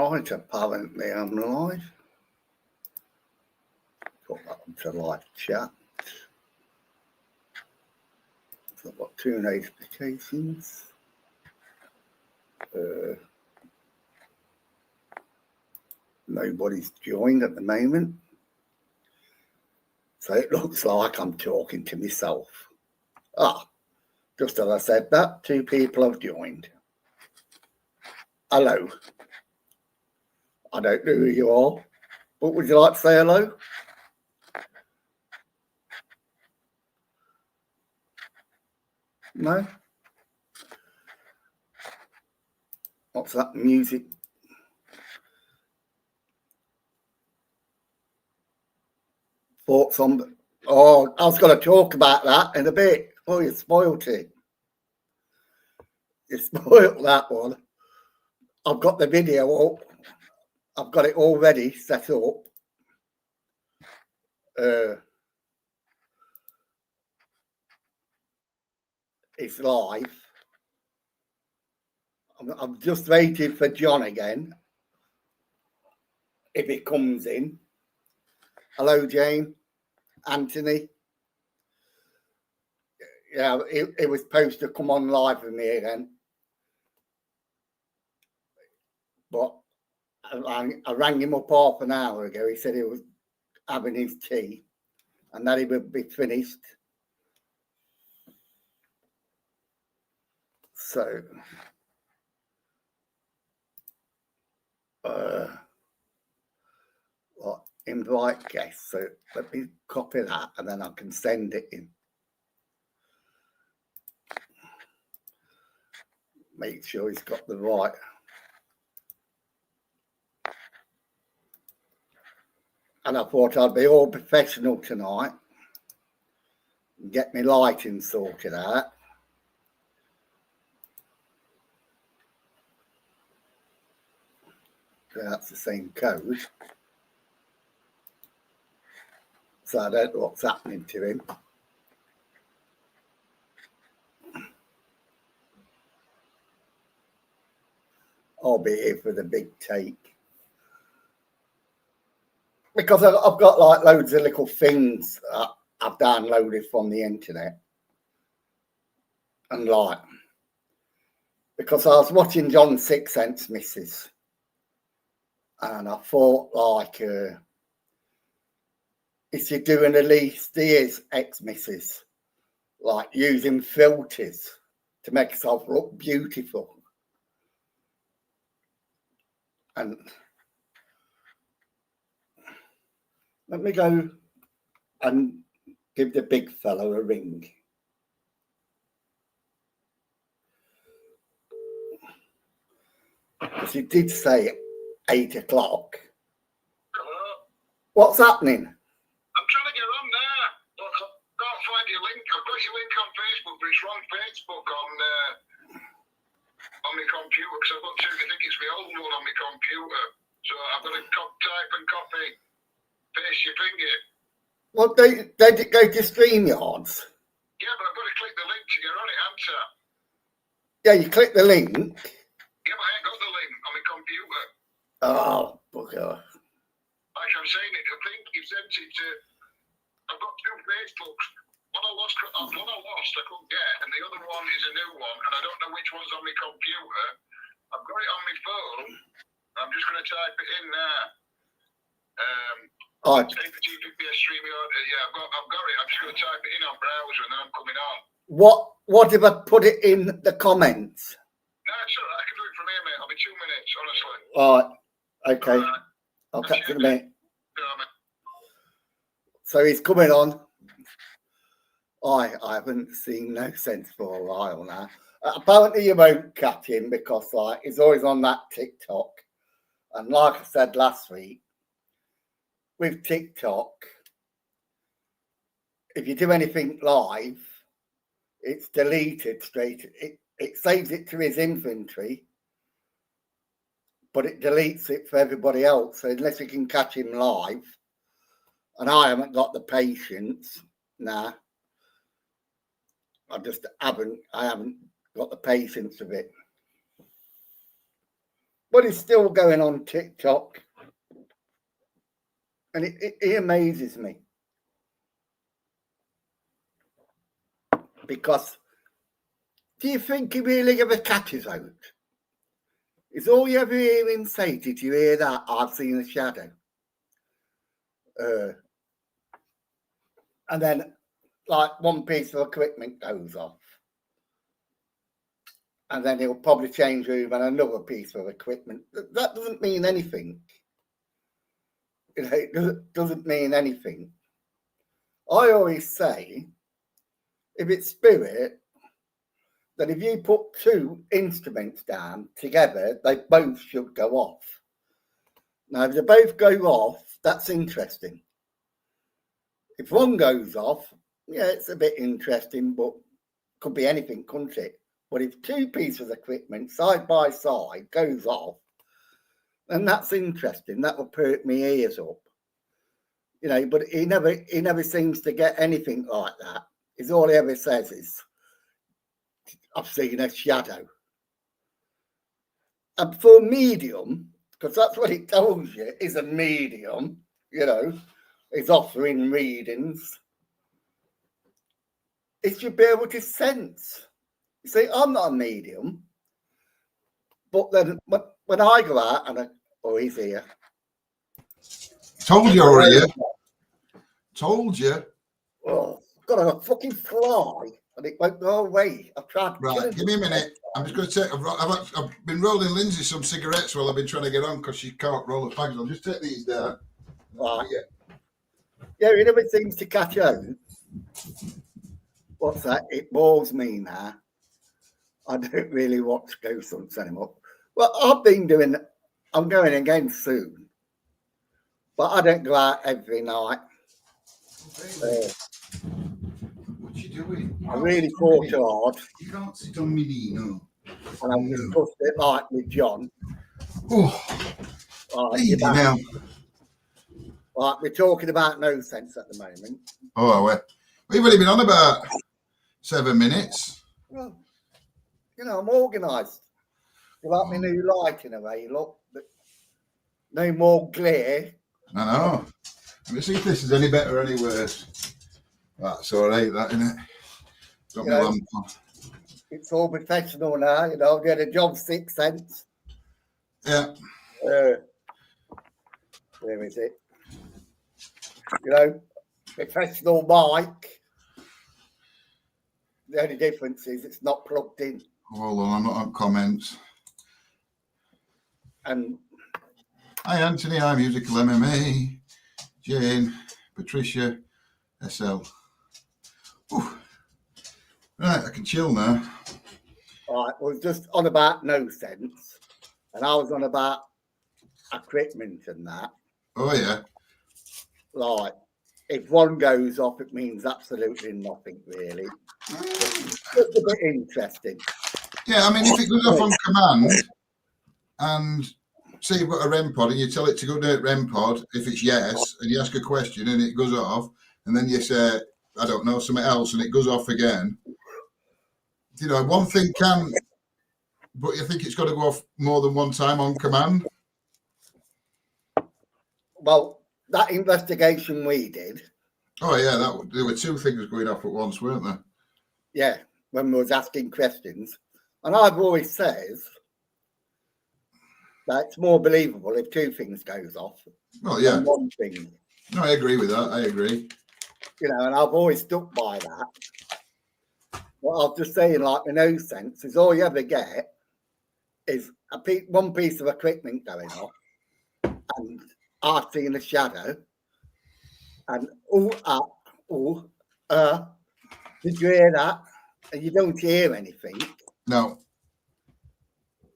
Right, apparently I'm live. Put that onto live chat. So I've got 2 notifications. Nobody's joined at the moment. So it looks like I'm talking to myself. Just as I said that, 2 people have joined. Hello. I don't know who you are, but would you like to say hello? No? What's that music? Thoughts on... Oh, I was going to talk about that in a bit. Oh, you spoilt it. You spoilt that one. I've got the video up. I've got it already set up. It's live. I'm just waiting for John again. If it comes in. Hello, Jane. Anthony. Yeah, it was supposed to come on live with me again. But I rang him up half an hour ago. He said he was having his tea and that he would be finished. So, invite guests. So let me copy that and then I can send it in. Make sure he's got the right. And I thought I'd be all professional tonight and get my lighting sorted out. So that's the same code. So I don't know what's happening to him. I'll be here for the big take. Because I've got like loads of little things I've downloaded from the internet. And like, because I was watching John Sixcence Misses. And I thought like, is he doing at least his ex-misses? Like using filters to make himself look beautiful. And let me go and give the big fellow a ring. Because he did say 8 o'clock. Hello? What's happening? I'm trying to get on there. Look, I can't find your link. I've got your link on Facebook, but it's wrong Facebook on my computer because I've got I think it's my old one on my computer. So I've got to type and copy, paste your finger. Well, they go to StreamYards. Yeah, but I've got to click the link to get on it, haven't I? Yeah, you click the link. Yeah, but I ain't got the link on my computer. Oh, bugger. Like I'm saying it, I think you've sent it to... I've got 2 Facebooks. One I lost, I couldn't get, and the other one is a new one, and I don't know which one's on my computer. I've got it on my phone. I'm just going to type it in now. HTTPS StreamYard. Yeah, I've got it. I'm just going to type it in on browser, and then I'm coming on. What if I put it in the comments? No, it's all right. I can do it from here, mate. I'll be 2 minutes, honestly. All right. Okay. I'll catch you in a minute. So he's coming on. I haven't seen no sense for a while now. Apparently you won't catch him because like he's always on that TikTok. And like I said last week, with TikTok, if you do anything live, it's deleted straight. It saves it to his inventory, but it deletes it for everybody else. So unless you can catch him live, and I haven't got the patience now. I haven't got the patience of it. but he's still going on TikTok. And it amazes me. Because do you think he really ever catches out? Is all you ever hear him say, did you hear that? I've seen a shadow. And then, like, one piece of equipment goes off. And then he'll probably change room and another piece of equipment. That doesn't mean anything. It doesn't mean anything. I always say, if it's spirit, then if you put two instruments down together, they both should go off. Now, if they both go off, that's interesting. If one goes off, yeah, it's a bit interesting, but could be anything, couldn't it? But if two pieces of equipment side by side goes off, then that's interesting. That will perk my ears up. You know, but he never seems to get anything like that. Is all he ever says is, I've seen a shadow. And for a medium, because that's what it tells you, is a medium, you know, is offering readings. It should be able to sense. You see, I'm not a medium, but then when I go out and he's here. Told you already. Told you. Oh, got a fucking fly and it won't go away. I've tried. Right, give me a minute. I'm just going to take. I've been rolling Lindsay some cigarettes while I've been trying to get on because she can't roll the fags. I'll just take these down. Right. Yeah, it never seems to catch on. What's that? It bores me now. I don't really watch ghost hunts anymore. Well, I'm going again soon. But I don't go out every night. What you doing? I really fought hard. You can't sit on me, no. And I've discussed it like with John. Oh, lady now. Like we're talking about no sense at the moment. Oh, we've only been on about 7 minutes. Well, you know, I'm organised. You like my new light in a way, look. But no more glare. I know. Let me see if this is any better or any worse. That's all right, that, isn't it? Got me lamp on. It's all professional now, you know. Get a job 6 cents. Yeah. Where is it? You know, professional mic. The only difference is it's not plugged in. Hold on, I'm not on comments. And hi, Anthony. Hi, Musical MMA. Jane, Patricia, SL. Ooh. Right, I can chill now. All right, well, just on about no sense, and I was on about equipment and that. Oh, yeah. Like, if one goes off, it means absolutely nothing, really. It's a bit interesting. Yeah, I mean, if it goes off on command, and say you've got a REM pod and you tell it to go to REM pod, if it's yes, and you ask a question and it goes off, and then you say, I don't know, something else, and it goes off again. You know, one thing can, but you think it's got to go off more than one time on command? Well, that investigation we did. Oh, yeah, there were 2 things going off at once, weren't there? Yeah, when we was asking questions. And I've always said that it's more believable if 2 things goes off Well, yeah. than 1 thing. No, I agree with that. I agree. You know, and I've always stuck by that. What I was just saying, like, in no sense, is all you ever get is one piece of equipment going off, and I've seen a shadow, and did you hear that? And you don't hear anything. No.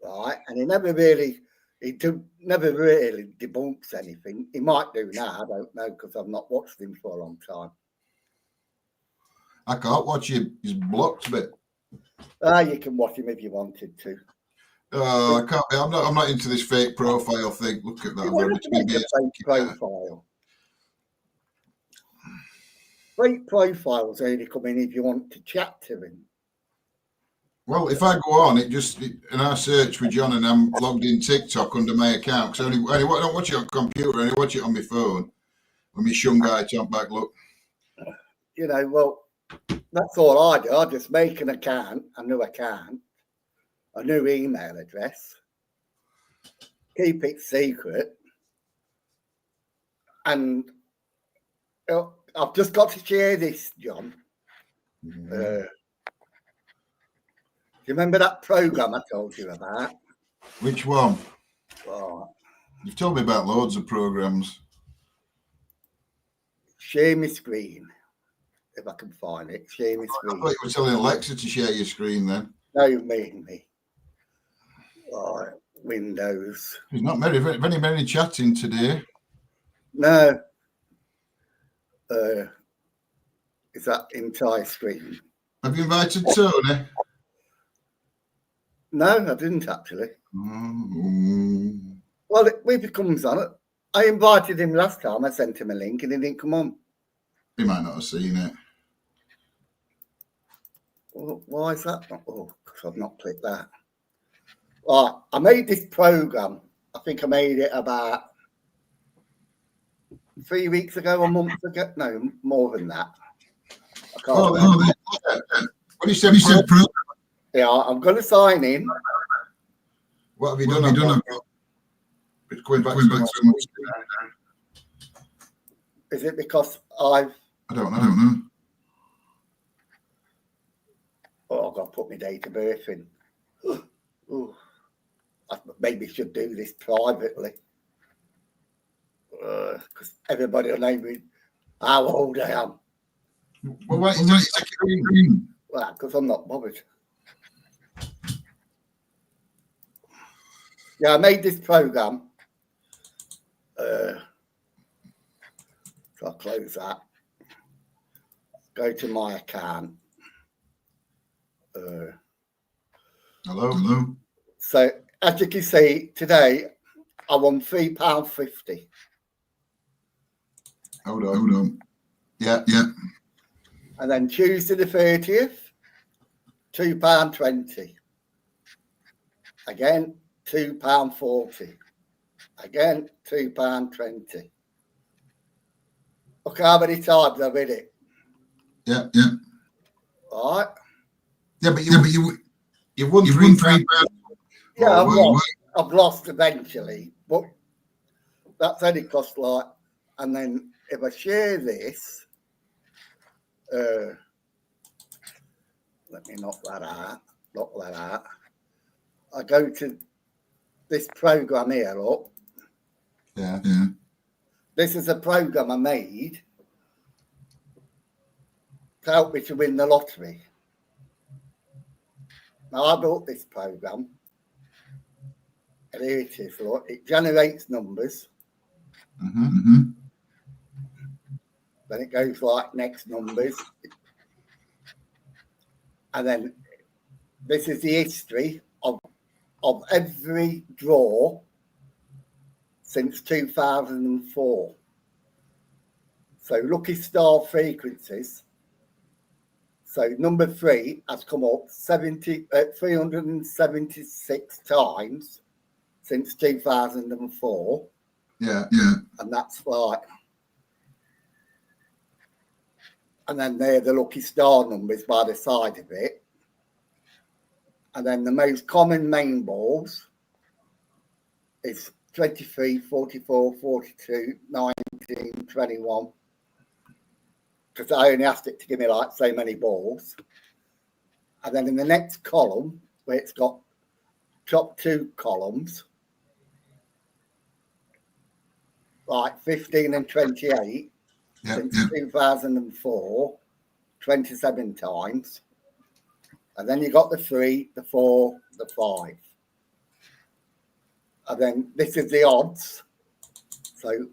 Right, and he never really debunks anything. He might do now, I don't know, because I've not watched him for a long time. I can't watch you. He's blocked, but You can watch him if you wanted to. I can't. I'm not into this fake profile thing. Look at that. You want to make a fake profile. Fake profiles only come in if you want to chat to him. Well, if I go on, and I search for John and I'm logged in TikTok under my account, because I don't watch it on computer, I only watch it on my phone. When my shung guy jump back, look. Well, that's all I do. I just make an account, a new email address, keep it secret, and I've just got to share this, John. Do you remember that program I told you about? Which one? Oh, You've told me about loads of programs. share my screen, if I can find it. Share my I screen. thought you were telling Alexa to share your screen then. No, me. Right, Windows. There's not many chatting today. No. Is that entire screen? Have you invited Tony? No, I didn't actually. Mm. Well, it comes on it. I invited him last time. I sent him a link and he didn't come on. He might not have seen it. Well, why is that? Oh, because I've not clicked that. Right, I made this program. I think I made it about 3 weeks ago, a month ago. No, more than that. I can't remember. What do you say? Program? Yeah, I'm going to sign in. What have you done? It's going back so much. Is it because I don't know. Oh, I've got to put my date of birth in. Ooh. I maybe should do this privately. Because everybody will know me how old I am. Well, why don't you take it green? Well, because I'm not bothered. Yeah, I made this program. So I'll close that. Go to my account. Hello. So as you can see, today I won £3.50. Hold on. Yeah. And then Tuesday the 30th, £2.20. Again, £2.40. Again, £2.20. Look how many times I've hit it. Yeah. All right. Yeah, but you won £3. Yeah, I've lost eventually, but that's only cost like. And then if I share this, let me knock that out. I go to this program here. Look, Yeah. this is a program I made to help me to win the lottery. Now I built this program, and here it is. Look, it generates numbers. Mm-hmm. Then it goes like next numbers, and then this is the history of every draw since 2004. So lucky star frequencies. So number 3 has come up 376 times since 2004. Yeah. And that's like, and then they're the lucky star numbers by the side of it. And then the most common main balls is 23, 44, 42, 19, 21. Because I only asked it to give me like so many balls. And then in the next column, where it's got top 2 columns, like 15 and 28, since 2004, 27 times. And then you got the 3, the 4, the 5. And then this is the odds. So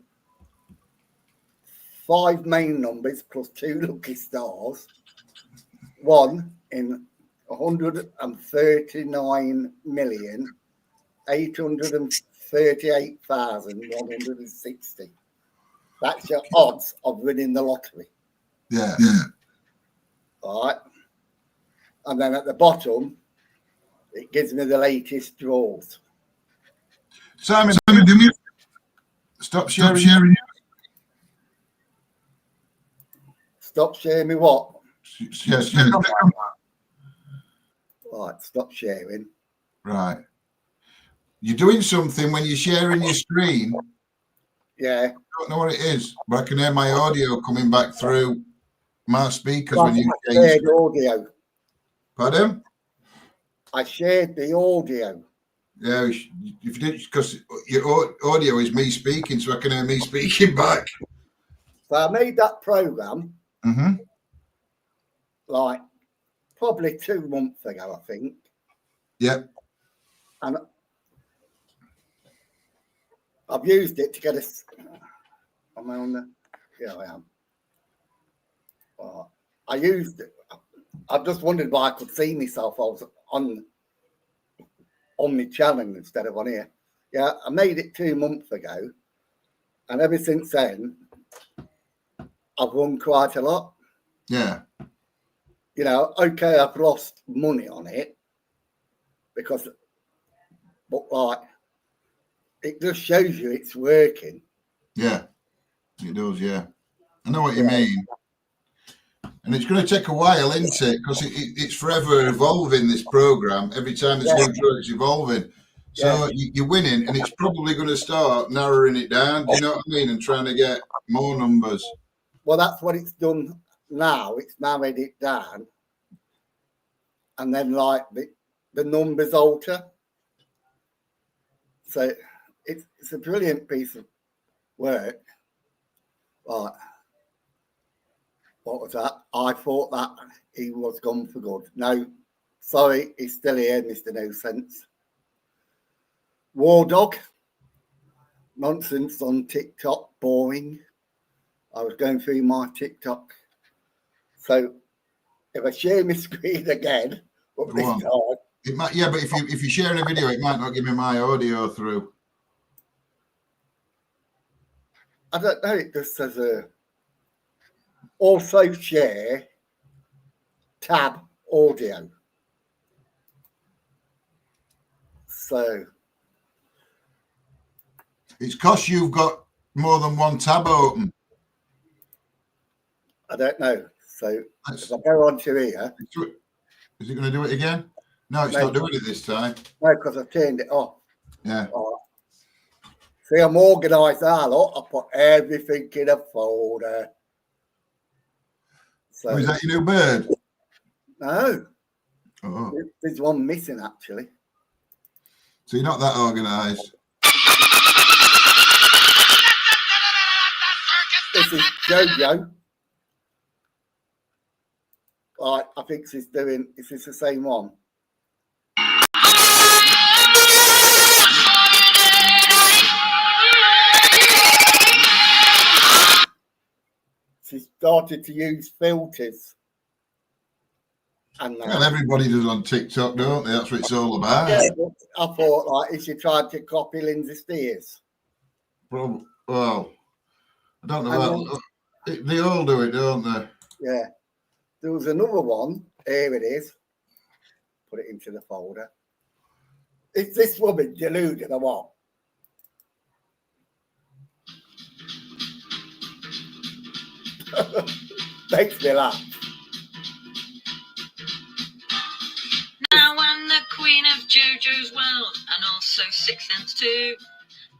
5 main numbers plus 2 lucky stars. 1 in 139,838,160. That's your odds of winning the lottery. Yeah. All right. And then at the bottom, It gives me the latest draws. Simon, do me. Stop sharing. Stop sharing me what? Yes. Right, stop sharing. Right. You're doing something when you're sharing your screen. Yeah. I don't know what it is, but I can hear my audio coming back through my speakers Well, when you I shared audio. Pardon? I shared the audio. Yeah, if you did, because your audio is me speaking, so I can hear me speaking back. So I made that program Mm-hmm. like probably 2 months ago, I think. Yep. And I've used it to get a. Am I on the? Yeah, I am. I used it. I just wondered why I could see myself. I was on the channel instead of on here. Yeah, I made it 2 months ago, and ever since then, I've won quite a lot. Yeah. You know, okay, I've lost money on it because, but like, it just shows you it's working. Yeah, it does. Yeah, I know what you mean. And it's going to take a while, isn't it? Because it's forever evolving, this program. Every time it's new draw, it's evolving. So you're winning, and it's probably going to start narrowing it down. Do you know what I mean? And trying to get more numbers. Well, that's what it's done now. It's narrowed it down. And then, like, the numbers alter. So it's a brilliant piece of work. Right. What was that? I thought that he was gone for good. No, sorry, he's still here, Mr. No Sense. War Dog. Nonsense on TikTok. Boring. I was going through my TikTok. So if I share my screen again, what this time? It might, yeah, but if you're sharing a video, it might not give me my audio through. I don't know. It just says also share tab audio. So it's because you've got more than one tab open. I don't know. So if I go on to here, is it going to do it again? No, it's not doing it this time. No, because I turned it off. Yeah. See, I'm organised now. Look, I put everything in a folder. So is that your new bird? No. Oh. There's one missing actually. So you're not that organised. This is Jojo. Right, I think she's doing. Is this the same one? She started to use filters. And well, everybody does on TikTok, don't they? That's what it's all about. Yeah, I thought, like, is she trying to copy Lindsay Steers? Well, I don't know. They all do it, don't they? Yeah. There was another one. Here it is. Put it into the folder. Is this woman deluded or what? Makes me laugh. Now I'm the queen of JoJo's world and also Six Sense too.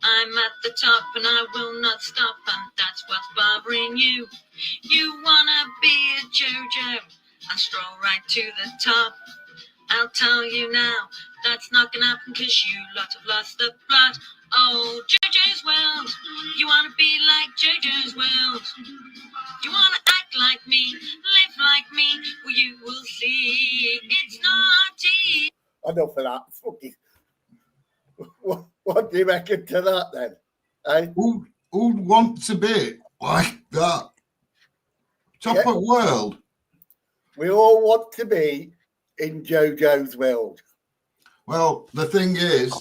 I'm at the top and I will not stop, and that's what's bothering you. You wanna be a JoJo and stroll right to the top. I'll tell you now, that's not gonna happen because you lot have lost the plot. Oh, JoJo's world, you wanna be like JoJo's world. You wanna act like me, live like me, well you will see, it's naughty. Enough of that. Fucking. What do you reckon to that then? Eh? Who'd want to be like that? Top of world. We all want to be in JoJo's world. Well, the thing is,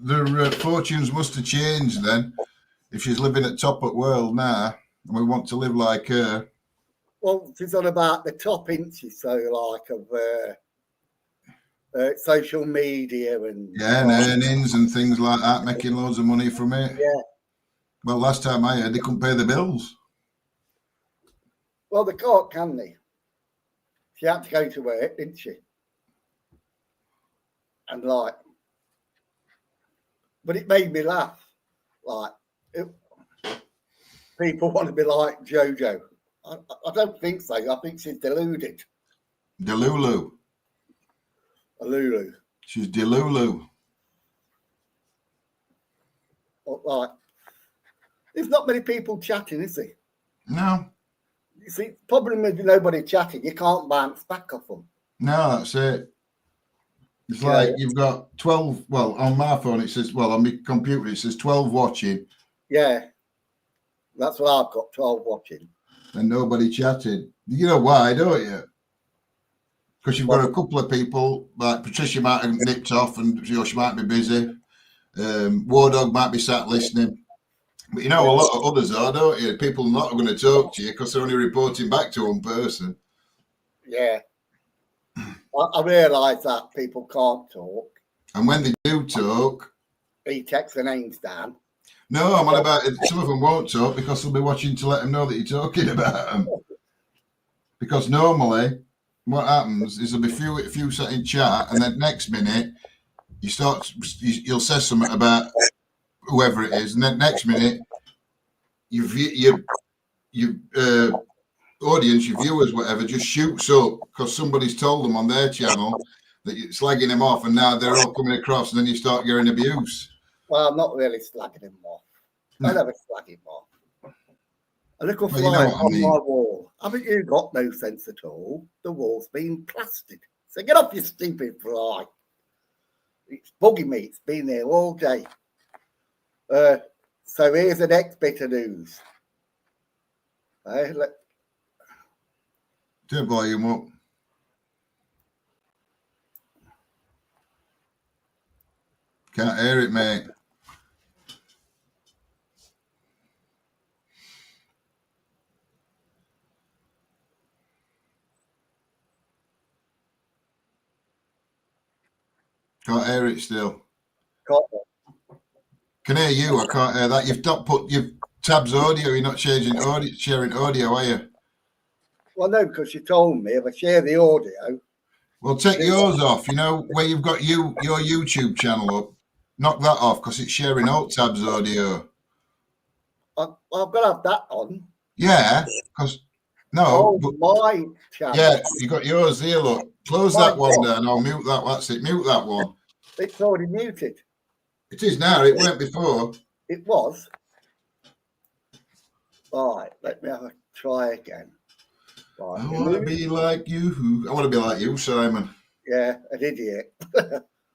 their fortunes must have changed then. If she's living at top of world now, and we want to live like her. Well, she's on about the top inches, so like of social media and and earnings and things like that, making loads of money from it. Yeah. Well, last time I heard, they couldn't pay the bills. Well, they can't, can they? She had to go to work, didn't she? And like, but it made me laugh. Like, people want to be like JoJo. I don't think so. I think she's deluded. Delulu. Lulu. She's Delulu. Like, there's not many people chatting, is there? No. You see, the problem with nobody chatting, you can't bounce back off them. No, that's it. It's like you've got 12. Well, on my phone, it says, well, on my computer, it says 12 watching. Yeah. That's what I've got, 12 watching. And nobody chatted. You know why, don't you? Because you've got a couple of people, like Patricia might have nipped off and she might be busy. War Dog might be sat listening. But you know, a lot of others are, don't you? People not going to talk to you because they're only reporting back to one person. Yeah. I realise that people can't talk. And when they do talk... He takes the names down. No, I'm on about it. Some of them won't talk because they'll be watching to let them know that you're talking about them. Because normally, what happens is there'll be a few set in chat, and then next minute, you'll say something about whoever it is, and then next minute, your audience, your viewers, whatever, just shoots up because somebody's told them on their channel that you're slagging them off, and now they're all coming across, and then you start getting abuse. Well, I'm not really slagging him off. I never slag him off. A little fly on my wall. Haven't you got no sense at all? The wall's been plastered. So get off your stupid fly. It's bugging me. It's been there all day. So here's the next bit of news. Turn volume up. Can't hear it, mate. Can't hear it still. Can hear you. I can't hear that. You've not put your tabs audio. You're not sharing audio, are you? Well, no, because you told me if I share the audio. Well, take yours off. You know where you've got your YouTube channel up. Knock that off because it's sharing alt tabs audio. I've got to have that on. Yeah, because no. My channel. Yeah, you got yours here. Look, close that one down. I'll mute that. That's it. Mute that one. It's already muted. It is now. It weren't before. It was. All right, let me have a try again. Right. I want to be like you. I want to be like you, Simon. Yeah, an idiot.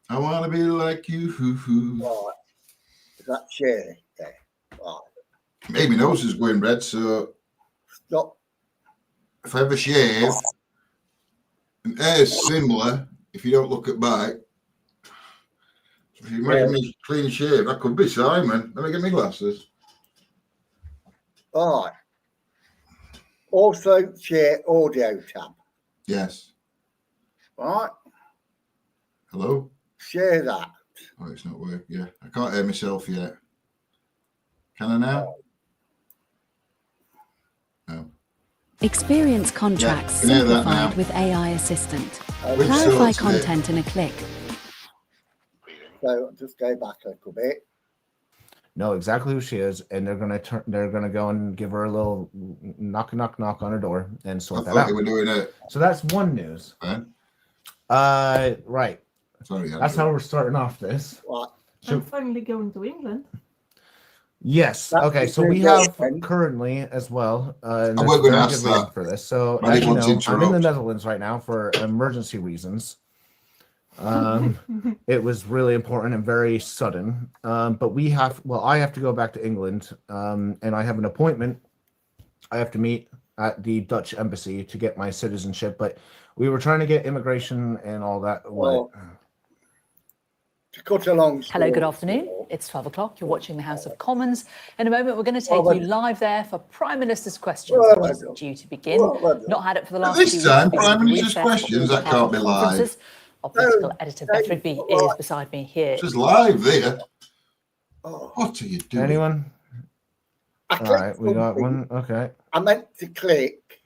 I want to be like you. Right. Is that share? Yeah. Right. Maybe nose is going red, so Stop. if I ever shave, and hair's similar, if you don't look at back, if you make me clean shave, that could be Simon. Let me get my glasses. All right. Also share audio tab. Yes. Right. Hello? Share that. Oh, it's not working. Yeah. I can't hear myself yet. Can I now? No. Experience contracts simplified with AI Assistant. Clarify content in a click. So just go back a little bit. Know exactly who she is, and they're gonna go and give her a little knock on her door and sort that out. They were doing it. So that's one news. Right. Sorry. That's how we're starting off this. What? I'm finally going to England. Yes. Okay. So we have currently as well. And we're going to ask that for this. So as you know, I'm in the Netherlands right now for emergency reasons. It was really important and very sudden. But I have to go back to England, and I have an appointment. I have to meet at the Dutch embassy to get my citizenship. But we were trying to get immigration and all that. Well, to cut along. Hello, good afternoon. It's 12 o'clock. You're watching the House of Commons. In a moment, we're going to take you live there for Prime Minister's questions, which is due to begin. Not had it for the last few weeks. This time, Prime Minister's questions, that can't be live. Our political editor, Beth Rigby, is beside me here. It's just live there. Oh. What are you doing? Anyone? All right, we got one. Okay. I meant to click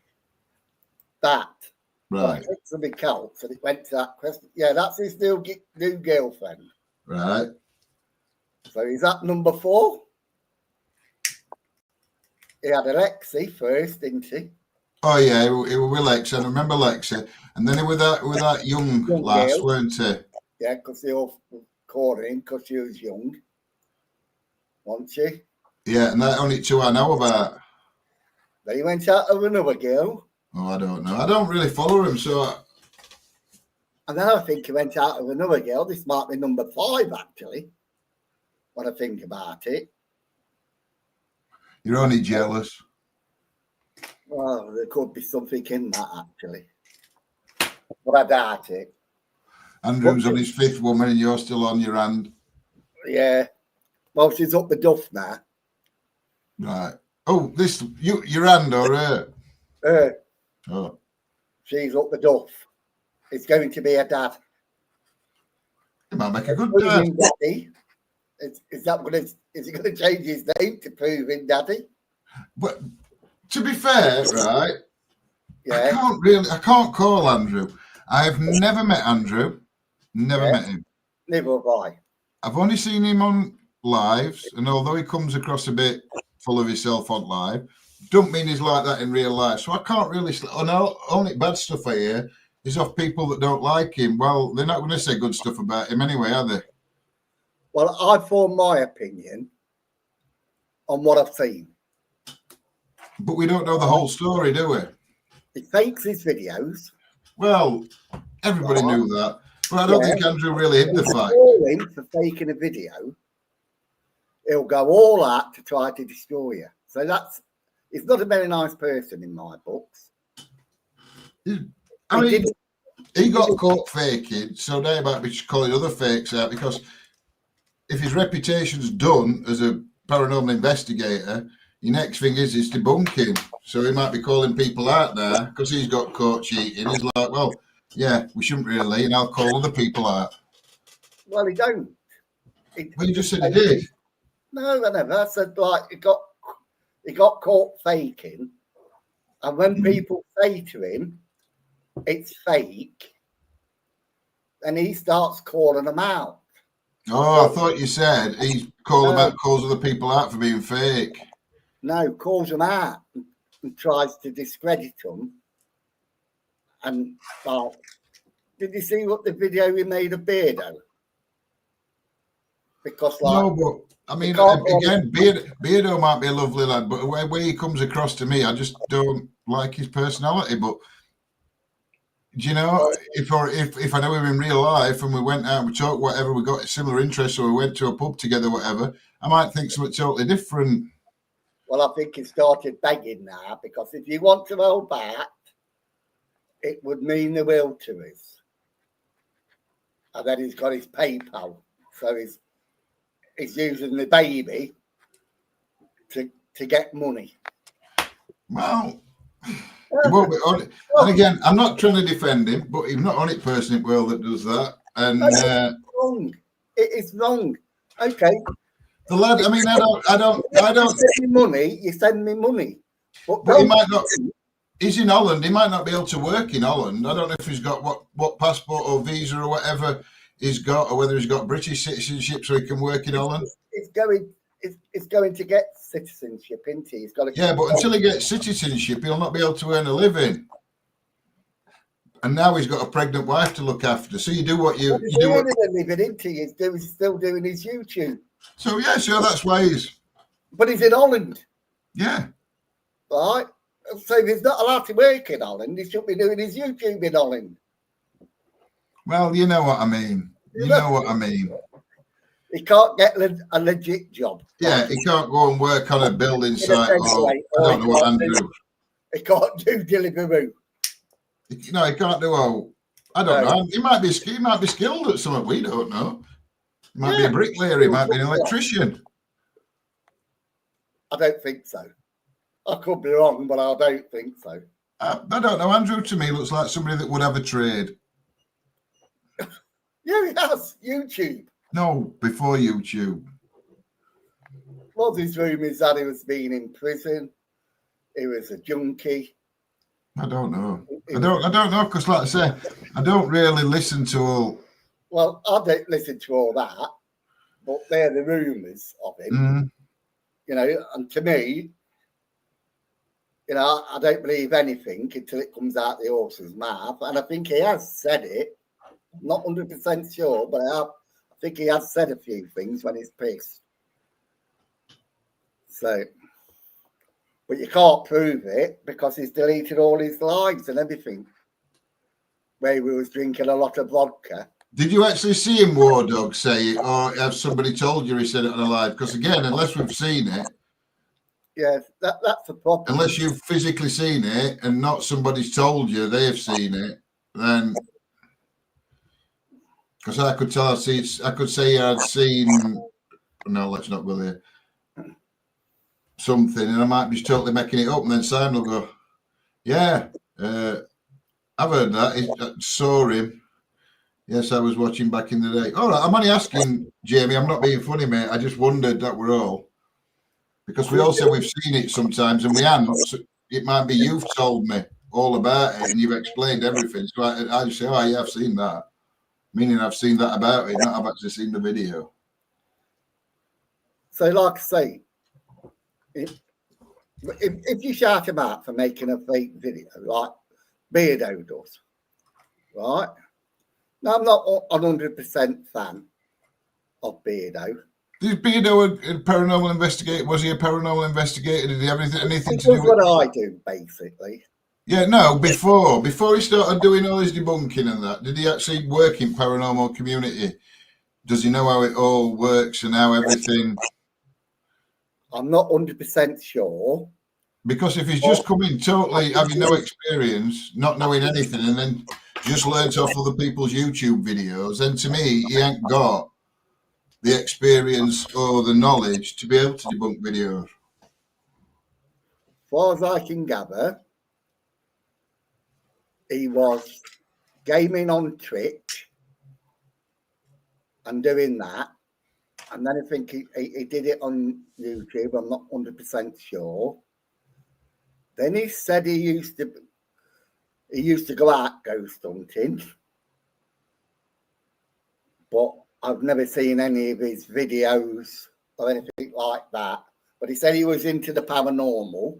that. Right. I clicked something else and it went to that question. Yeah, that's his new girlfriend. Right. So is that number 4? He had Alexi first, didn't he? Oh yeah, he was with Lexi. I remember Lexi, and then he was that young lass, girl. weren't he? Yeah, because they all called her in because she was young, wasn't she? Yeah, and that only 2 I know about. Then he went out with another girl. Oh, I don't know. I don't really follow him, so. And then I think he went out with another girl. This might be number 5, actually, when I think about it. You're only jealous. Well, there could be something in that, actually. But I doubt it. Andrew's on his 5th woman and you're still on your hand. Yeah. Well, she's up the duff now. Right. Oh, this, your hand or her? Oh. She's up the duff. It's going to be a dad. He might make a good dad. Daddy. Is he going to change his name to Proving Daddy? But to be fair, right? Yeah. I can't call Andrew. I have never met Andrew. Never met him. Never have I. I've only seen him on lives, and although he comes across a bit full of himself on live, don't mean he's like that in real life. So I can't really. Only bad stuff I hear is off people that don't like him. Well, they're not going to say good stuff about him anyway, are they? Well, I form my opinion on what I've seen. But we don't know the whole story, do we? He fakes his videos. Well, everybody knew that. But I don't think Andrew really hid the fight. Him for faking a video, he'll go all out to try to destroy you. So he's not a very nice person in my books. I mean, he got caught faking, so they might be calling other fakes out, because if his reputation's done as a paranormal investigator, your next thing is debunking. So he might be calling people out there because he's got caught cheating. He's like, well, yeah, we shouldn't really, and I'll call other people out. Well, he don't. Well, you just said he did. No, I never. I said, like, he got caught faking, and when people say to him, it's fake, and he starts calling them out. Oh, I thought you said he's calls other people out for being fake. No, calls them out and tries to discredit them. And did you see what the video he made of Beardo? Because no, but I mean, again, Beardo might be a lovely lad, but the way he comes across to me, I just don't like his personality. But do you know, if I know him in real life and we went out, we talked, whatever, we got similar interests, or we went to a pub together, whatever, I might think something totally different. Well, I think he started begging now, because if you want to hold back, it would mean the will to us. And then he's got his PayPal, so he's using the baby to get money. Well, he won't be on it. And again, I'm not trying to defend him, but he's not the only person in the world that does that. And it's wrong. It is wrong. Okay. The lad, I mean, I don't. You send me money. You send me money. But he might not. He's in Holland. He might not be able to work in Holland. I don't know if he's got what passport or visa or whatever he's got, or whether he's got British citizenship so he can work in Holland. It's going to get citizenship, isn't he? He's got to. Yeah, but until he gets citizenship, he'll not be able to earn a living. And now he's got a pregnant wife to look after. So you do what you do. He's earning a living, isn't he? He's still doing his YouTube. So yeah, sure, that's why he's. But he's in Holland. Yeah. Right. So if he's not allowed to work in Holland, he should be doing his YouTube in Holland. Well, you know what I mean. You know what I mean. He can't get a legit job. Yeah, he can't go and work on a building site. Or, I don't know what Andrew. He can't do Deliveroo. No, he can't do all. I don't know. He might be skilled at something we don't know. He might be a bricklayer. He might be an electrician. I don't think so. I could be wrong, but I don't think so. I don't know. Andrew, to me, looks like somebody that would have a trade. Yeah, he has. YouTube. No, before YouTube. Well, his rumours that he was being in prison. He was a junkie. I don't know. I don't know, because like I say, I don't really listen to all. Well, I don't listen to all that, but they're the rumours of him. Mm. You know, and to me, you know, I don't believe anything until it comes out the horse's mouth. And I think he has said it. I'm not 100% sure, but I think he has said a few things when he's pissed. So, but you can't prove it because he's deleted all his lives and everything. Where he was drinking a lot of vodka. Did you actually see him, War Dog, say it, or have somebody told you he said it on a live? Because again, unless we've seen it, yes, that's the problem. Unless you've physically seen it and not somebody's told you they've seen it, then because I could tell, I could say I'd seen. No, let's not go there. Something, and I might be totally making it up, and then Simon will go, "Yeah, I've heard that. I saw him. Yes, I was watching back in the day." All right, I'm only asking, Jamie. I'm not being funny, mate. I just wondered, that we're all, because we all said we've seen it sometimes, and we haven't. So it might be you've told me all about it, and you've explained everything. So I just say, "Oh, yeah, I've seen that," meaning I've seen that about it, not I've actually seen the video. So, like I say, if you shout him out for making a fake video, like Beardo does, right? Now, I'm not 100% fan of Beardo. Did Beardo a paranormal investigator? Was he a paranormal investigator? Did he have anything to do with what I do, basically? Yeah, no, before he started doing all his debunking and that, did he actually work in paranormal community? Does he know how it all works and how everything? I'm not 100% sure. Because if he's just come in totally having no experience, not knowing anything, and then just learnt off other people's YouTube videos, then to me, he ain't got the experience or the knowledge to be able to debunk videos. As far as I can gather, he was gaming on Twitch and doing that. And then I think he did it on YouTube. I'm not 100% sure. Then he said he used to go out ghost hunting, but I've never seen any of his videos or anything like that. But he said he was into the paranormal.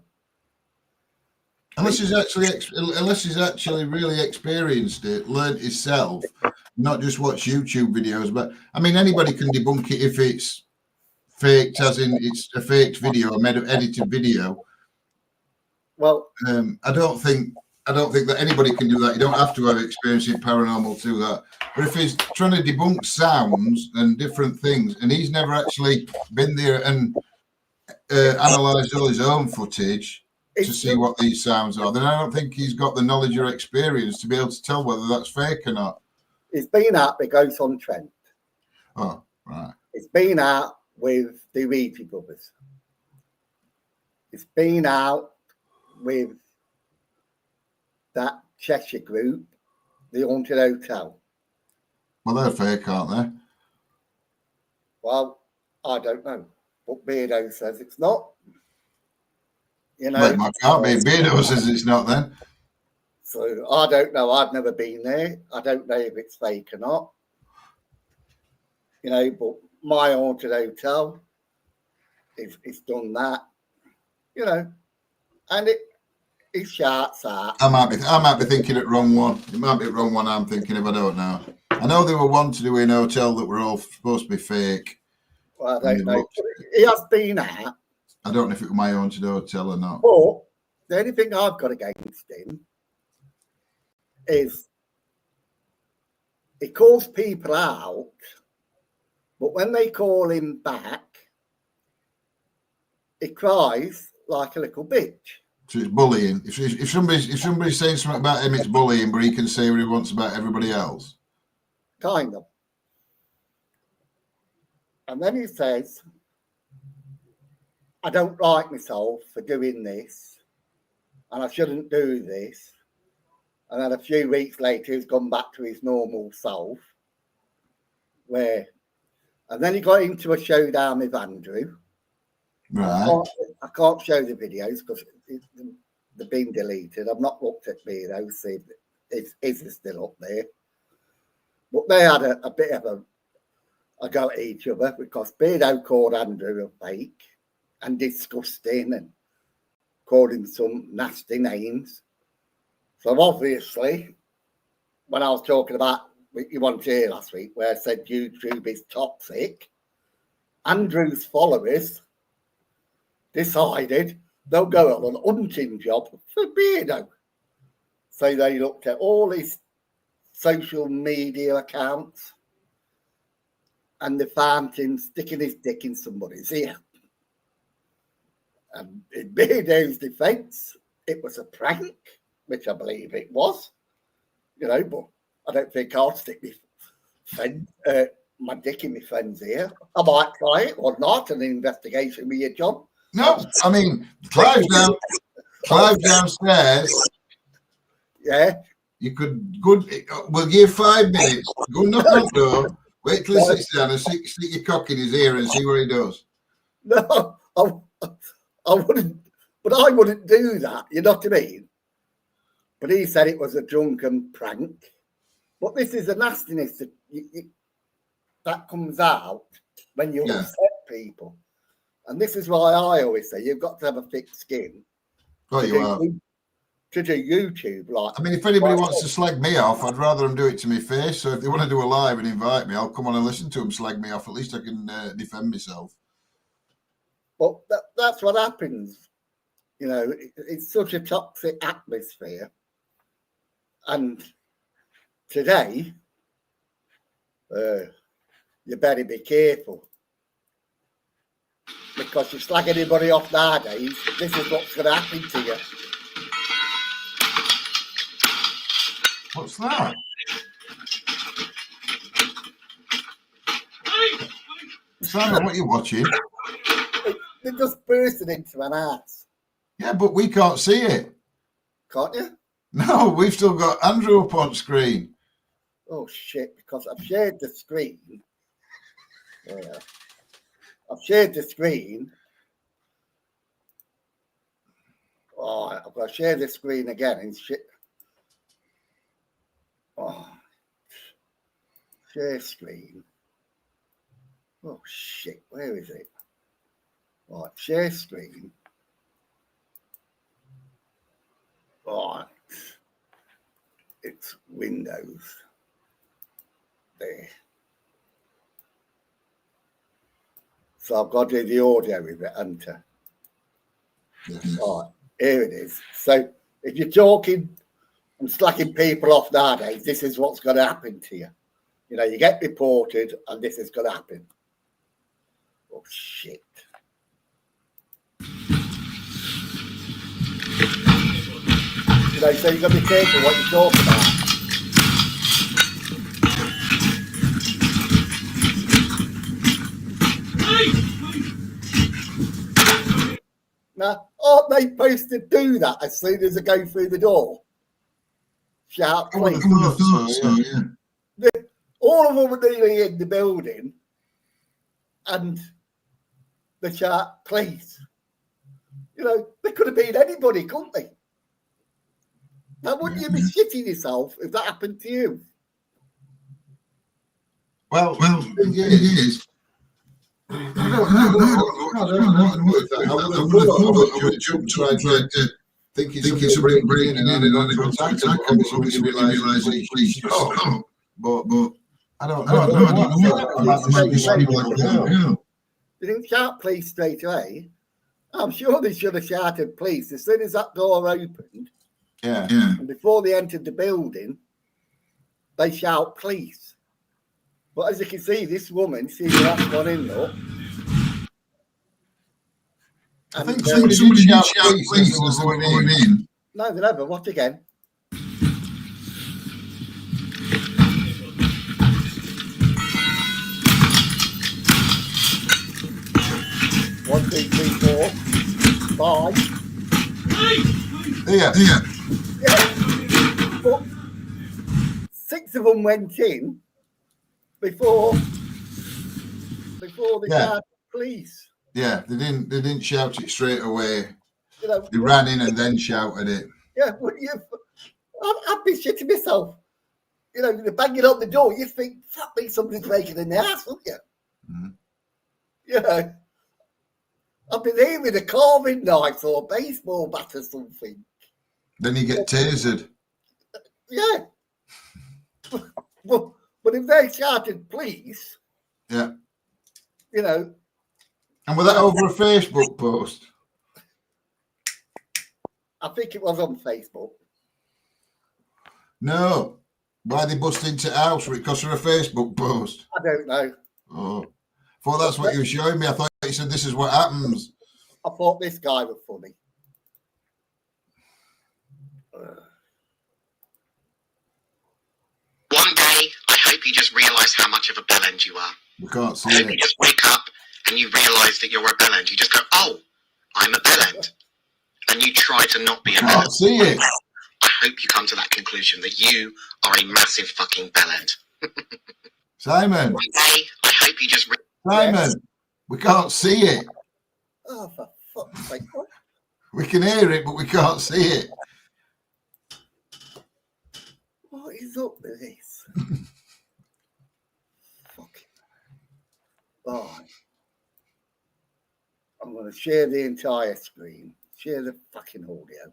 Unless he's actually really experienced it, learned himself, not just watch YouTube videos. But I mean, anybody can debunk it if it's faked, as in it's a faked video, a edited video. Well, I don't think that anybody can do that. You don't have to have experience in paranormal to do that. But if he's trying to debunk sounds and different things, and he's never actually been there and analysed all his own footage to see what these sounds are, then I don't think he's got the knowledge or experience to be able to tell whether that's fake or not. It's been out with Ghost on Trent. Oh, right. It's been out with the Reedy Brothers. It's been out with that Cheshire group, the Haunted Hotel. Well, they're fake, aren't they? Well, I don't know. But Beardo says it's not. You know, well, it can't be. Beardo says it's not then. So I don't know. I've never been there. I don't know if it's fake or not. You know, but my Haunted Hotel, it's done that. You know, and it shouts out. I might be thinking it wrong one. It might be the wrong one I'm thinking of. I don't know. I know they were one to do in a hotel that were all supposed to be fake. Well, I don't know. He has been out. I don't know if it was my own hotel or not. But the only thing I've got against him is he calls people out, but when they call him back, he cries like a little bitch. So it's bullying. If somebody's saying something about him, it's bullying, but he can say what he wants about everybody else. Kind of. And then he says, I don't like myself for doing this, and I shouldn't do this. And then a few weeks later, he's gone back to his normal self. and then he got into a showdown with Andrew. Right. I can't show the videos because they've been deleted. I've not looked at Beardo, see if it's still up there. But they had a bit of a go at each other because Beardo called Andrew a fake and disgusting and called him some nasty names. So obviously, when I was talking about what you wanted to hear last week, where I said YouTube is toxic, Andrew's followers decided they'll go on an hunting job for Beardo. So they looked at all his social media accounts and they found him sticking his dick in somebody's ear. And in Beardo's defence, it was a prank, which I believe it was, but I don't think I'll stick my dick in my friend's ear. I might try it or not, an investigation with your job. No, I mean, Clive's downstairs. Yeah. You could we'll give 5 minutes. Go knock on the door. Wait till he sits down and stick your cock in his ear and see what he does. No, I wouldn't. But I wouldn't do that. You know what I mean? But he said it was a drunken prank. But this is a nastiness that comes out when you upset people. And this is why I always say you've got to have a thick skin to do YouTube. I mean, if anybody wants to slag me off, I'd rather them do it to my face. So if they want to do a live and invite me, I'll come on and listen to them slag me off. At least I can defend myself. Well, that's what happens. It's such a toxic atmosphere. And today, you better be careful. Because you slag anybody off nowadays, this is what's going to happen to you. What's that? Simon, what are you watching? They're just bursting into an ass. Yeah, but we can't see it. Can't you? No, we've still got Andrew up on screen. Oh, shit, because I've shared the screen. Yeah. I've shared the screen. Oh, I've got to share the screen again and shit. Oh, share screen. Oh, shit, where is it? Right, share screen. Right. It's Windows. There. So I've got to do the audio with it, enter. Yes. Right, here it is. So if you're talking and slacking people off nowadays, this is what's going to happen to you. You get reported and this is going to happen. Oh, shit. So you've got to be careful what you talk about. Now, aren't they supposed to do that as soon as they go through the door? Shout, please. All of them were nearly in the building and they shout, please. They could have been anybody, couldn't they? Now, wouldn't you be shitting yourself if that happened to you? Well, it is. I would have jumped tried to thinking somebody brilliant and then on the contact and somebody realised he's stop. But I don't know. They didn't shout police straight away. I'm sure they should have shouted police as soon as that door opened. Yeah. And before they entered the building, they shout police. But as you can see, this woman, see the last one in there. I think somebody did shout police as they were going in. No, they never. What again? One, two, three, 4, 5. Yeah. But 6 of them went in before they shouted police. Yeah, they didn't shout it straight away. You know, They ran in and then shouted it. Yeah, wouldn't you? I'd be shitting myself. You know, they're banging on the door. You think, fuck me, somebody's making a house, wouldn't you? Mm-hmm. You know, I'd be there with a carving knife or a baseball bat or something. Then you get tasered. Yeah. But if they shouted police, yeah, you know. And was that over a Facebook post? I think it was on Facebook. No. Why they bust into the house because of a Facebook post? I don't know. Oh. I thought that's what you were showing me. I thought you said this is what happens. I thought this guy was funny. One day, I hope you just realise how much of a bellend you are. We can't see I hope it. you just wake up and you realise that you're a bellend. You just go, oh, I'm a bellend. And you try to not be a I bellend. can't see it. I hope you come to that conclusion that you are a massive fucking bellend. Simon. One day, I hope you just... Simon, we can't see it. Oh, for fuck's sake. We can hear it, but we can't see it. What is up with this? Fuck. Right. I'm going to share the entire screen. Share the fucking audio.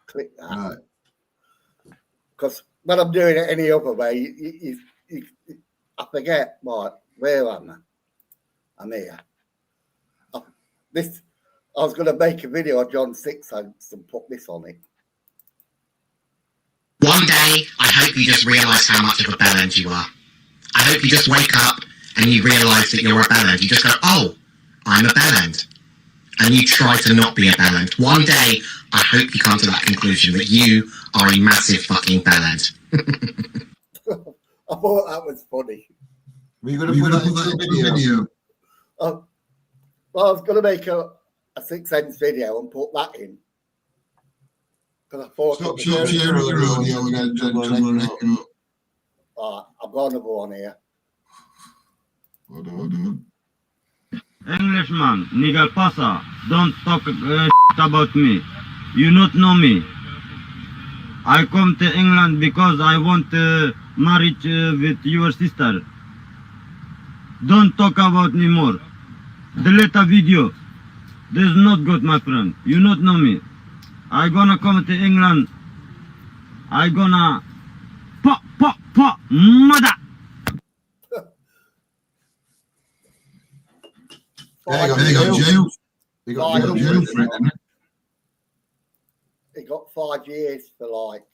Click that. Right. Because when I'm doing it any other way, I forget, right, where am I? I'm here. I was going to make a video of John 6 and put this on it. One day, I hope you just realise how much of a bellend you are. I hope you just wake up and you realise that you're a bellend. You just go, oh, I'm a bellend. And you try to not be a bellend. One day, I hope you come to that conclusion that you are a massive fucking bellend. I thought that was funny. Were you going to put that into the video? Well, I was going to make a 6 cents video and put that in. Because I thought... Stop sharing your audio again, gentlemen. Right, I've got another one here. Hold on. Englishman, nigga pasa, don't talk about me. You not know me. I come to England because I want marriage with your sister. Don't talk about me more. Delete a video. This is not good, my friend. You not know me. I gonna come to England. I gonna pop, mother. There you go, jail. You got jail for it, didn't it? He got 5 years for like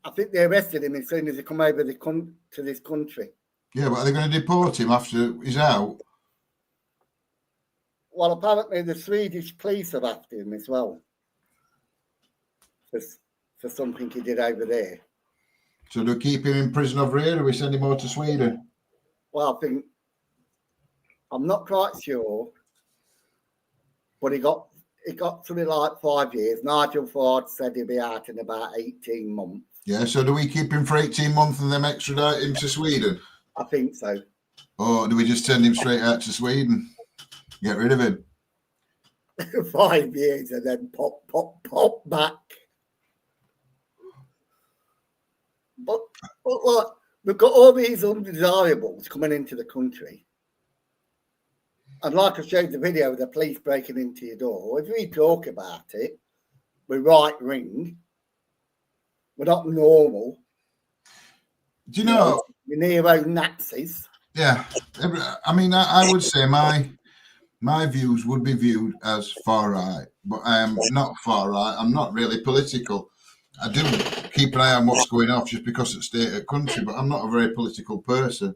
I think they arrested him as soon as he come over to this country. Yeah, but are they going to deport him after he's out? Well, apparently the Swedish police have after him as well for something he did over there. So do we keep him in prison over here, or do we send him over to Sweden? Well, I'm not quite sure, but he got something like 5 years. Nigel Ford said he'll be out in about 18 months. Yeah, so do we keep him for 18 months and then extradite him to Sweden? I think so. Or do we just send him straight out to Sweden? Get rid of him? 5 years and then pop back. But look, we've got all these undesirables coming into the country. And like I showed the video of the police breaking into your door, if we talk about it, we're right ring. We're not normal. Do you know? We're neo-Nazis. Yeah. I mean, I would say my views would be viewed as far right, but I am not far right. I'm not really political. I do keep an eye on what's going on just because it's state of country, but I'm not a very political person.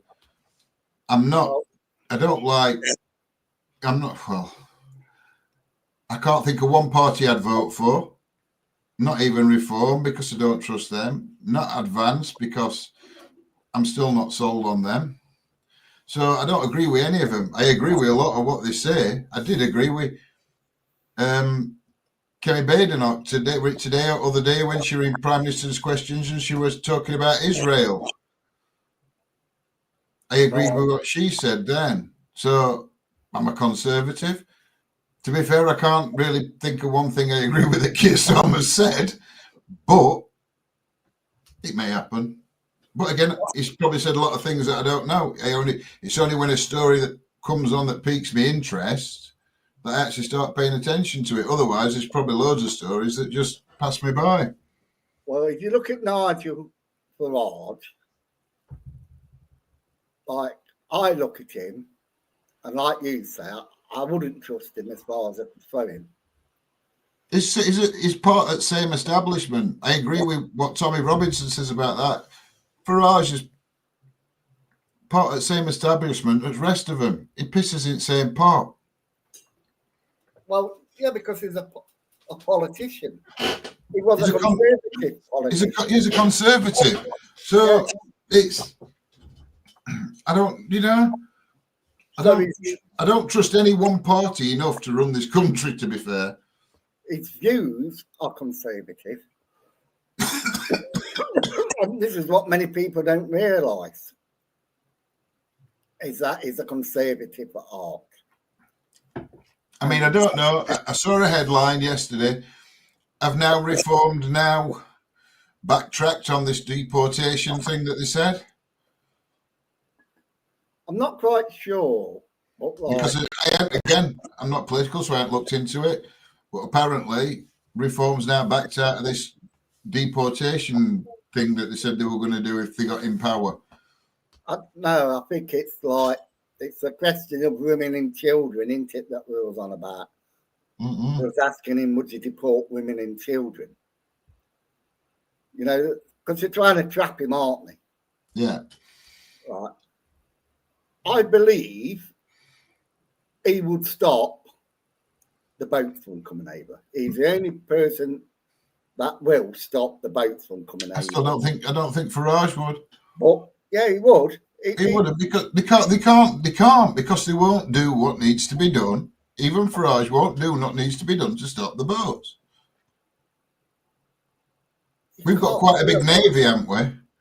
I can't think of one party I'd vote for. Not even Reform, because I don't trust them. Not Advance, because I'm still not sold on them. So I don't agree with any of them. I agree with a lot of what they say. I did agree with Kerry Badenoch today or other day when she were in Prime Minister's questions and she was talking about Israel. I agreed with what she said then. So I'm a conservative. To be fair, I can't really think of one thing I agree with that Keir Starmer said, but it may happen. But again, he's probably said a lot of things that I don't know. It's only when a story that comes on that piques my interest that I actually start paying attention to it. Otherwise, there's probably loads of stories that just pass me by. Well, if you look at Nigel Farage, like I look at him, and like you say, I wouldn't trust him as far as I could throw him. He's part of the same establishment. I agree with what Tommy Robinson says about that. Farage is part of the same establishment as the rest of them. He pisses in the same pot. Well, yeah, because he's a politician. He was a conservative politician. He's a conservative. So it's, I don't trust any one party enough to run this country, to be fair. His views are conservative. And this is what many people don't realise, is that he's a conservative at heart. I mean, I don't know. I saw a headline yesterday. I've now reformed, now backtracked on this deportation thing that they said. I'm not quite sure. Because, again, I'm not political, so I haven't looked into it. But apparently, Reform's now backed out of this deportation thing that they said they were going to do if they got in power. No, I think it's a question of women and children, isn't it, that we was on about? I was asking him, would you deport women and children? You know, because they're trying to trap him, aren't they? Yeah. Right. I believe he would stop the boats from coming over. He's the only person that will stop the boats from coming over. I don't think Farage would. But yeah, he would. He would, because they can't because they won't do what needs to be done. Even Farage won't do what needs to be done to stop the boats. We've got quite a big navy, haven't we?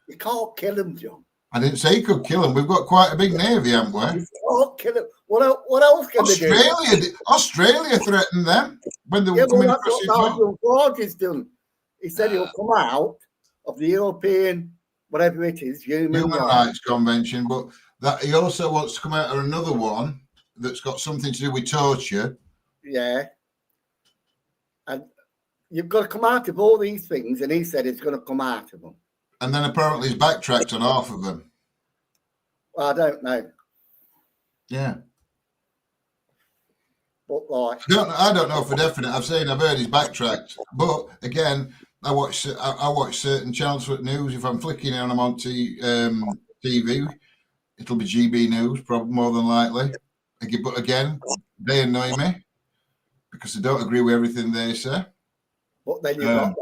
You can't kill them, John. I didn't say you could kill them. We've got quite a big navy, haven't we? You can't kill them. What else can they do? Australia threatened them when they were coming across the Nigel Farage has done. He said he'll come out of the European, whatever it is, Human Rights Convention, but that he also wants to come out of another one that's got something to do with torture. Yeah. And you've got to come out of all these things, and he said he's going to come out of them. And then apparently he's backtracked on half of them. Well, I don't know. Yeah. But I don't know for definite. I've heard he's backtracked. But again, I watch certain channels for news. If I'm flicking on them on TV, it'll be GB News, probably more than likely. But again, they annoy me because I don't agree with everything they say. But then you've got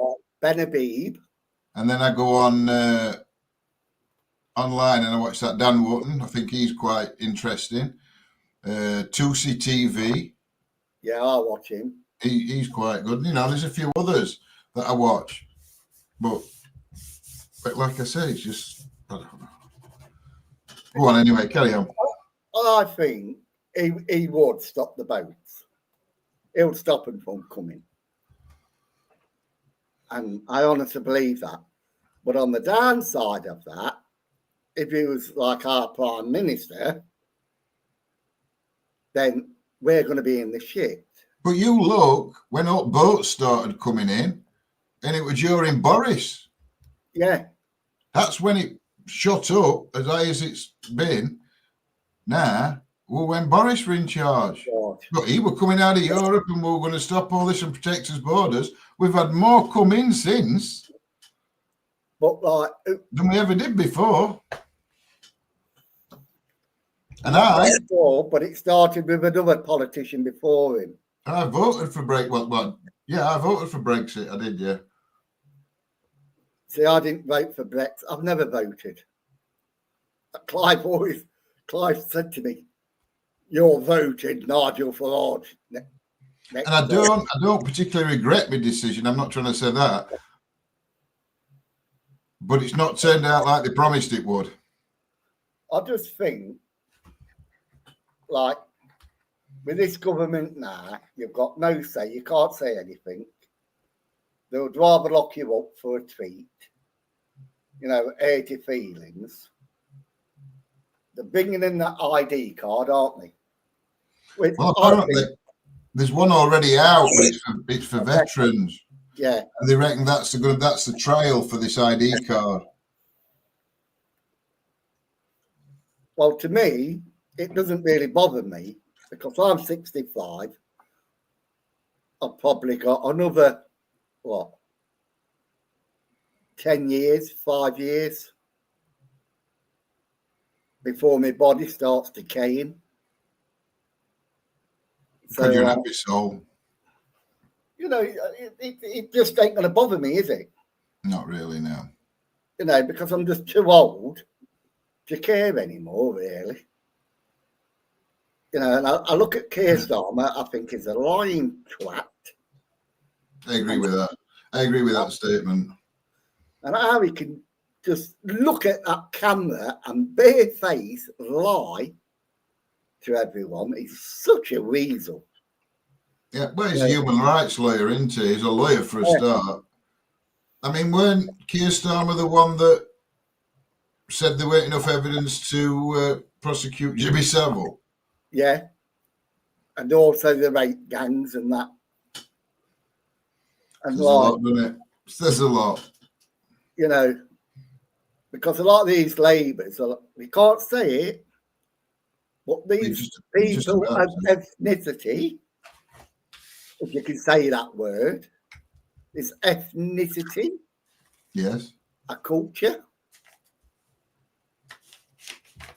Ben Habib. And then I go on online and I watch that Dan Wotton. I think he's quite interesting. 2C TV. Yeah, I watch him. He's quite good. You know, there's a few others that I watch. But like I say, it's just, I don't know. Go on anyway, carry on. I think he would stop the boats. He'll stop them from coming. And I honestly believe that. But on the downside of that, if he was like our Prime Minister, then we're going to be in the shit. But you look, when all boats started coming in, and it was during Boris. Yeah. That's when it shut up as high as it's been. Now, well, when Boris were in charge. But he were coming out of Europe and we were going to stop all this and protect his borders. We've had more come in since. But than we ever did before. And but it started with another politician before him. I voted for Brexit. Yeah, I voted for Brexit. I did, yeah. See, I didn't vote for Brexit. I've never voted. Clive said to me, "You're voted Nigel Farage." And I don't particularly regret my decision. I'm not trying to say that. But it's not turned out like they promised it would. I just think, like, with this government now, you've got no say. You can't say anything. They would rather lock you up for a tweet. You know, hurt your feelings. They're bringing in that ID card, aren't they? Well, apparently, there's one already out, but it's for veterans. Yeah. And they reckon that's the trial for this ID card. Well, to me, it doesn't really bother me because I'm 65. I've probably got another, 10 years, 5 years before my body starts decaying. Because you're an happy soul. You know, it just ain't going to bother me, is it? Not really, no. You know, because I'm just too old to care anymore, really. You know, and I look at Keir Starmer, I think he's a lying twat. I agree with that. I agree with that statement. And how he can just look at that camera and bare face lie to everyone. He's such a weasel. Yeah, well, he's a human rights lawyer, isn't he? He's a lawyer for a start. I mean, weren't Keir Starmer the one that said there weren't enough evidence to prosecute Jimmy Savile? Yeah. And also the rape gangs and that. And There's a lot, doesn't it? There's a lot. You know, because a lot of these Labours, we can't say it, but these people of ethnicity, if you can say that word, is ethnicity. Yes. A culture.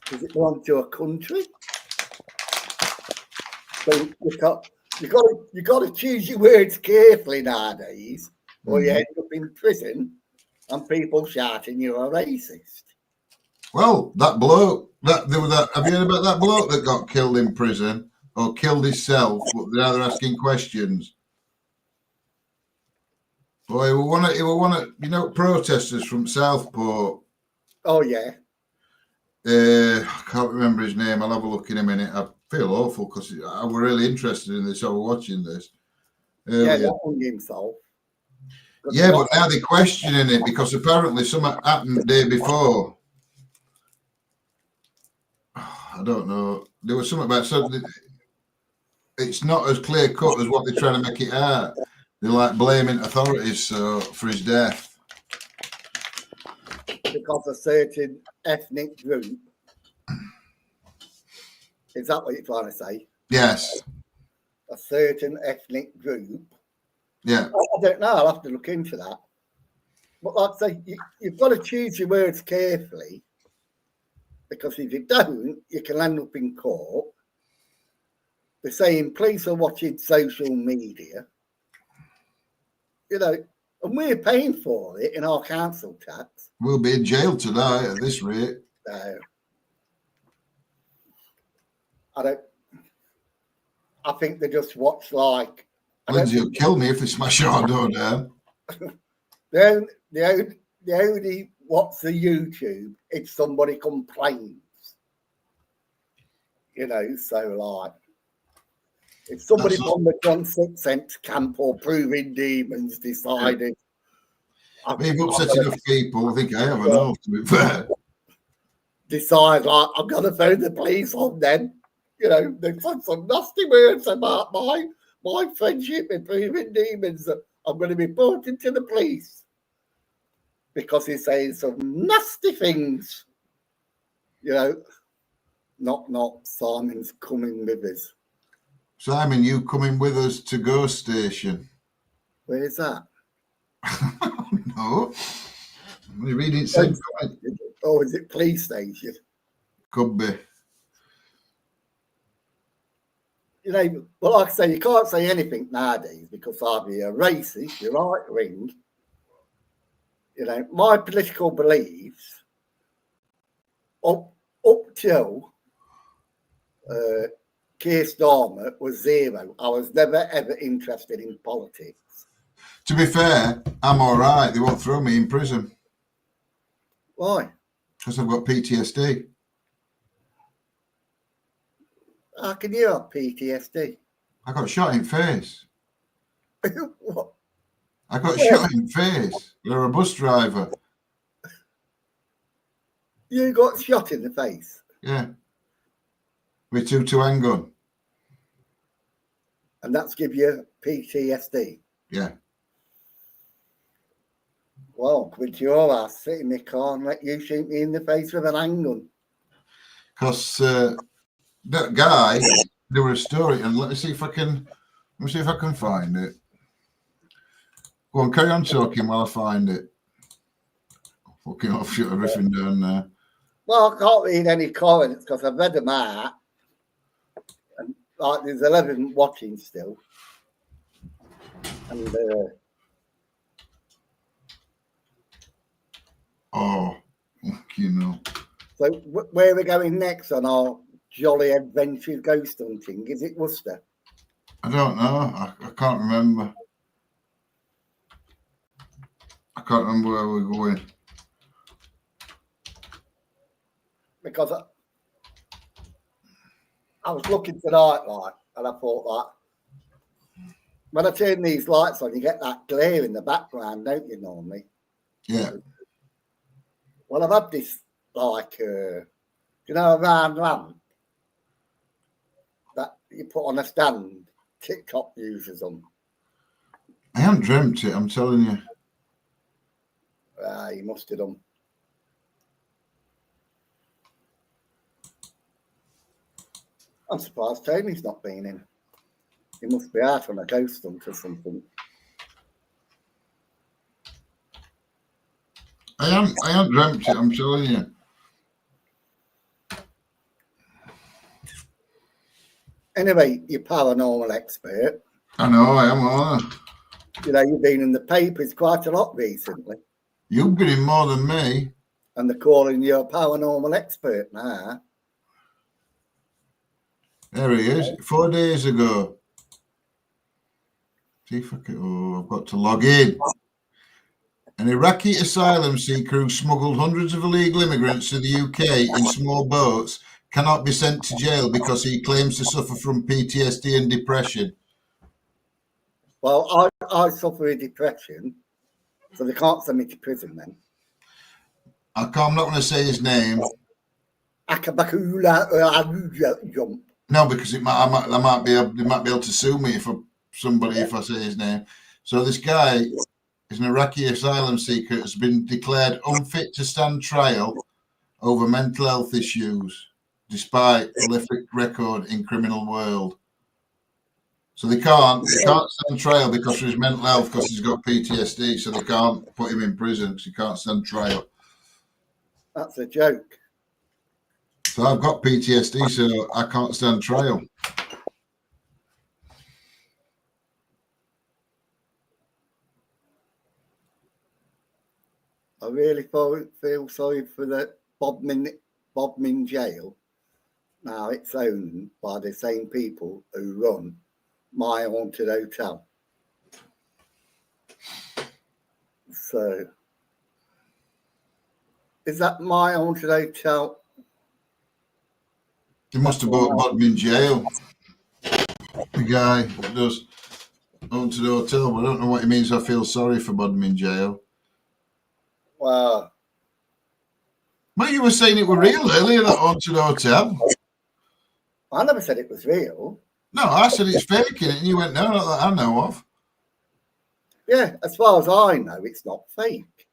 Does it belong to a country? So you got to choose your words carefully nowadays, or you end up in prison and people shouting you're a racist. Well, that bloke, have you heard about that bloke that got killed in prison or killed himself? But now they're asking questions. Boy, he were one of protesters from Southport. Oh yeah. I can't remember his name. I'll have a look in a minute. I feel awful because I was really interested in this. I was watching this. Yeah, that hung himself. Yeah, but now they're questioning it because apparently something happened the day before. I don't know. There was something about something. It's not as clear cut as what they're trying to make it out. They're like blaming authorities for his death. Because a certain ethnic group. Is that what you're trying to say? Yes. A certain ethnic group. Yeah. I don't know. I'll have to look into that. But like I say, you've got to choose your words carefully because if you don't, you can end up in court. They're saying police are watching social media. You know, and we're paying for it in our council tax. We'll be in jail tonight at this rate. I think they just watch like. Lindsay will kill me if they smash our door down. They only watch the YouTube if somebody complains. You know, so like if somebody from the John 6 Cents camp or Proving Demons decided. We've upset enough people. I think I have enough, to be fair. Decide like I'm gonna phone the police on them. You know, they've said some nasty words about my friendship with Proving Demons that I'm going to be reporting to the police because he's saying some nasty things. You know, not Simon's coming with us. Simon, you coming with us to Ghost Station? Where is that? No. You're reading it. Oh, is it police station? Could be. You know, well, like I say, you can't say anything nowadays because either you're racist, you're right wing. You know, my political beliefs up till Keir Starmer was zero. I was never ever interested in politics. To be fair, I'm all right. They won't throw me in prison. Why? Because I've got PTSD. How can you have PTSD? I got shot in face. What? I got shot in face. You're a bus driver. You got shot in the face? Yeah. With 2 handgun. And that's give you PTSD? Yeah. Well, with your ass sit in the car and let you shoot me in the face with an handgun. Because that guy, there was a story, and let me see if I can find it. Go on, carry on talking while I find it. Fucking off, shut everything down there. Well, I can't read any comments because I've read them out. And like, there's 11 watching still. And oh, you know. So where are we going next on our jolly adventure ghost hunting? Is it Worcester? I don't know. I can't remember. I can't remember where we're going. Because I was looking tonight, like, and I thought, like, when I turn these lights on, you get that glare in the background, don't you, normally? Yeah. Well, I've had this, like, you know, a round lamp that you put on a stand, TikTok uses them. I haven't dreamt it, I'm telling you. You must have done. I'm surprised Tony's not been in. He must be out on a ghost hunt or something. I haven't dreamt it, I'm telling you. Anyway, you're paranormal expert. I know, I am. You know, you've been in the papers quite a lot recently. You've been in more than me. And they're calling you a paranormal expert now. There he is, 4 days ago. See if I can, I've got to log in. An Iraqi asylum seeker who smuggled hundreds of illegal immigrants to the UK in small boats cannot be sent to jail because he claims to suffer from PTSD and depression. Well, I suffer with depression, so they can't send me to prison then. I'm not going to say his name. No, because they might be able to sue me if I say his name. So this guy is an Iraqi asylum seeker has been declared unfit to stand trial over mental health issues, despite prolific record in criminal world. So they can't stand trial because of his mental health, because he's got PTSD. So they can't put him in prison because he can't stand trial. That's a joke. So I've got PTSD, so I can't stand trial. I really feel sorry for the Bodmin jail. Now it's owned by the same people who run My Haunted Hotel. So, is that My Haunted Hotel? He must have bought Bodmin jail. The guy that does Haunted Hotel, but I don't know what he means. I feel sorry for Bodmin jail. Well, but you were saying it were real earlier, that Haunted Hotel. I never said it was real. No, I said it's faking it, and you went, no, not that I know of. Yeah, as far as I know, it's not fake.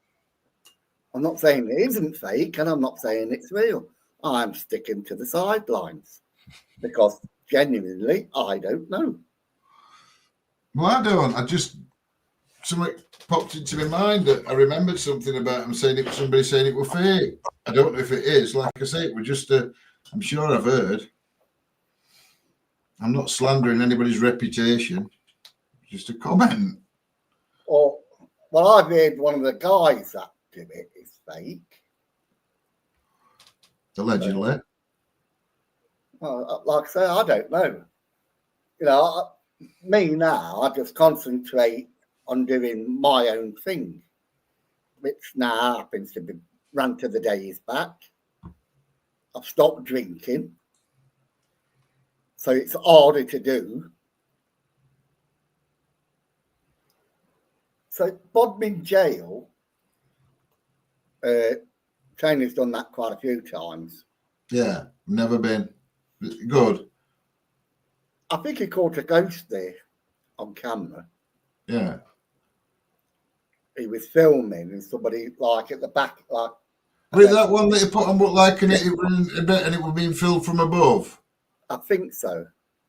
I'm not saying it isn't fake, and I'm not saying it's real. I'm sticking to the sidelines because genuinely, I don't know. Well, I don't. Something popped into my mind that I remembered something about him saying it. Somebody saying it was fake. I don't know if it is. Like I say, it was just I'm sure I've heard. I'm not slandering anybody's reputation. Just a comment. Well, I've heard one of the guys that did it is fake. Allegedly. Well, like I say, I don't know. You know, me now, I just concentrate on doing my own thing, which now happens to be Rant of the Day is back. I've stopped drinking, so it's harder to do. So Bodmin Jail, Tony's done that quite a few times. Yeah, never been. Good. I think he caught a ghost there on camera. Yeah. He was filming and somebody like at the back, like. Was that one that you put on, like, and it was being filled from above? I think so.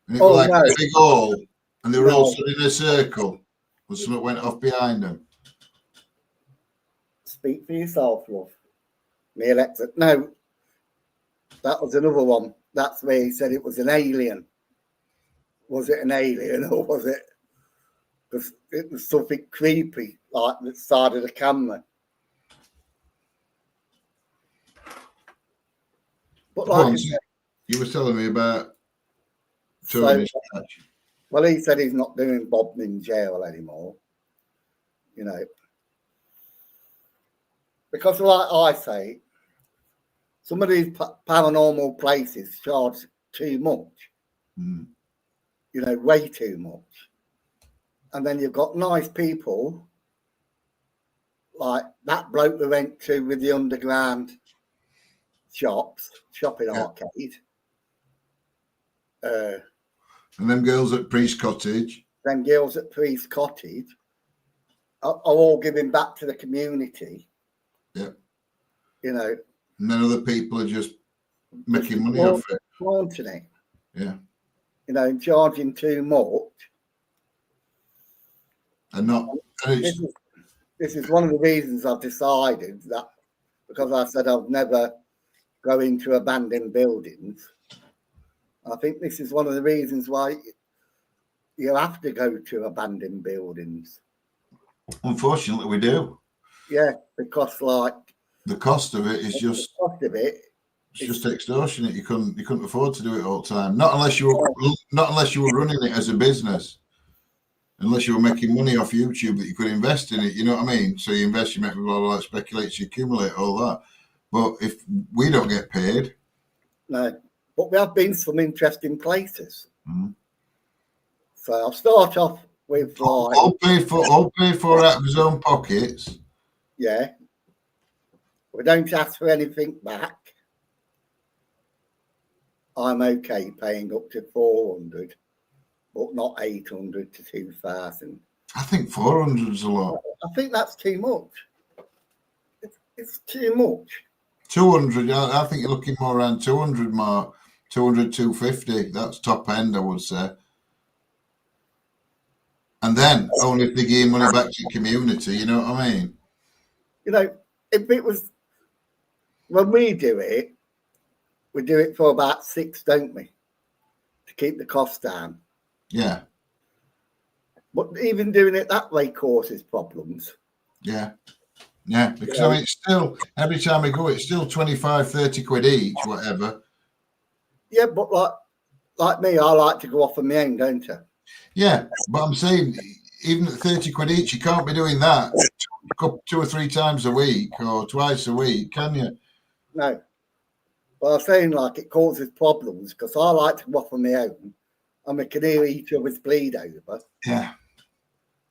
And it was like a big hole, and they were all stood in a circle, and something went off behind them. Speak for yourself, love. Me, Alexa. No, that was another one. That's where he said it was an alien. Was it an alien or was it? Because it was something creepy, like the side of the camera. But like you were telling me about Tony's catch. Well, he said he's not doing Bodmin Jail anymore. You know, because like I say, some of these paranormal places charge too much. Mm. You know, way too much. And then you've got nice people like that bloke we went to with the underground shopping arcade. And them girls at Priest Cottage. Them girls at Priest Cottage are all giving back to the community. Yeah. You know. And then other people are just making money off it. Flaunting it. Yeah. You know, and charging too much. And not. This is one of the reasons I've decided that, because I said I'll never go into abandoned buildings. I think this is one of the reasons why you have to go to abandoned buildings. Unfortunately, we do. Yeah, because like the cost of it is just it's just extortionate. You couldn't afford to do it all the time. Not unless you were running it as a business. Unless you were making money off YouTube that you could invest in it, you know what I mean? So you invest, you make blah, blah, blah, speculate, you accumulate all that. But if we don't get paid, no. But we have been some interesting places. Mm. So I'll start off with all paid for out of his own pockets. Yeah. We don't ask for anything back. I'm okay paying up to 400, but not 800 to 2,000. I think 400 is a lot. I think that's too much. It's too much. 200, I think you're looking more around 200 mark, 200, 250. That's top end, I would say. And then only if they give money back to the community, you know what I mean? You know, if it was, when we do it for about 6, don't we? To keep the cost down. Yeah. But even doing it that way causes problems. Yeah. Yeah, because I mean, it's still, every time we go, it's still 25, 30 quid each, whatever. Yeah, but like me, I like to go off on my own, don't I? Yeah, but I'm saying, even at 30 quid each, you can't be doing that 2 or 3 times a week or twice a week, can you? No. But I'm saying, like, it causes problems because I like to go off on my own and we can hear each other's bleed over. Yeah.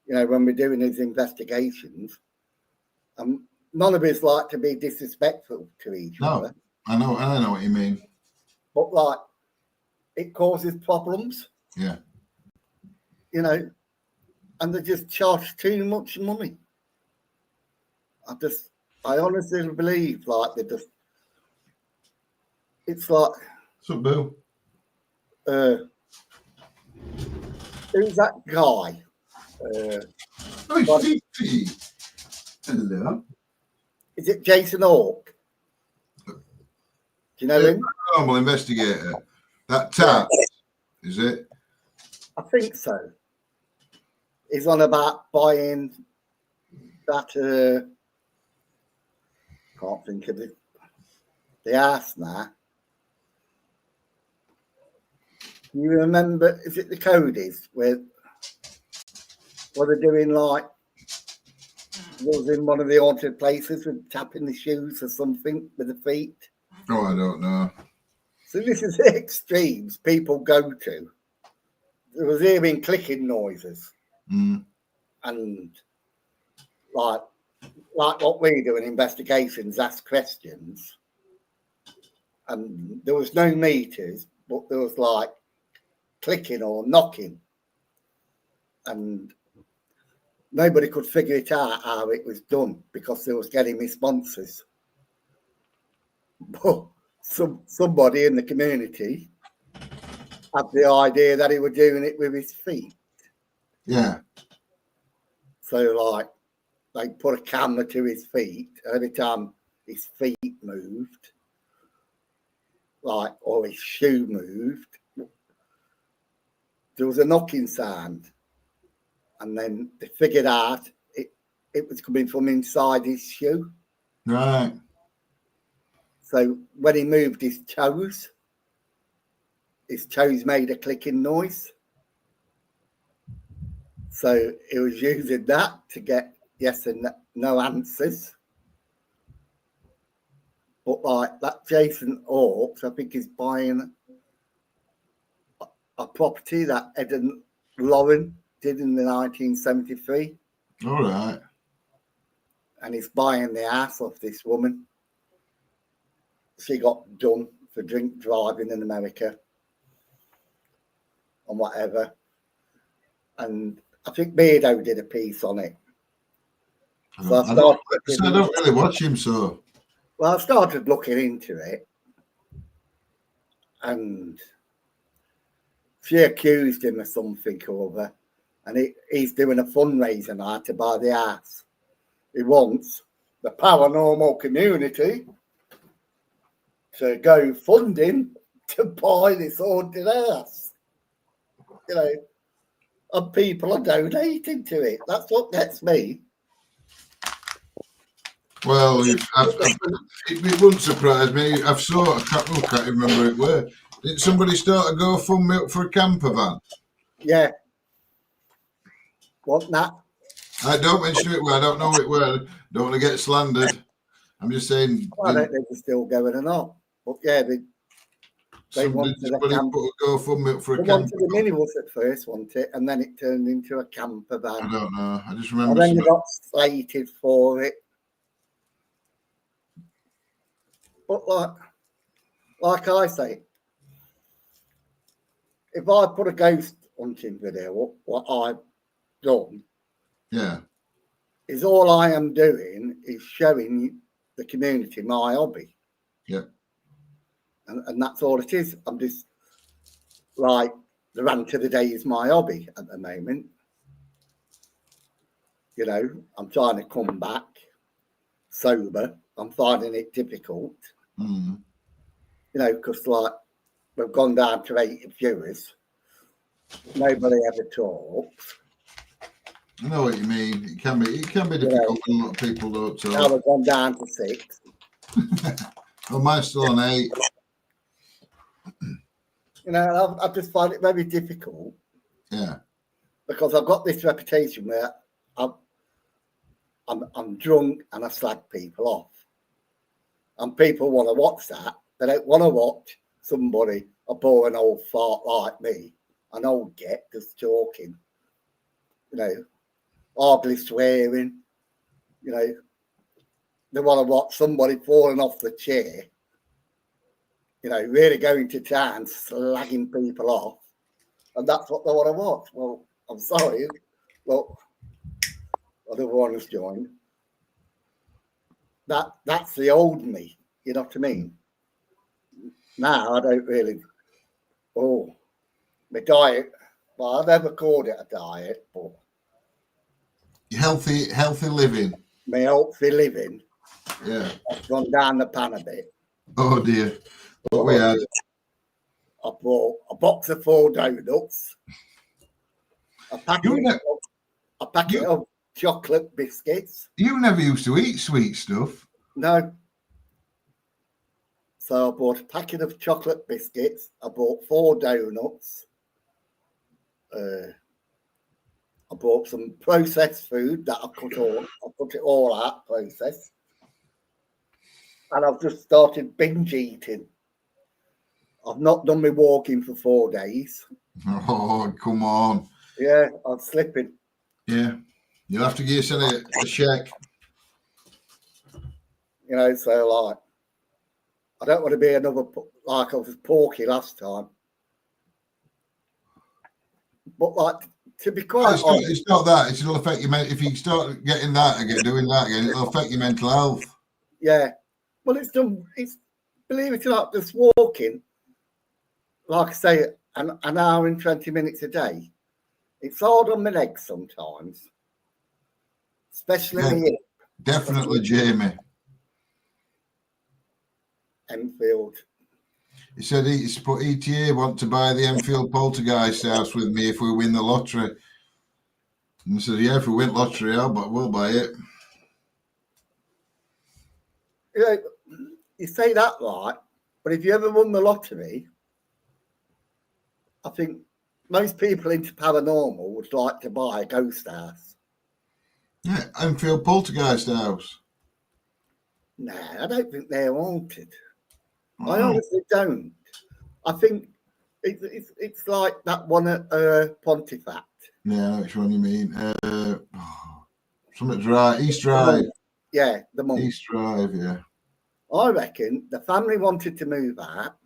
You know, when we're doing these investigations. None of us like to be disrespectful to each other. I know what you mean. But like, it causes problems. Yeah. You know, and they just charge too much money. I honestly believe like they just. It's like. What's up, Bill? Who's that guy? Stevie. Hello. Is it Jason Hawke? Do you know him? Normal investigator. That tap, is it? I think so. He's on about buying that. Can't think of it. The house now. You remember, is it the Cody's where they're doing like, was in one of the haunted places with tapping the shoes or something with the feet? Oh, I don't know. So this is the extremes people go to. There was hearing clicking noises. And like what we do in investigations, ask questions. And there was no meters, but there was like clicking or knocking. And nobody could figure it out how it was done because they was getting responses. But somebody in the community had the idea that he was doing it with his feet. Yeah. So like they put a camera to his feet. Every time his feet moved, like, or his shoe moved, there was a knocking sound. And then they figured out it was coming from inside his shoe. Right. So when he moved his toes made a clicking noise. So he was using that to get yes and no answers. But like that Jason Hawkes, I think he's buying a property that Ed and Lauren did in the 1973. All right. And he's buying the ass off this woman. She got done for drink driving in America and whatever. And I think Beardo did a piece on it. I don't really watch him, so. Well, I started looking into it. And she accused him of something or other. And he's doing a fundraiser now to buy the house. He wants the paranormal community to go funding to buy this haunted house. You know, and people are donating to it. That's what gets me. Well, it wouldn't surprise me. I can't remember who it were. Did somebody start a GoFundMe up for a camper van? Yeah. What, Nat? I don't mention it. I don't know it were. Don't want to get slandered. I'm just saying. I don't think they're still going or not. But yeah, they wanted a camper. Put a GoFundMe up for a camper. They wanted a minibus at first, wasn't it? And then it turned into a camper van. I don't know. I just remember. And then they got slated for it. But like I say, if I put a ghost hunting video, what I've done, yeah, is all I am doing is showing the community my hobby. Yeah. And that's all it is. I'm just like the rant of the day is my hobby at the moment. You know, I'm trying to come back sober. I'm finding it difficult. Mm. You know, because like we've gone down to 80 viewers. Nobody ever talks. I know what you mean. It can be difficult when a lot of people don't talk. Now we've gone down to 6. Well, mine's still on 8. You know, I just find it very difficult. Yeah. Because I've got this reputation where I'm drunk and I slag people off. And people want to watch that. They don't want to watch somebody, a boring old fart like me, an old get just talking. You know, hardly swearing. You know, they want to watch somebody falling off the chair. You know, really going to town, slagging people off. And that's what they want to watch. Well, I'm sorry. Look, other one has joined. That's the old me. You know what I mean? Now I don't really. Oh, my diet. Well, I never called it a diet, but healthy living. My healthy living. Yeah. I've gone down the pan a bit. Oh dear. What we had? I bought a box of 4 donuts. A packet of chocolate biscuits. You never used to eat sweet stuff. No. So I bought a packet of chocolate biscuits. I bought 4 donuts. I bought some processed food that I put it all out, processed. And I've just started binge eating. I've not done my walking for 4 days. Oh, come on. Yeah, I'm slipping. Yeah. You'll have to give yourself a check. You know, so like, I don't want to be another, like I was porky last time. But like, to be quite honest, it's not that. It'll affect you. If you start getting that again, doing that again, it'll affect your mental health. Yeah. Well, it's done. It's, believe it or not, just walking, like I say, an hour and 20 minutes a day. It's hard on my legs sometimes, especially my hip. Definitely, Jamie. Enfield. He said he's put ETA want to buy the Enfield Poltergeist house with me if we win the lottery. And I said, yeah, if we win lottery, we'll buy it. You know, you say that right, but if you ever won the lottery, I think most people into paranormal would like to buy a ghost house. Yeah, Enfield Poltergeist house. Nah, I don't think they're haunted. I honestly don't. I think it's like that one at Pontefract. Yeah, I know which one you mean. Something Drive, East Drive. Yeah, the monk. East Drive, yeah. I reckon the family wanted to move out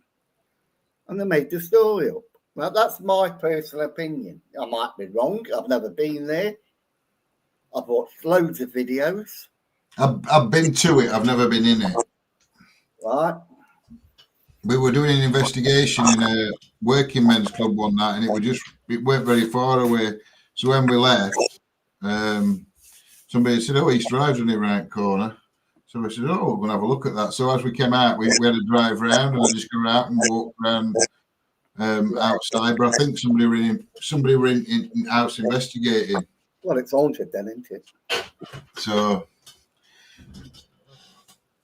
and they made the story up. Now, that's my personal opinion. I might be wrong. I've never been there. I've watched loads of videos. I've been to it. I've never been in it. Right. We were doing an investigation in a working men's club one night, and it weren't very far away. So when we left, somebody said, "Oh, East Drive's on the right corner." So I said, "Oh, we're gonna have a look at that." So as we came out, we had a drive round, and I just go out and walk around outside. But I think somebody were in house investigating. Well, it's haunted then, isn't it? So,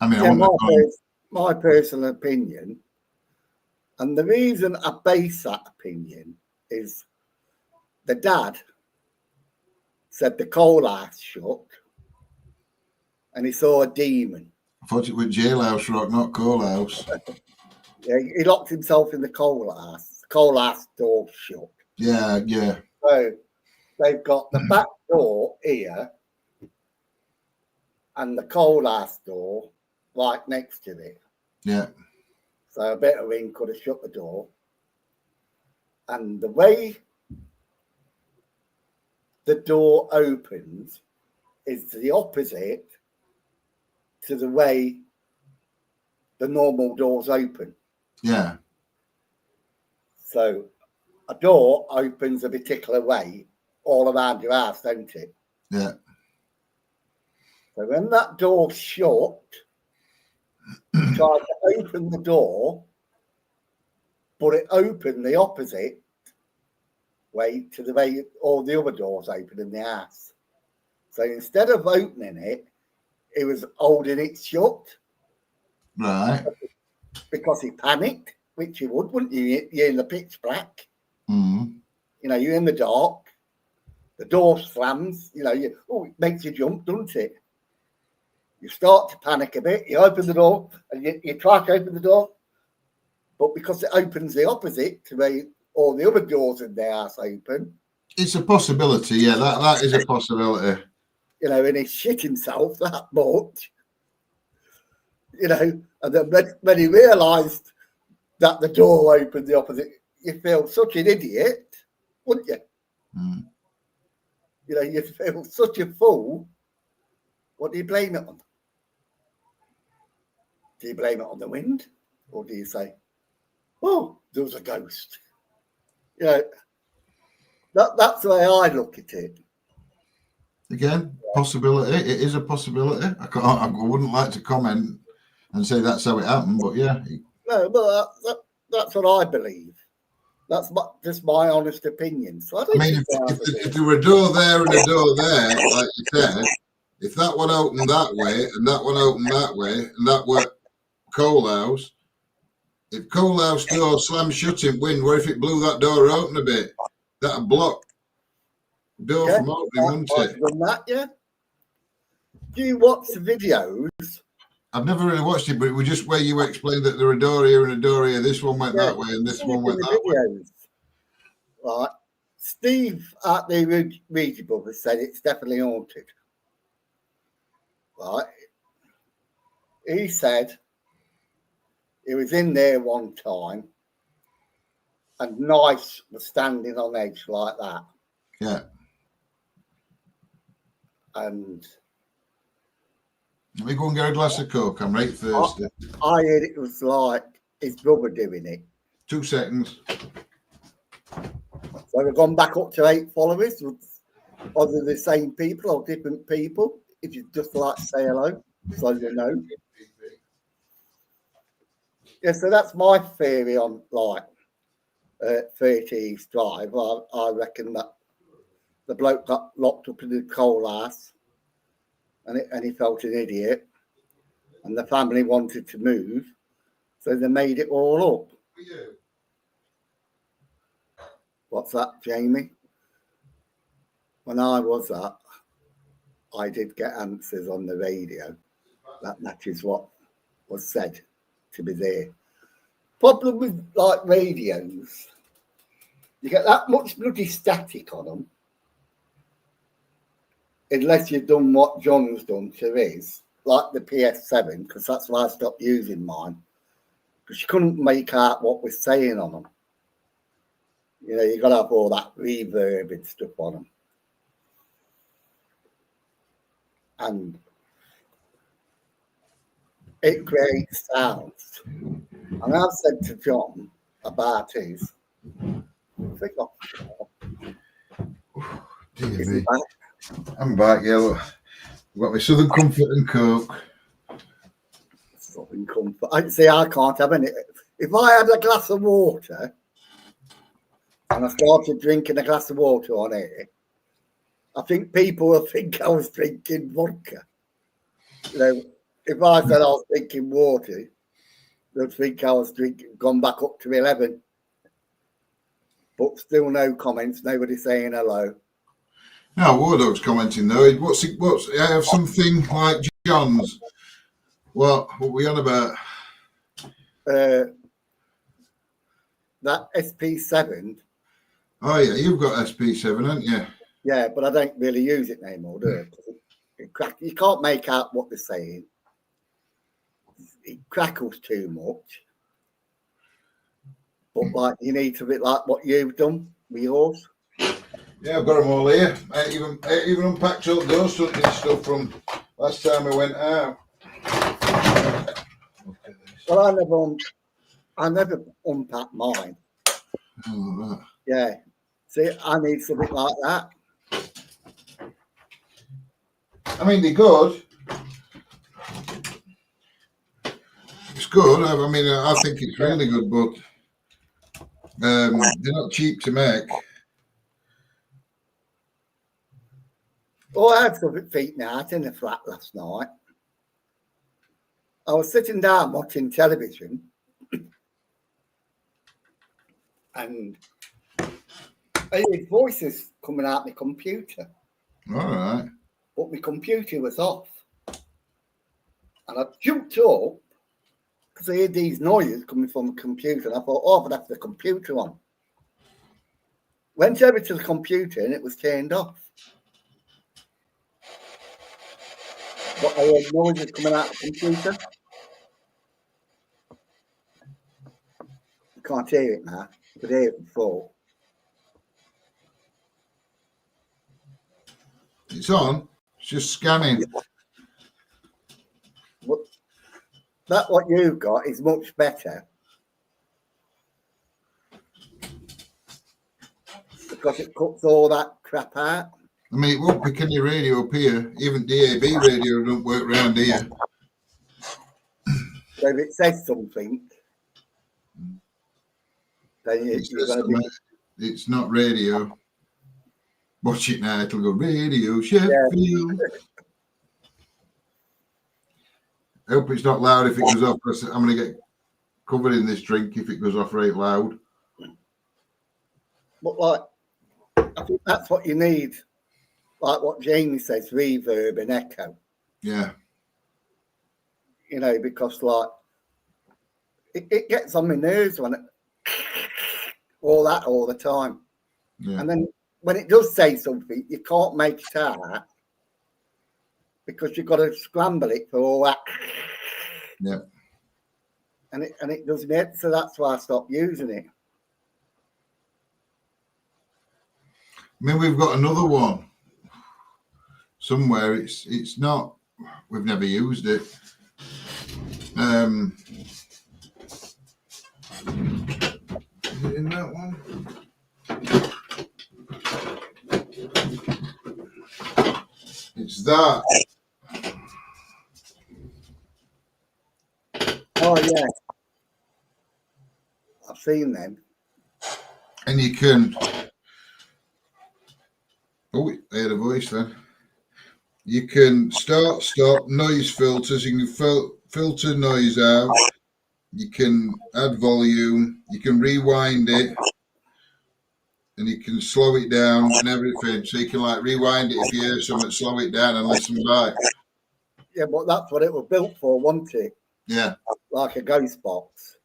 I mean, yeah, my personal opinion. And the reason I base that opinion is the dad said the coal house shut and he saw a demon. I thought it was jailhouse rock, not coal house. Yeah, he locked himself in the coal house. The coal house door shut. Yeah, yeah. So they've got the back door here and the coal house door right next to it. Yeah. So a bit of wind could have shut the door. And the way the door opens is the opposite to the way the normal doors open. Yeah. So a door opens a particular way all around your house, don't it? Yeah. So when that door's shut, you try to open the door, but it opened the opposite way to the way all the other doors open in the house. So instead of opening it, he was holding it shut. Right. Because he panicked, which you would, wouldn't you? You're in the pitch black. Mm. You know, you're in the dark. The door slams. You know, it makes you jump, doesn't it? You start to panic a bit. You open the door and you try to open the door. But because it opens the opposite to where all the other doors in the house open. It's a possibility. Yeah, that is a possibility. You know, and he shit himself that much. You know, and then when he realised that the door opened the opposite, you feel such an idiot, wouldn't you? Mm. You know, you feel such a fool. What do you blame it on? Do you blame it on the wind? Or do you say, oh, there was a ghost? You know, that's the way I look at it. Again, possibility. It is a possibility. I wouldn't like to comment and say that's how it happened, but yeah. No, but that's what I believe. That's just my honest opinion. So I mean, if there were a door there and a door there, like you said, if that one opened that way and that one opened that way and that were coal house, If Coal House door slammed shut in wind, what if it blew that door open a bit? That'd block door from opening, wouldn't it? Done that, yeah. Do you watch the videos? I've never really watched it, but it was just where you explained that there are a door here and a door here. This one went that way and this one went that way. Right. Steve at the Ouija Brothers said it's definitely haunted. Right. He said he was in there one time and Nice was standing on edge like that. Yeah. And let me go and get a glass of Coke. I'm right thirsty. I heard it was like his brother doing it. 2 seconds. So we've gone back up to 8 followers. Are they the same people or different people? If you'd just like to say hello, so you know. Yeah, so that's my theory on like 30 East Drive. I reckon that the bloke got locked up in the coal house and he felt an idiot. And the family wanted to move, so they made it all up. What's that, Jamie? When I was that, I did get answers on the radio. That matches what was said to be there. Problem with like radios, you get that much bloody static on them, unless you've done what John's done to his, like the PS7, because that's why I stopped using mine, because you couldn't make out what we're saying on them. You know, you got to have all that reverb and stuff on them. And it creates sounds. And I've said to John about his, think of I'm back, yeah. Look. I've got my Southern Comfort and Coke. Southern Comfort. I see, I can't have any. If I had a glass of water and I started drinking a glass of water on air, I think people will think I was drinking vodka. You know, if I said I was drinking water, they'd think I was gone back up to 11. But still no comments, nobody saying hello. No, Wardog's commenting though. What's I have something like John's. What are we on about? That SP7. Oh yeah, you've got SP7, haven't you? Yeah, but I don't really use it anymore, do I? You can't make out what they're saying. It crackles too much. But like you need to be like what you've done with yours. Yeah, I've got them all here. I ain't even unpacked up those stuff from last time I went out. Well, I never unpack mine. Oh, right. Yeah. See, I need something like that. I mean, they're good. It's good. I mean, I think it's really good, but they're not cheap to make. Oh, I had something feet out in the flat last night. I was sitting down watching television and I heard voices coming out my computer. All right. But my computer was off. And I jumped up because I heard these noises coming from the computer. And I thought, oh, but that's the computer on. Went over to the computer and it was turned off. But I heard noises coming out of the computer. I can't hear it now. I could hear it before. It's on. It's just scanning. But that what you've got is much better. Because it cuts all that crap out. I mean, it won't pick any radio up here. Even DAB radio don't work around here. So if it says something, then it's not radio. Watch it now, it'll go Radio Sheffield. Yeah. I hope it's not loud if it goes off, because I'm going to get covered in this drink if it goes off right loud. But like, I think that's what you need. Like what Jamie says, reverb and echo. Yeah. You know, because like it gets on my nerves when it all that all the time. Yeah. And then when it does say something, you can't make it out because you've got to scramble it for all that. Yeah. And it does me, so that's why I stopped using it. I mean, we've got another one somewhere. It's not. We've never used it. Is it in that one? It's that. Oh yeah, I've seen them. And you can. Oh, I had a voice then. You can start, stop, noise filters. You can filter noise out. You can add volume. You can rewind it. And you can slow it down and everything. So you can like rewind it if you hear something, slow it down and listen back. Yeah, but that's what it was built for, wasn't it? Yeah. Like a ghost box.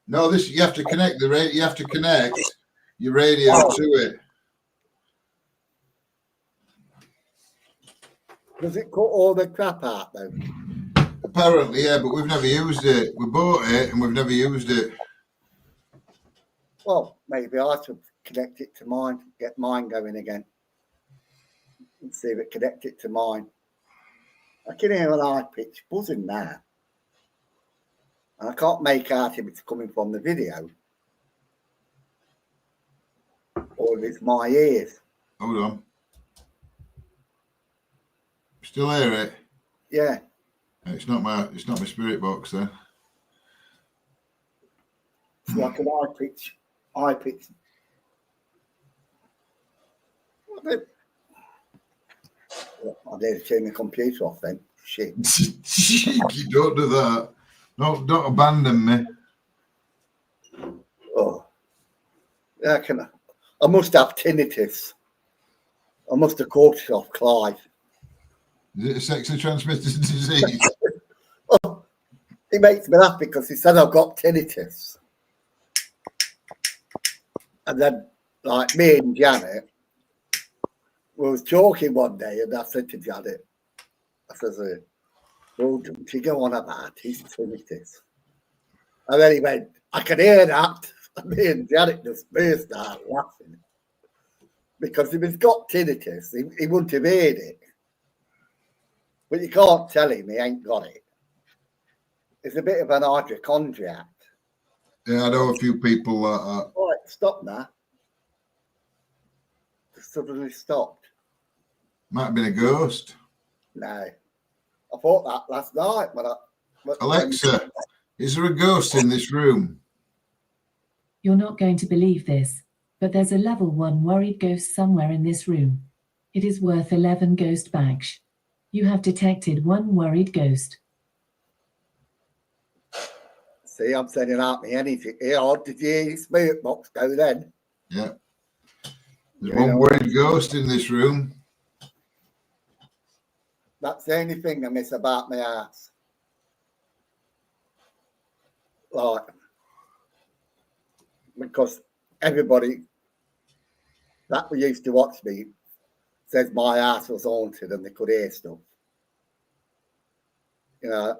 No, this you have to connect the radio. You have to connect your radio to it. Does it cut all the crap out though? Apparently, yeah, but we've never used it. We bought it and we've never used it. Well, maybe I should connect it to mine, get mine going again. And see if it connect it to mine. I can hear an high pitch buzzing now. And I can't make out if it's coming from the video. Or if it's my ears. Hold on. Still hear it? Yeah. It's not my spirit box then. It's like an high pitch. I dare turn the computer off then. Shit. You don't do that. No, don't abandon me. Oh. Yeah, I must have tinnitus. I must have caught it off Clive. Is it a sexually transmitted disease? Oh, he makes me laugh because he said I've got tinnitus. And then, like, me and Janet, we was talking one day, and I said to Janet, I says, well, don't you go on about his tinnitus? And then he went, I can hear that. And me and Janet just burst out laughing. Because if he's got tinnitus, he wouldn't have heard it. But you can't tell him he ain't got it. It's a bit of an hypochondriac. Yeah, I know a few people like that. All right, stop now. Just suddenly stopped. Might have been a ghost. No. I thought that last night. Alexa, is there a ghost in this room? You're not going to believe this, but there's a level 1 worried ghost somewhere in this room. It is worth 11 ghost bags. You have detected 1 worried ghost. See, I'm sending out me anything here. Oh, did you hear your spirit box go then? Yeah. There's one worried ghost in this room. That's the only thing I miss about my house. Like, because everybody that used to watch me says my house was haunted and they could hear stuff. You know,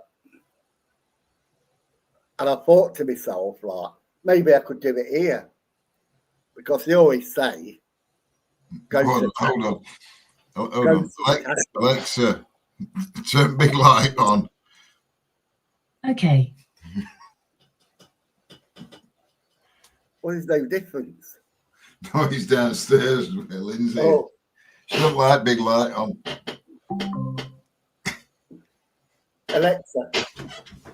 and I thought to myself, like, maybe I could do it here. Because they always say, Hold on. Alexa, turn big light on. Okay. Well, there's no difference. No, he's downstairs, Lindsay. Oh. She don't like big light on. Alexa,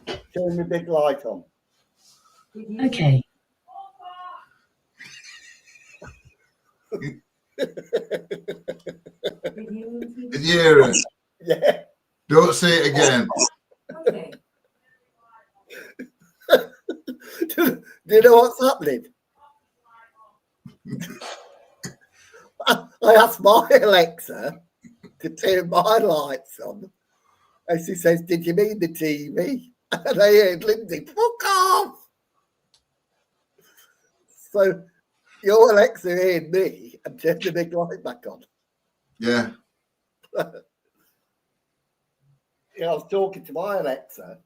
turn the big light on. Okay. Can you hear it? Yeah. Don't say it again. Okay. Do you know what's happening? I asked my Alexa to turn my lights on, and she says, "Did you mean the TV?" And I heard Lindsay, "Fuck off!" So your Alexa heard me and turned the big light back on. Yeah. I was talking to my Alexa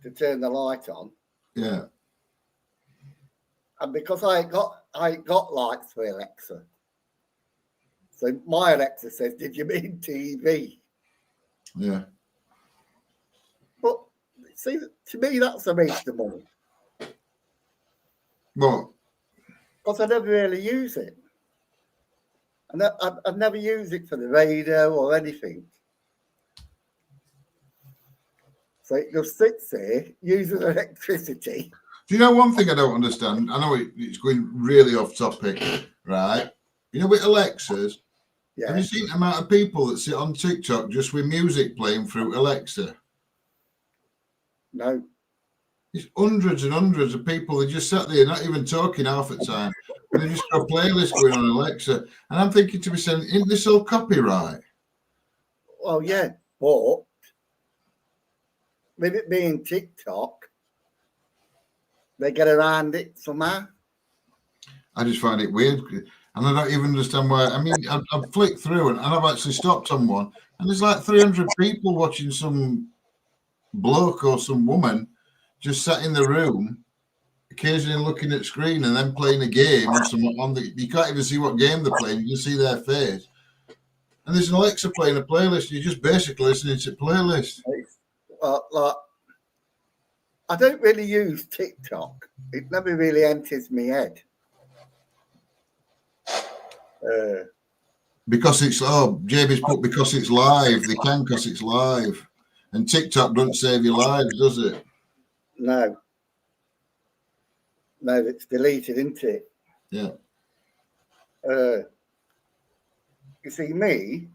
to turn the light on. Yeah. And because I ain't got lights for Alexa. So my Alexa says, "Did you mean TV?" Yeah. But see, to me, that's a waste of money. What? Because I never really use it. And I've never used it for the radio or anything. So it just sits there, uses electricity. Do you know one thing I don't understand? I know it's going really off topic, right? You know, with Alexas, have you seen the amount of people that sit on TikTok just with music playing through Alexa? No. It's hundreds and hundreds of people. They just sat there, not even talking half the time. And they just got a playlist going on Alexa. And I'm thinking to myself, isn't this all copyright? Well, yeah, but with it being TikTok, they get around it somehow. I just find it weird. And I don't even understand why. I mean, I've flicked through and I've actually stopped on one. And there's like 300 people watching some bloke or some woman just sat in the room, occasionally looking at screen and then playing a game or something on the. You can't even see what game they're playing. You see their face. And there's an Alexa playing a playlist. You're just basically listening to a playlist. Like, I don't really use TikTok. It never really enters my head. Because it's Jamie's put because it's live. They can because it's live, and TikTok doesn't save your lives, does it? No, it's deleted, isn't it? Yeah. You see me.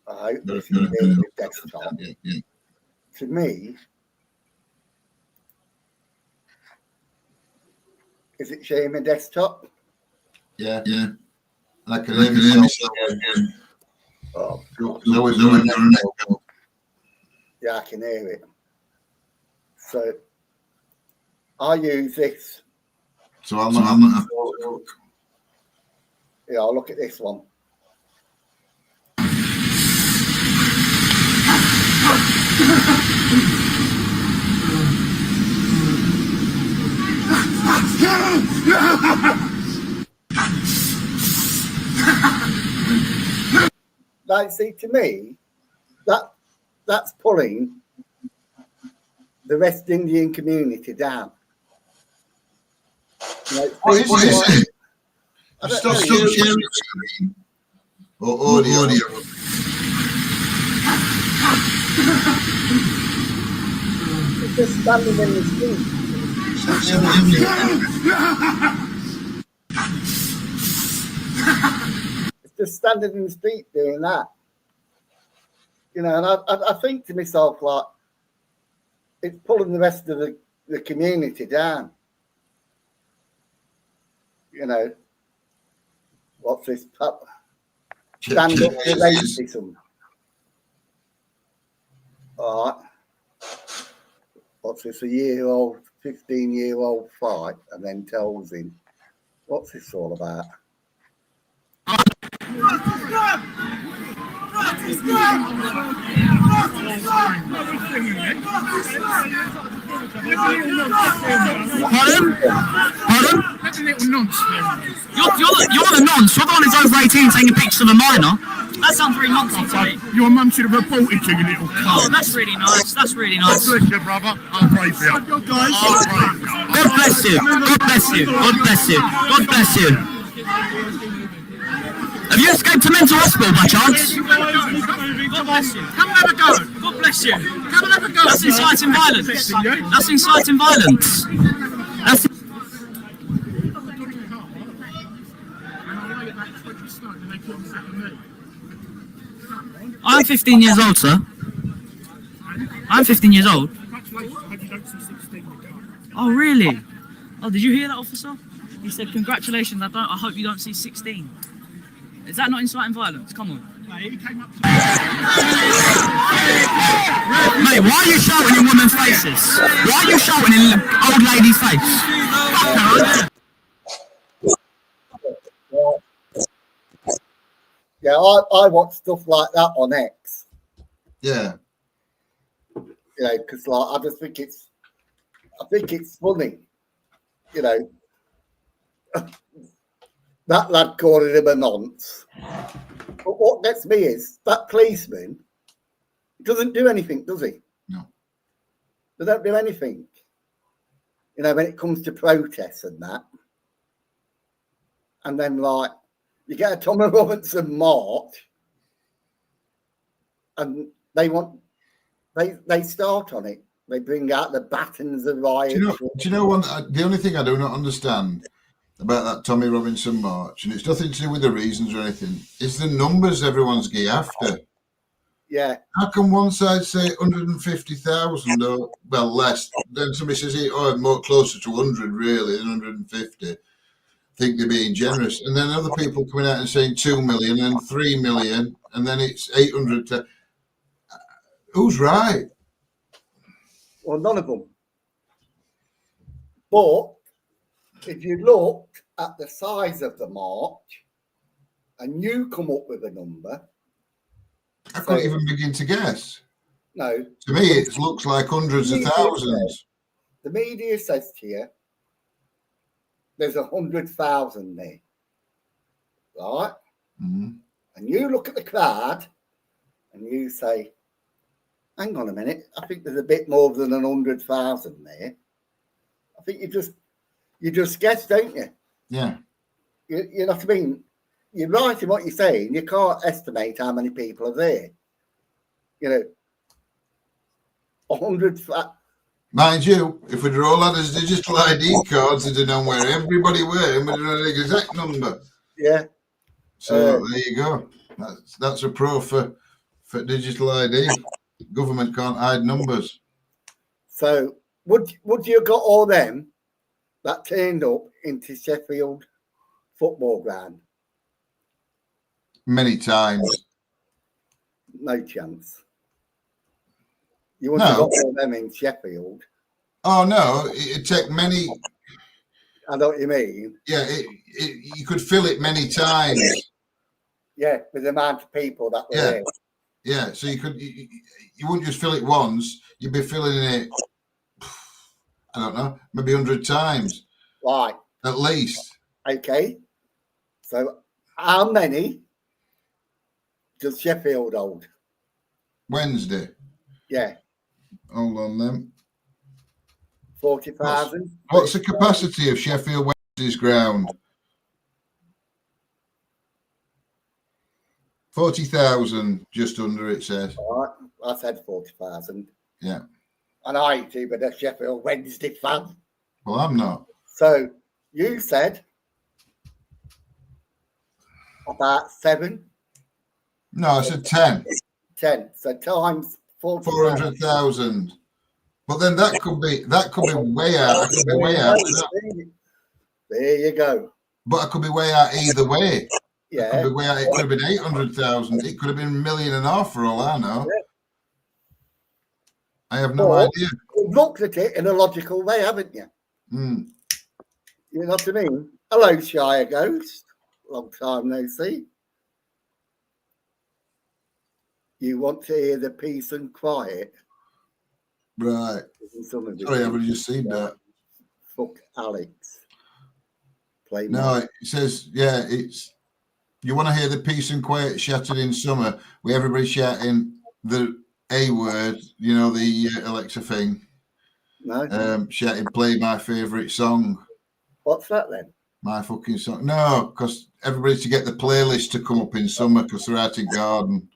I hope this is the desktop. Yeah. To me, is it showing my desktop? Yeah. I can hear myself again. Yeah, I can hear it. So I use this. So I'm not. Yeah, I'll look at this one. Like, see, to me, that's pulling the West Indian community down. You know, what is it? Stop sharing or audio. It's just standing in the street. It's just standing in the street doing that. You know, and I think to myself, like, it's pulling the rest of the community down. You know, what's this? Stand up to racism. All right. What's this? A 15-year-old fight, and then tells him, what's this all about? Pardon? That's a little nonce. You're the nonce. You're the one who's over 18 taking pictures of a minor. That sounds very noncy to me. Your mum should have reported to you, little cunt. Oh, that's really nice. That's really nice. God bless you, brother. I'll pray for you. God bless you. God bless you. God bless you. God bless you. Have you escaped a mental hospital by chance? God bless you. Come and have a go. God bless you. Come and have a go. That's inciting violence. That's inciting violence. That's. 15 years old, sir. I'm 15 years old. Oh, really? Oh, did you hear that, officer? He said, congratulations, I hope you don't see 16. Is that not inciting violence? Come on. Mate, why are you shouting in women's faces? Why are you shouting in old lady's face? Yeah, I watch stuff like that on X. Yeah. You know, because like I think it's funny. You know, that lad calling him a nonce. But what gets me is that policeman doesn't do anything, does he? No. They don't do anything. You know, when it comes to protests and that. And then like you get a Tommy Robinson march and they start on it. They bring out the batons of riots. Do you know one? The only thing I do not understand about that Tommy Robinson march, and it's nothing to do with the reasons or anything, is the numbers everyone's going after. Yeah. How can one side say 150,000 or, well, less? Then somebody says, oh, more closer to 100 really than 150. Think they're being generous. And then other people coming out and saying 2 million and 3 million, and then it's 800. Who's right? Well, none of them. But if you look at the size of the march and you come up with a number, I couldn't even begin to guess. No. To me, it looks like hundreds of thousands. The media says to you, there's 100,000 there, right? Mm-hmm. And you look at the crowd and you say, hang on a minute, I think there's a bit more than 100,000 there. I think you just guess, don't you? Yeah. You know what I mean? You're right in what you're saying. You can't estimate how many people are there. You know, 100. Mind you, if we'd all had as digital ID cards, they'd have known where everybody were, and we'd have known the exact number. Yeah. So there you go. That's a pro for digital ID. Government can't hide numbers. So would you have got all them that turned up into Sheffield football ground? Many times. No chance. You wouldn't have got all them in Sheffield. Oh no, it'd take many. I know what you mean. Yeah, you could fill it many times. Yeah, with the amount of people that were there. Yeah, so you wouldn't just fill it once. You'd be filling it, I don't know, maybe 100 times. Right. At least. Okay. So how many does Sheffield hold? Wednesday. Yeah. Hold on then. 40,000. What's the capacity of Sheffield Wednesday's ground? 40,000, just under, it says. All right. I said 40,000. Yeah. And I too, but a Sheffield Wednesday fan. Well, I'm not. So you said about 7? No, I said 10. 10. So times 400,000. But then that could be way out. I could be way out. There you go. But I could be way out either way. Yeah. Could be way out. It could have been 800,000. It could have been 1.5 million for all I know. Yeah. I have no idea. You've looked at it in a logical way, haven't you? Mm. You know what I mean? Hello, Shire Ghost. Long time no see. You want to hear the peace and quiet? Right. Sorry, I've just seen that. Fuck Alex. Play no, it says, it's you want to hear the peace and quiet shattered in summer with everybody shouting the A word, you know, the Alexa thing. No. Shouting play my favourite song. What's that then? My fucking song. No, because everybody to get the playlist to come up in summer because they're out in garden.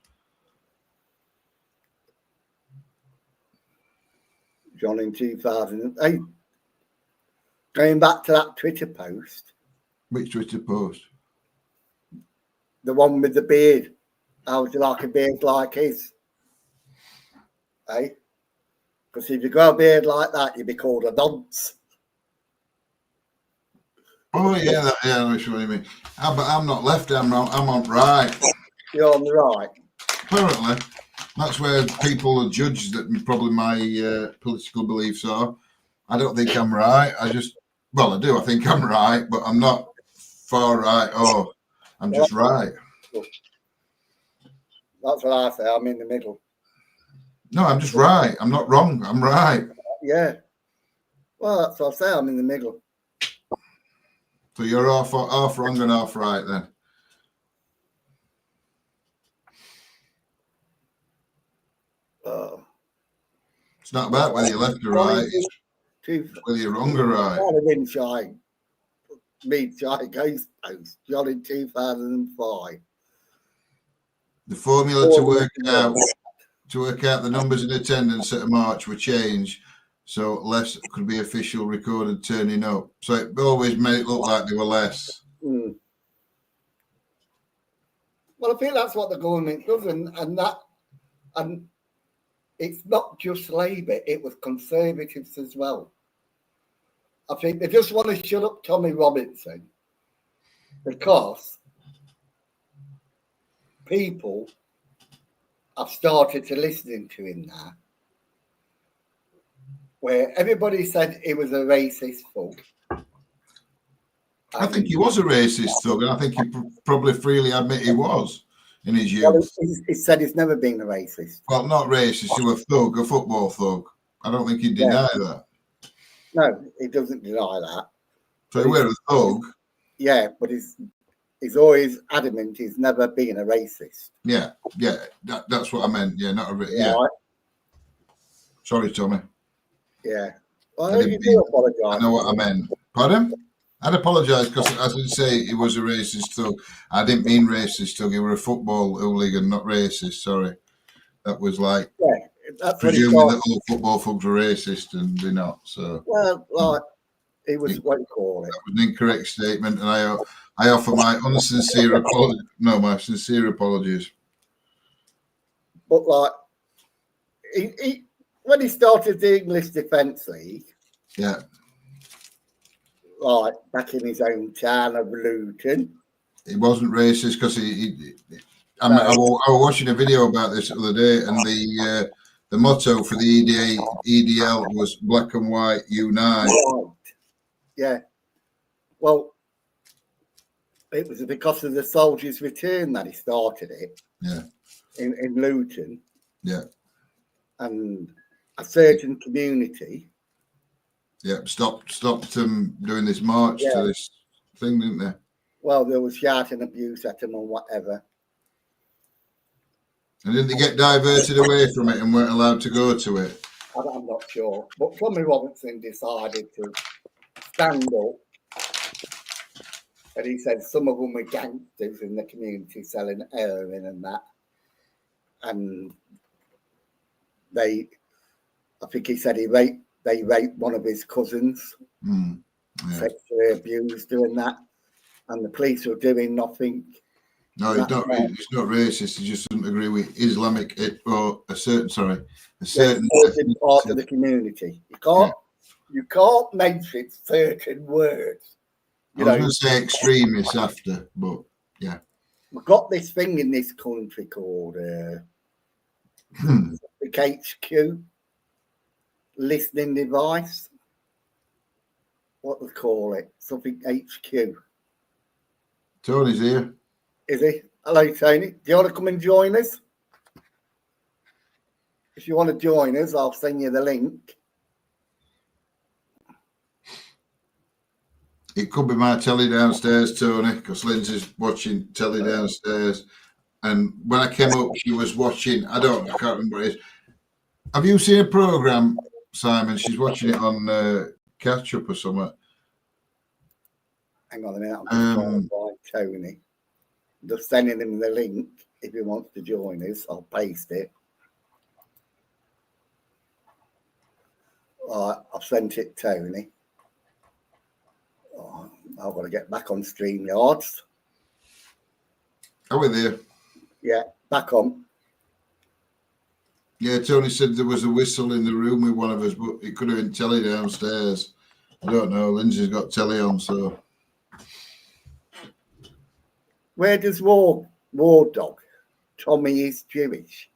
John in 2008. Going back to that Twitter post. Which Twitter post? The one with the beard. How would you like a beard like his? Eh? Because if you grow a beard like that, you'd be called a nonce. Oh yeah, I know what you mean. But I'm not left. I'm on right. You're on the right. Apparently, that's where people are judged that probably my political beliefs are. I don't think I'm right. I do. I think I'm right, but I'm not far right. Oh, I'm just right. That's what I say. I'm in the middle. No, I'm just right. I'm not wrong. I'm right. Yeah. Well, that's what I say. I'm in the middle. So you're half wrong and half right then. It's not about whether you're left or right. It's whether you're wrong or right. Meet Shy Ghost Post, John in 2005. The formula to work out the numbers in attendance at a march were changed, so less could be official recorded turning up. So it always made it look like there were less. Mm. Well, I think that's what the government does, and it's not just Labour; it was Conservatives as well. I think they just want to shut up Tommy Robinson because people have started to listening to him now, where everybody said he was a racist thug. I think he was a racist thug, and I think he probably freely admit he was in his youth. Well, he said he's never been a racist. Well, not racist, he was a thug, a football thug. I don't think he'd deny that. No, he doesn't deny that. So he was a thug. Yeah, but he's always adamant he's never been a racist. Yeah, that's what I meant. Yeah, not a yeah. Right. Sorry, Tommy. Yeah. Well, I know what I meant. Pardon? I'd apologise because I didn't say he was a racist thug. I didn't mean racist thug. He was a football hooligan, not racist. Sorry. That was like presuming that all football thugs were racist, and they're not. So well, it was what you call it. That was an incorrect statement, and I offer my unsincere apology. No, my sincere apologies. But like, he when he started the English Defence League, yeah, like back in his own town of Luton, he wasn't racist because I was watching a video about this the other day, and the motto for the EDL was "Black and White Unite." Right. Yeah. Well, it was because of the soldiers' return that he started it. Yeah. In Luton. Yeah. And a certain community. Yeah, stopped them doing this march to this thing, didn't they? Well, there was shouting abuse at them or whatever. And didn't they get diverted away from it and weren't allowed to go to it? I'm not sure. But Tommy Robinson decided to stand up. And he said some of them were gangsters in the community selling heroin and that. And I think he said they raped one of his cousins, sexually abused her and that. And the police were doing nothing. No, he's not racist. He just doesn't agree with Islamic or a certain part of the community. You can't mention certain words. I was going to say extremists after, but yeah. We've got this thing in this country called the HQ listening device. What do they call it? Something HQ. Tony's here. Is he? Hello, Tony. Do you want to come and join us? If you want to join us, I'll send you the link. It could be my telly downstairs, Tony, because Lindsay's watching telly downstairs. And when I came up, she was watching, I can't remember what it is. Have you seen a programme, Simon? She's watching it on Catch Up or something. Hang on a minute, I'm just trying to find Tony. Just sending him the link if he wants to join us. I'll paste it. All right, I've sent it, Tony. Oh, I've got to get back on StreamYards. Are we there? Yeah, Back on. Yeah, Tony said there was a whistle in the room with one of us, but it could have been telly downstairs. I don't know. Lindsay's got telly on, so. Where does War Dog? Tommy is Jewish.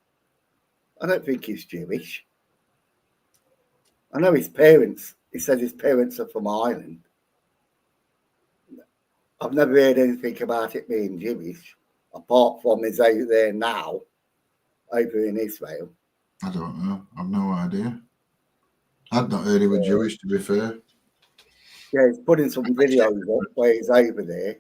I don't think he's Jewish. I know his parents. He said his parents are from Ireland. I've never heard anything about it being Jewish, apart from he's over there now, over in Israel. I don't know. I've no idea. I'd not heard he was Jewish, to be fair. Yeah, he's putting some videos up where he's over there.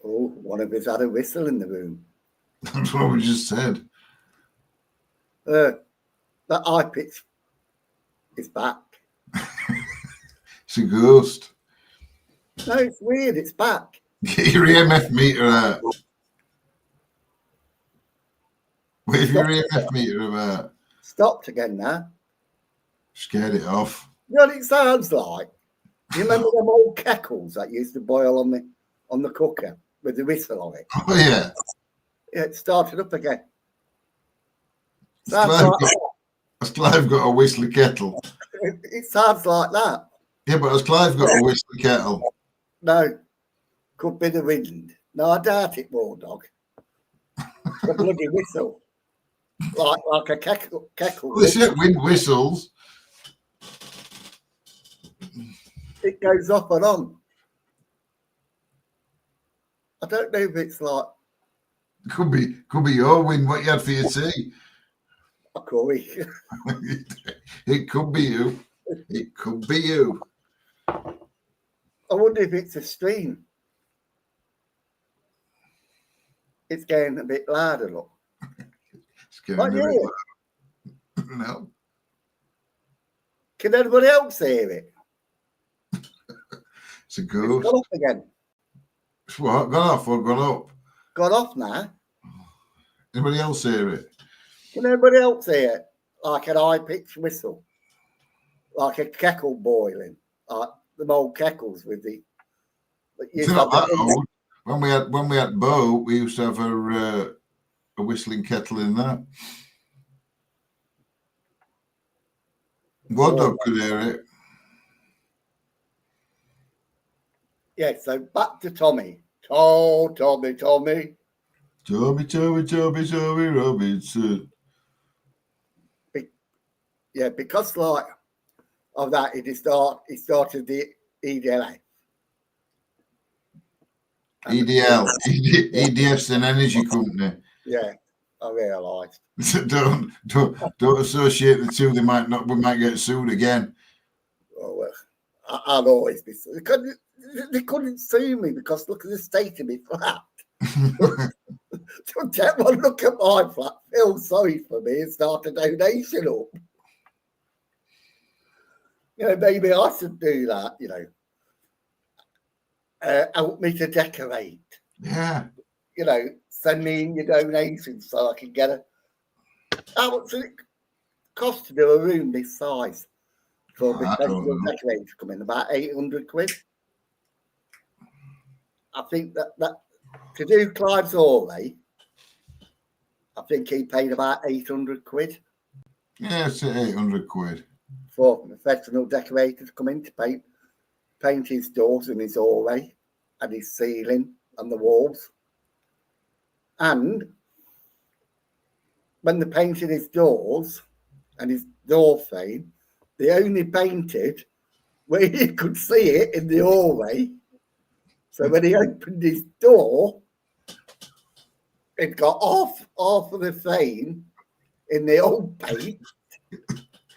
Oh, one of us had a whistle in the room. That's what we just said. That high pitch is back. It's a ghost. No, it's weird. It's back. Get your EMF meter out. Where's your EMF meter about? Stopped again now. Scared it off. You know what it sounds like? You remember them old kettles that used to boil on the cooker with the whistle on it? Oh, yeah. Yeah, it started up again. Has Clive got a whistly kettle? It sounds like that. Yeah, but has Clive got a whistly kettle? No. Could be the wind. No, I doubt it, War Dog. A bloody whistle. Like a keckle. Well, they said wind whistles. It goes off and on. I don't know if it's like. Could be your wind, what you had for your tea. Corey. It could be you. It could be you. I wonder if it's a stream. It's getting a bit louder, look. It's getting a bit louder. No. Can anybody else hear it? It's a ghost. It's gone off again. It's what? Gone off or gone up? Gone off now. Anybody else hear it? Can anybody else hear it? Like an high-pitched whistle? Like a kettle boiling? Like the old kettles with the... It's not that old. When we had Bo, we used to have a whistling kettle in that. War Dog could hear it. Yeah, so back to Tommy. Tommy Robinson. Yeah, because like of that, he started the EDLA. EDF's an energy company. Yeah, I realised. don't associate the two. We might get sued again. Oh well, I'll always be sued. They couldn't sue me because look at the state of my flat. Don't get one look at my flat, feel sorry for me and start a donation up. You know, maybe I should do that, you know. Help me to decorate. Yeah. You know, send me in your donations so I can get a... How much does it cost to do a room this size for a professional decorator to come in? About 800 quid. I think that to do Clive's Hallway, I think he paid about 800 quid. Yeah, it's 800 quid. For a professional decorator to come in to paint his doors and his hallway and his ceiling and the walls. And when they painted his doors and his door frame, they only painted where you could see it in the hallway. So when he opened his door, it got half of the frame in the old paint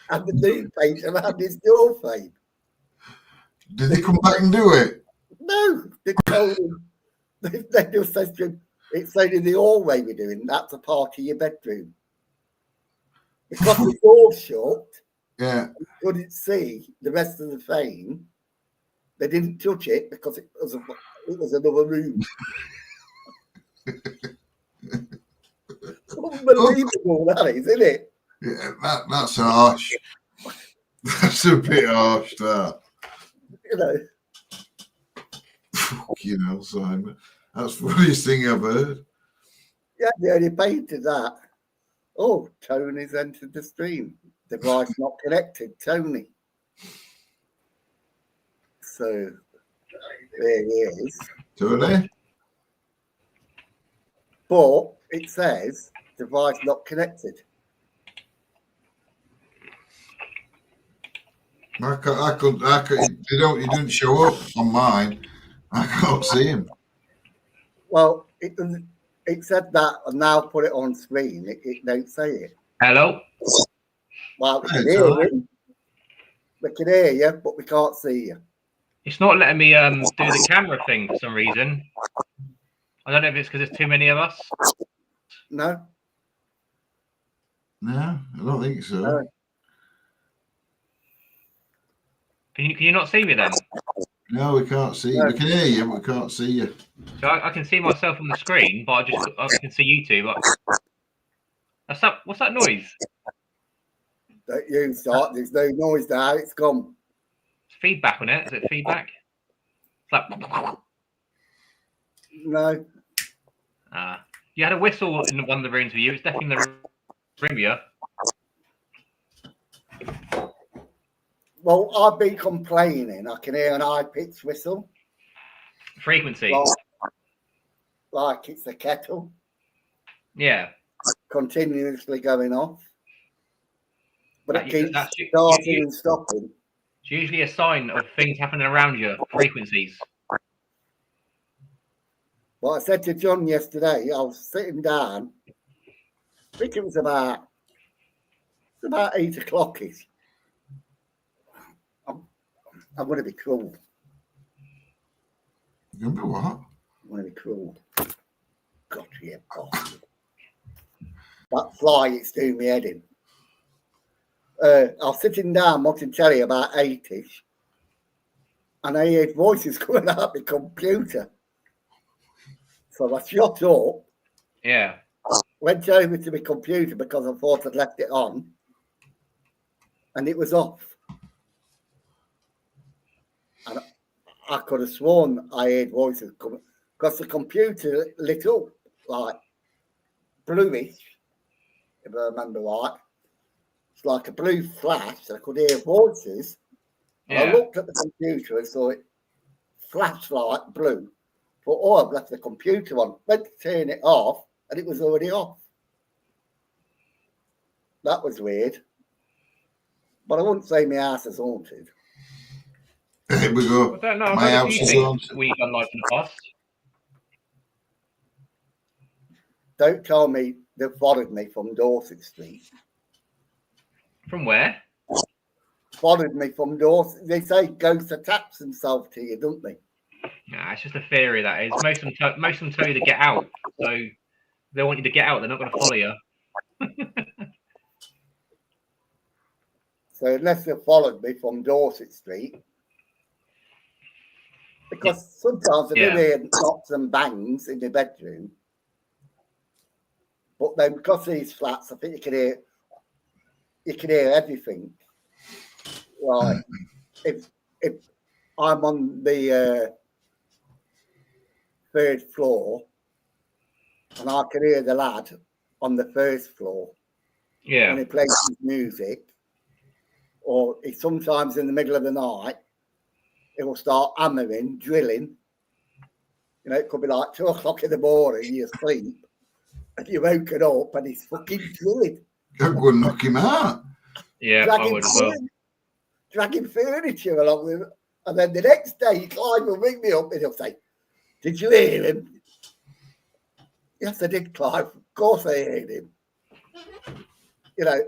and the new paint around his door frame. Did they come back and do it? No, they told him. They just said to him, it's only the hallway we're doing. That's a part of your bedroom. Because the door's shut, yeah, you couldn't see the rest of the frame. They didn't touch it because it was another room. Unbelievable, that is, isn't it? Yeah, that's harsh. That's a bit harsh, that. You know, you know, Simon. That's the funniest thing I've heard. Yeah, they only painted that. Oh, Tony's entered the stream. Device not connected, Tony. So there he is. Tony? But it says device not connected. I could. He didn't show up on mine. I can't see him. Well, it said that, and now put it on screen. It don't say it. Hello. Well, we can hear you. We can hear you, but we can't see you. It's not letting me do the camera thing for some reason. I don't know if it's because there's too many of us. No. No, I don't think so. No. Can you not see me then? No, we can't see you. No. We can hear you, but we can't see you. So I can see myself on the screen, but I can see you two. But what's that noise? Don't you start. There's no noise there. It's gone. It's feedback on it. Is it feedback? It's like no. You had a whistle in one of the rooms with you. It's definitely in the room with you. Well, I've been complaining. I can hear an high-pitched whistle. Frequency. Like it's a kettle. Yeah. Continuously going off. But it keeps that's starting and stopping. It's usually a sign of things happening around you, frequencies. Well, I said to John yesterday, I was sitting down. I think it was about 8 o'clock-ish. I'm going to be cruel. You're going to be what? I'm going to be cruel. God, yeah, bastard. That fly, it's doing me head in. I was sitting down watching telly about 8-ish, and I heard voices coming out of the computer. So I shut up. Yeah. Went over to my computer because I thought I'd left it on, and it was off. And I could have sworn I heard voices coming because the computer lit up like bluish, if I remember right. It's like a blue flash, and I could hear voices. And I looked at the computer and saw it flash like blue. Thought, oh, I've left the computer on. Went to turn it off, and it was already off. That was weird. But I wouldn't say my house is haunted. Here we go. I don't know. My house is haunted. We've done life in the past. Don't tell me they followed me from Dorset Street. From where? Followed me from Dorset. They say ghosts attach themselves to you, don't they? Nah, it's just a theory, that is. Most of them tell you to get out. So they want you to get out. They're not going to follow you. So unless they followed me from Dorset Street, because sometimes I do hear knocks and bangs in the bedroom, but then because these flats, I think you can hear everything. Like if I'm on the third floor and I can hear the lad on the first floor, when he plays his music, or it's sometimes in the middle of the night, it will start hammering, drilling. You know, it could be like 2 o'clock in the morning, you're asleep, and you're woken up and he's fucking drilling. I'd go and knock him out. Yeah, I would as well. Dragging furniture along with him. And then the next day, Clive will ring me up and he'll say, "Did you hear him?" Yes, I did, Clive. Of course I heard him. You know,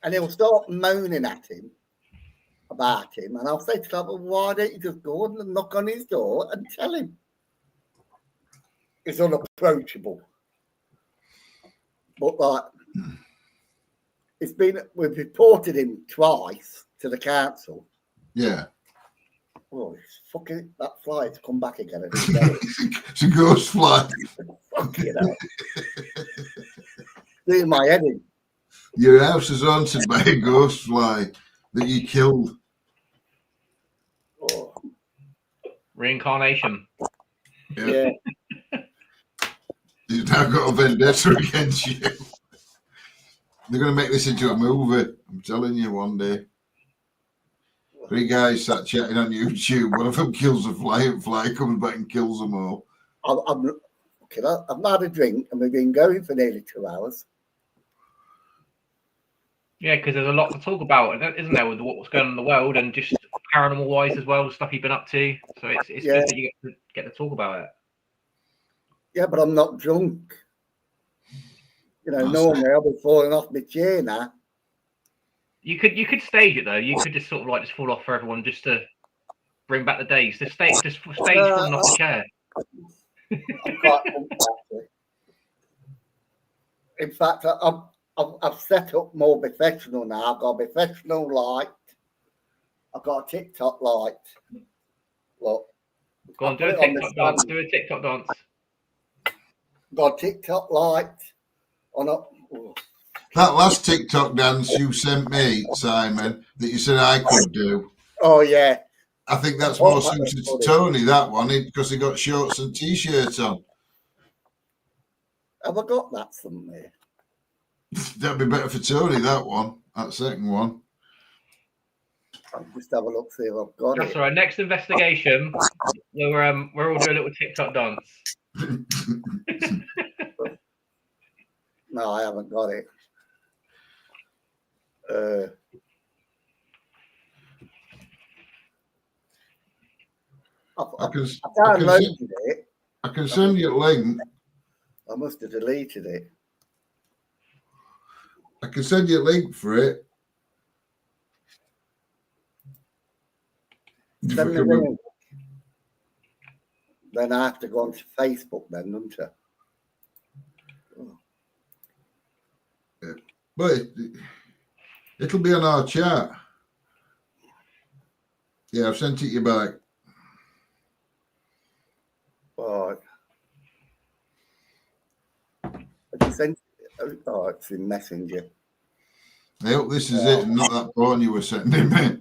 and he'll start moaning at him about him. And I'll say to Clive, "Well, why don't you just go and knock on his door and tell him?" He's unapproachable. But like, we've reported him twice to the council. Yeah. Oh, it's fucking, that fly's come back again. It's a ghost fly. Fucking hell. Doing my head in. Your house is haunted by a ghost fly that you killed. Oh. Reincarnation. Yeah. He's now got a vendetta against you. They're going to make this into a movie. I'm telling you, one day. 3 guys sat chatting on YouTube. One of them kills a fly, and fly comes back and kills them all. I've not had a drink, and we've been going for nearly 2 hours. Yeah, because there's a lot to talk about, isn't there, with what's going on in the world and just paranormal wise as well, the stuff you've been up to. So it's good that you get to talk about it. Yeah, but I'm not drunk. You know, normally I'll be falling off my chair now. You could stage it though. You could just sort of like just fall off for everyone just to bring back the days. Just stage falling off the chair. I'm quite comfortable. In fact, I've set up more professional now. I've got a professional light. I've got a TikTok light. Look. Go on, do a TikTok dance. Do a TikTok dance. Got a TikTok light on a. That last TikTok dance you sent me, Simon, that you said I could do. Oh, yeah. I think that's more suited to Tony, that one, because he got shorts and T-shirts on. Have I got that somewhere? That'd be better for Tony, that one. That second one. I'll just have a look, see if I've got it. That's all right. Next investigation, we're all doing a little TikTok dance. No, I haven't got it. I downloaded it. I can send you a link. I must have deleted it. I can send you a link for it. Send me the link. Then I have to go onto Facebook then, don't I? Oh. Yeah. But it'll be on our chat. Yeah, I've sent it you back. Right. Have you sent it? Oh, it's in Messenger. I hope this is it and not that porn you were sending me.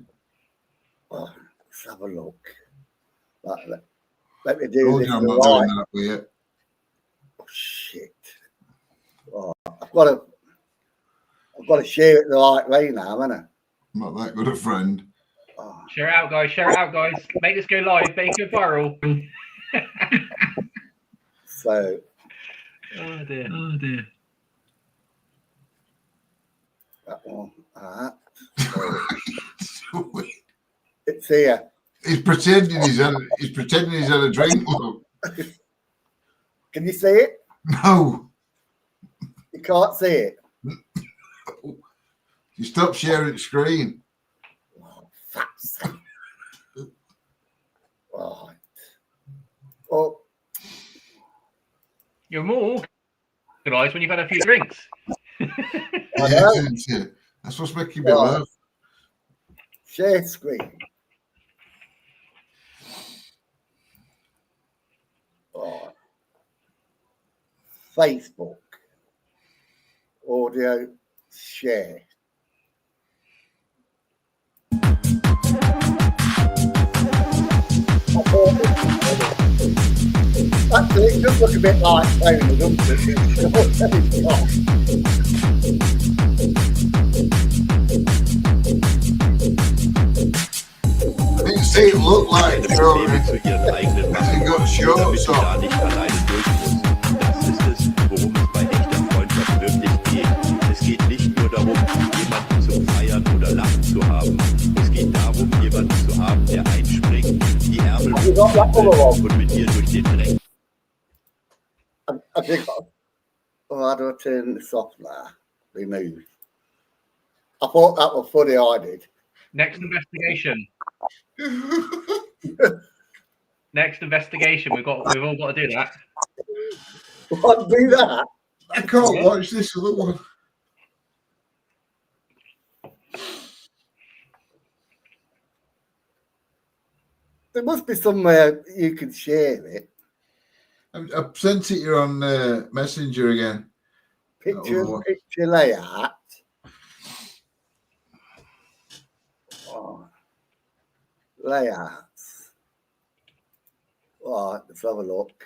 Oh, let's have a look. Let me do this. I'm not doing that with you. Oh, shit. Oh, I've got to share it the right way now, haven't I? I'm not that good a friend. Oh. Share it out, guys. Share it out, guys. Make this go live. Make it viral. So. Oh dear. Oh dear. That one. It's here. He's pretending he's had a drink. Can you see it? No. You can't see it. You stop sharing the screen. Oh, fuck's sake. Right. Well, you're more organised when you've had a few drinks. Yeah, that's what's making me laugh. Share screen. Right. Facebook. Audio share. Actually, it does look a bit like Tony, doesn't It didn't look like Tony. He got shorts on. Das ist es, worum es bei echter Freundschaft wirklich geht. Es geht nicht nur darum, jemanden zum Feiern oder Lachen zu haben. Es geht darum, jemanden zu haben, der einspringt, die Ärmel und mit dir durch den Dreck. I think, how do I turn this off now? Remove. I thought that was funny, I did. Next investigation. Next investigation. We've all got to do that. What, do that? I can't watch this other one. There must be somewhere you can share it. I've sent it you on Messenger again. Picture layout. Oh. Layouts. All right, let's have a look.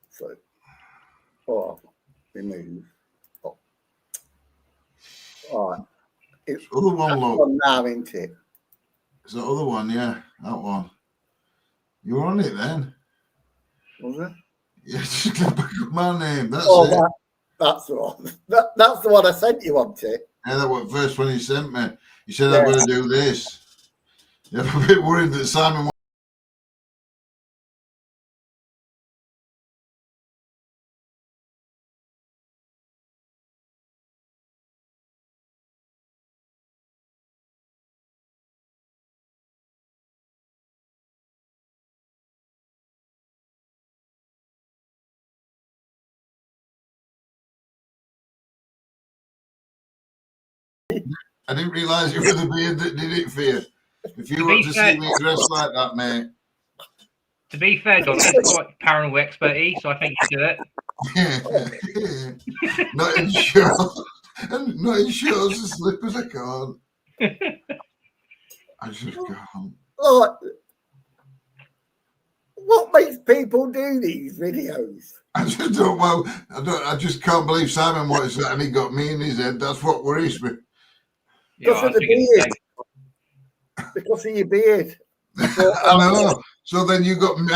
So, remove. Oh. All right. It's other one, look. Now, isn't it? It's the other one, yeah, that one. You were on it then? Was it? Yeah, just click back on my name. That's it. That's the one. That's the one I sent you on it. Yeah, that was the first one you sent me. You said I'm going to do this. Yeah, I'm a bit worried that Simon. I didn't realise you were the beard that did it for you. If you want to see me dressed like that, mate. To be fair, John, it's quite paranormal expertise, so I think you do it. Not in shorts. Not in shorts and slippers, I can't. I just can't. What makes people do these videos? I just don't. Well, I just can't believe Simon watched that and he got me in his head. That's what worries me. Because of the beard. Because of your beard. I know. So then you got me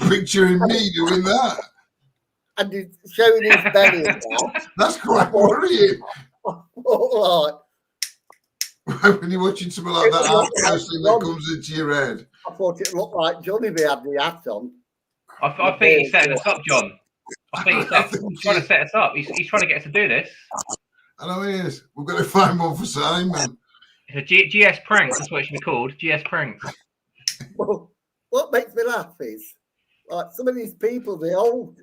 picturing me doing that. And he's showing his belly. That's quite worrying. All right. When you're watching something like that, first thing that comes into your head. I thought it looked like Johnny if he had the hat on. I think he's setting us up, John. I think he's trying to set us up. He's trying to get us to do this. I know he is. We've got to find one for Simon. GS pranks, that's what it should be called. GS pranks. Well, what makes me laugh is like some of these people, they're old.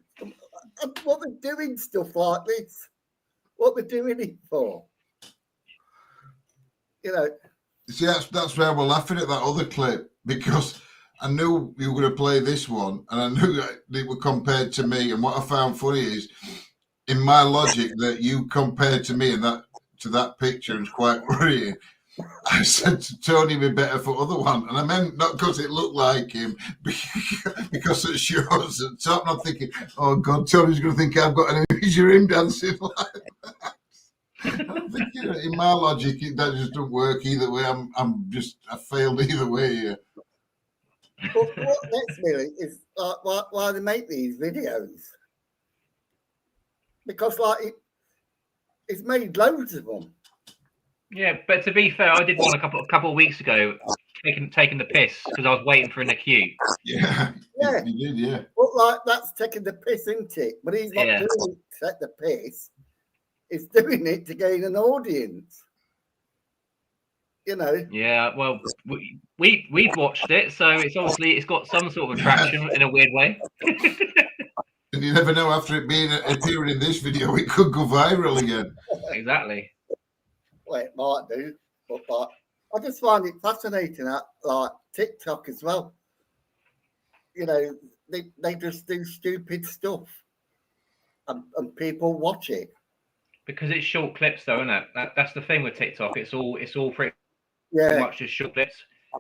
What they're doing stuff like this. What they're doing it for. You know. See, that's where we're laughing at that other clip because I knew you were going to play this one and I knew that they were compared to me. And what I found funny is in my logic that you compared to me and that to that picture is quite worrying. I said to Tony, "Be better for other one," and I meant not because it looked like him, because it shows at top. And I'm thinking, "Oh God, Tony's going to think I've got an image of him dancing like that." And I'm thinking, in my logic, that just doesn't work either way. I failed either way here. But what gets me is why they make these videos, because like it's made loads of them. Yeah, but to be fair, I did one a couple of weeks ago, taking the piss because I was waiting for in the queue. Yeah, you did, yeah. But like that's taking the piss, isn't it? But he's not doing it to take the piss. He's doing it to gain an audience. You know. Yeah, well, we've watched it, so it's got some sort of attraction in a weird way. And you never know, after it appearing in this video, it could go viral again. Exactly. Well, it might do, but I just find it fascinating at like TikTok as well. You know, they just do stupid stuff, and people watch it because it's short clips, though, isn't it? That's the thing with TikTok. It's all pretty much just short clips,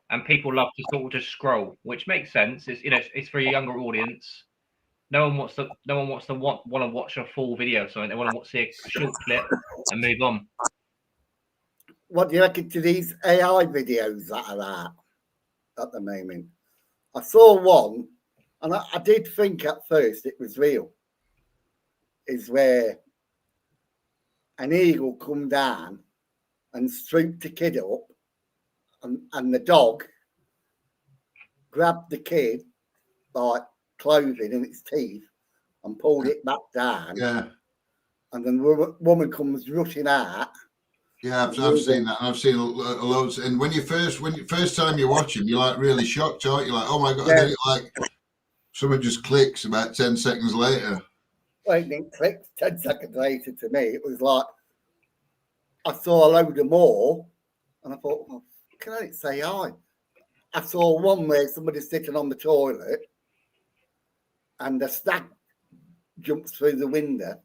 and people love to sort of just scroll, which makes sense. It's for a younger audience. No one wants to want to watch a full video, so they want to see a short clip and move on. What do you reckon to these AI videos that are out at the moment? I saw one, and I did think at first it was real. Is where an eagle come down and swooped the kid up, and the dog grabbed the kid like clothing in its teeth and pulled it back down. Yeah. And then the woman comes rushing out. Yeah, I've seen that. I've seen loads. And when you first time you watch them, you're like really shocked, aren't you? Like, oh my God, and then it like someone just clicks about 10 seconds later. Well, it didn't click 10 seconds later to me. It was like I saw a load of more and I thought, well, can I say hi? I saw one where somebody's sitting on the toilet and a stag jumps through the window.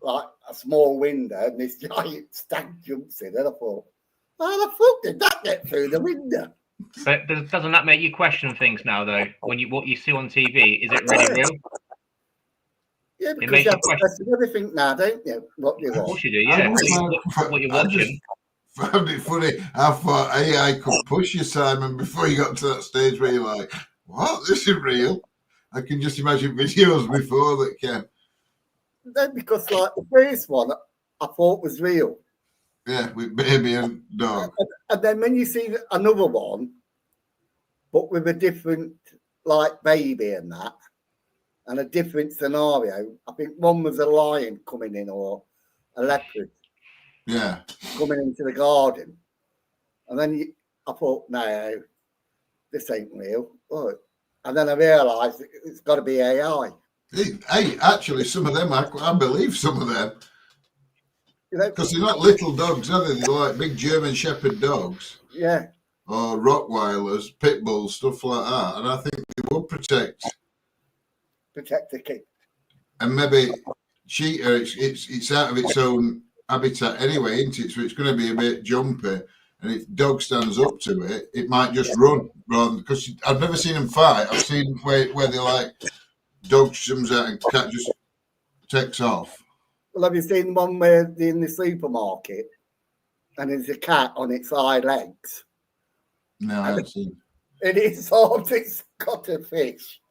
Like a small window, and this giant stag jumps in, and I thought, how the fuck did that get through the window? But doesn't that make you question things now, though? When what you see on TV, is it really real? Yeah, because you have to question everything now, don't you? What you want. Of course you do, yeah. What you're watching. I found it funny. I thought AI could push you, Simon, before you got to that stage where you're like, what? This is real? I can just imagine videos before that came. No, because like the first one I thought was real. Yeah, with baby and dog. And then when you see another one, but with a different like baby and that, and a different scenario. I think one was a lion coming in or a leopard. Yeah. Coming into the garden. And then I thought, no, this ain't real. Oh. And then I realised it's got to be AI. Hey, actually, some of them, I believe some of them. Because they're not little dogs, are they? They're like big German Shepherd dogs. Yeah. Or Rottweilers, pit bulls, stuff like that. And I think they would protect the kid. And maybe cheetah, it's out of its own habitat anyway, isn't it? So it's going to be a bit jumpy. And if dog stands up to it, it might just run rather because I've never seen them fight. I've seen where they like dog comes out and cat just takes off. Well, have you seen one where they're in the supermarket and there's a cat on its hind legs? No, I haven't seen. And it's got a fish.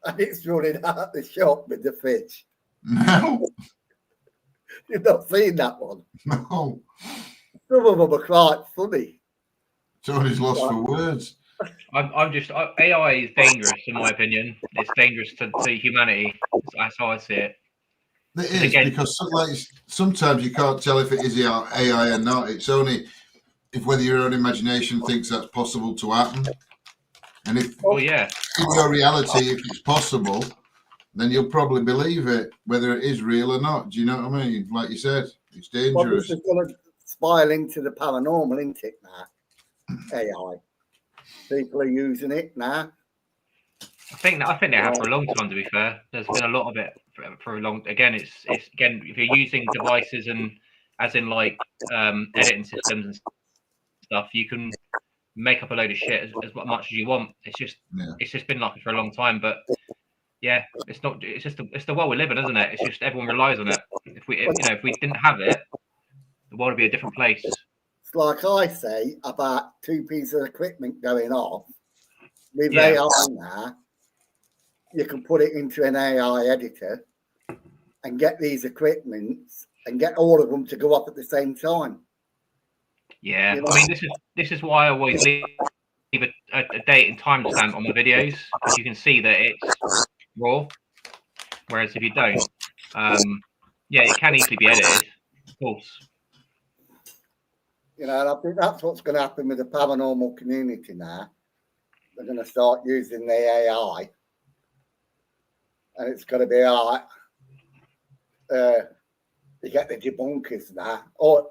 And it's running out the shop with the fish. No. You've not seen that one? No. Some of them are quite funny. Tony's lost for words. AI is dangerous in my opinion. It's dangerous to humanity. That's how I see it. It is, because sometimes you can't tell if it is AI or not. It's only if whether your own imagination thinks that's possible to happen. And if in your reality, if it's possible, then you'll probably believe it, whether it is real or not. Do you know what I mean? Like you said, it's dangerous. It's going to spiral into the paranormal, isn't it, now? AI. People are using it now. I think they have for a long time, to be fair. There's been a lot of it for a long... Again, it's again, if you're using devices and as in like editing systems and stuff, you can make up a load of shit as much as you want. It's just been like it for a long time, but yeah, it's not. It's the world we live in, isn't it? It's just everyone relies on it. If we didn't have it, the world would be a different place. It's like I say about 2 pieces of equipment going off with AI now. You can put it into an AI editor and get these equipments and get all of them to go off at the same time. Yeah, you know? I mean, this is why I always leave a date and timestamp on my videos, because you can see that it's raw. Whereas if you don't, it can easily be edited, of course. You know, and I think that's what's going to happen with the paranormal community now. They're going to start using the AI, and it's going to be all right. You get the debunkers now. Oh,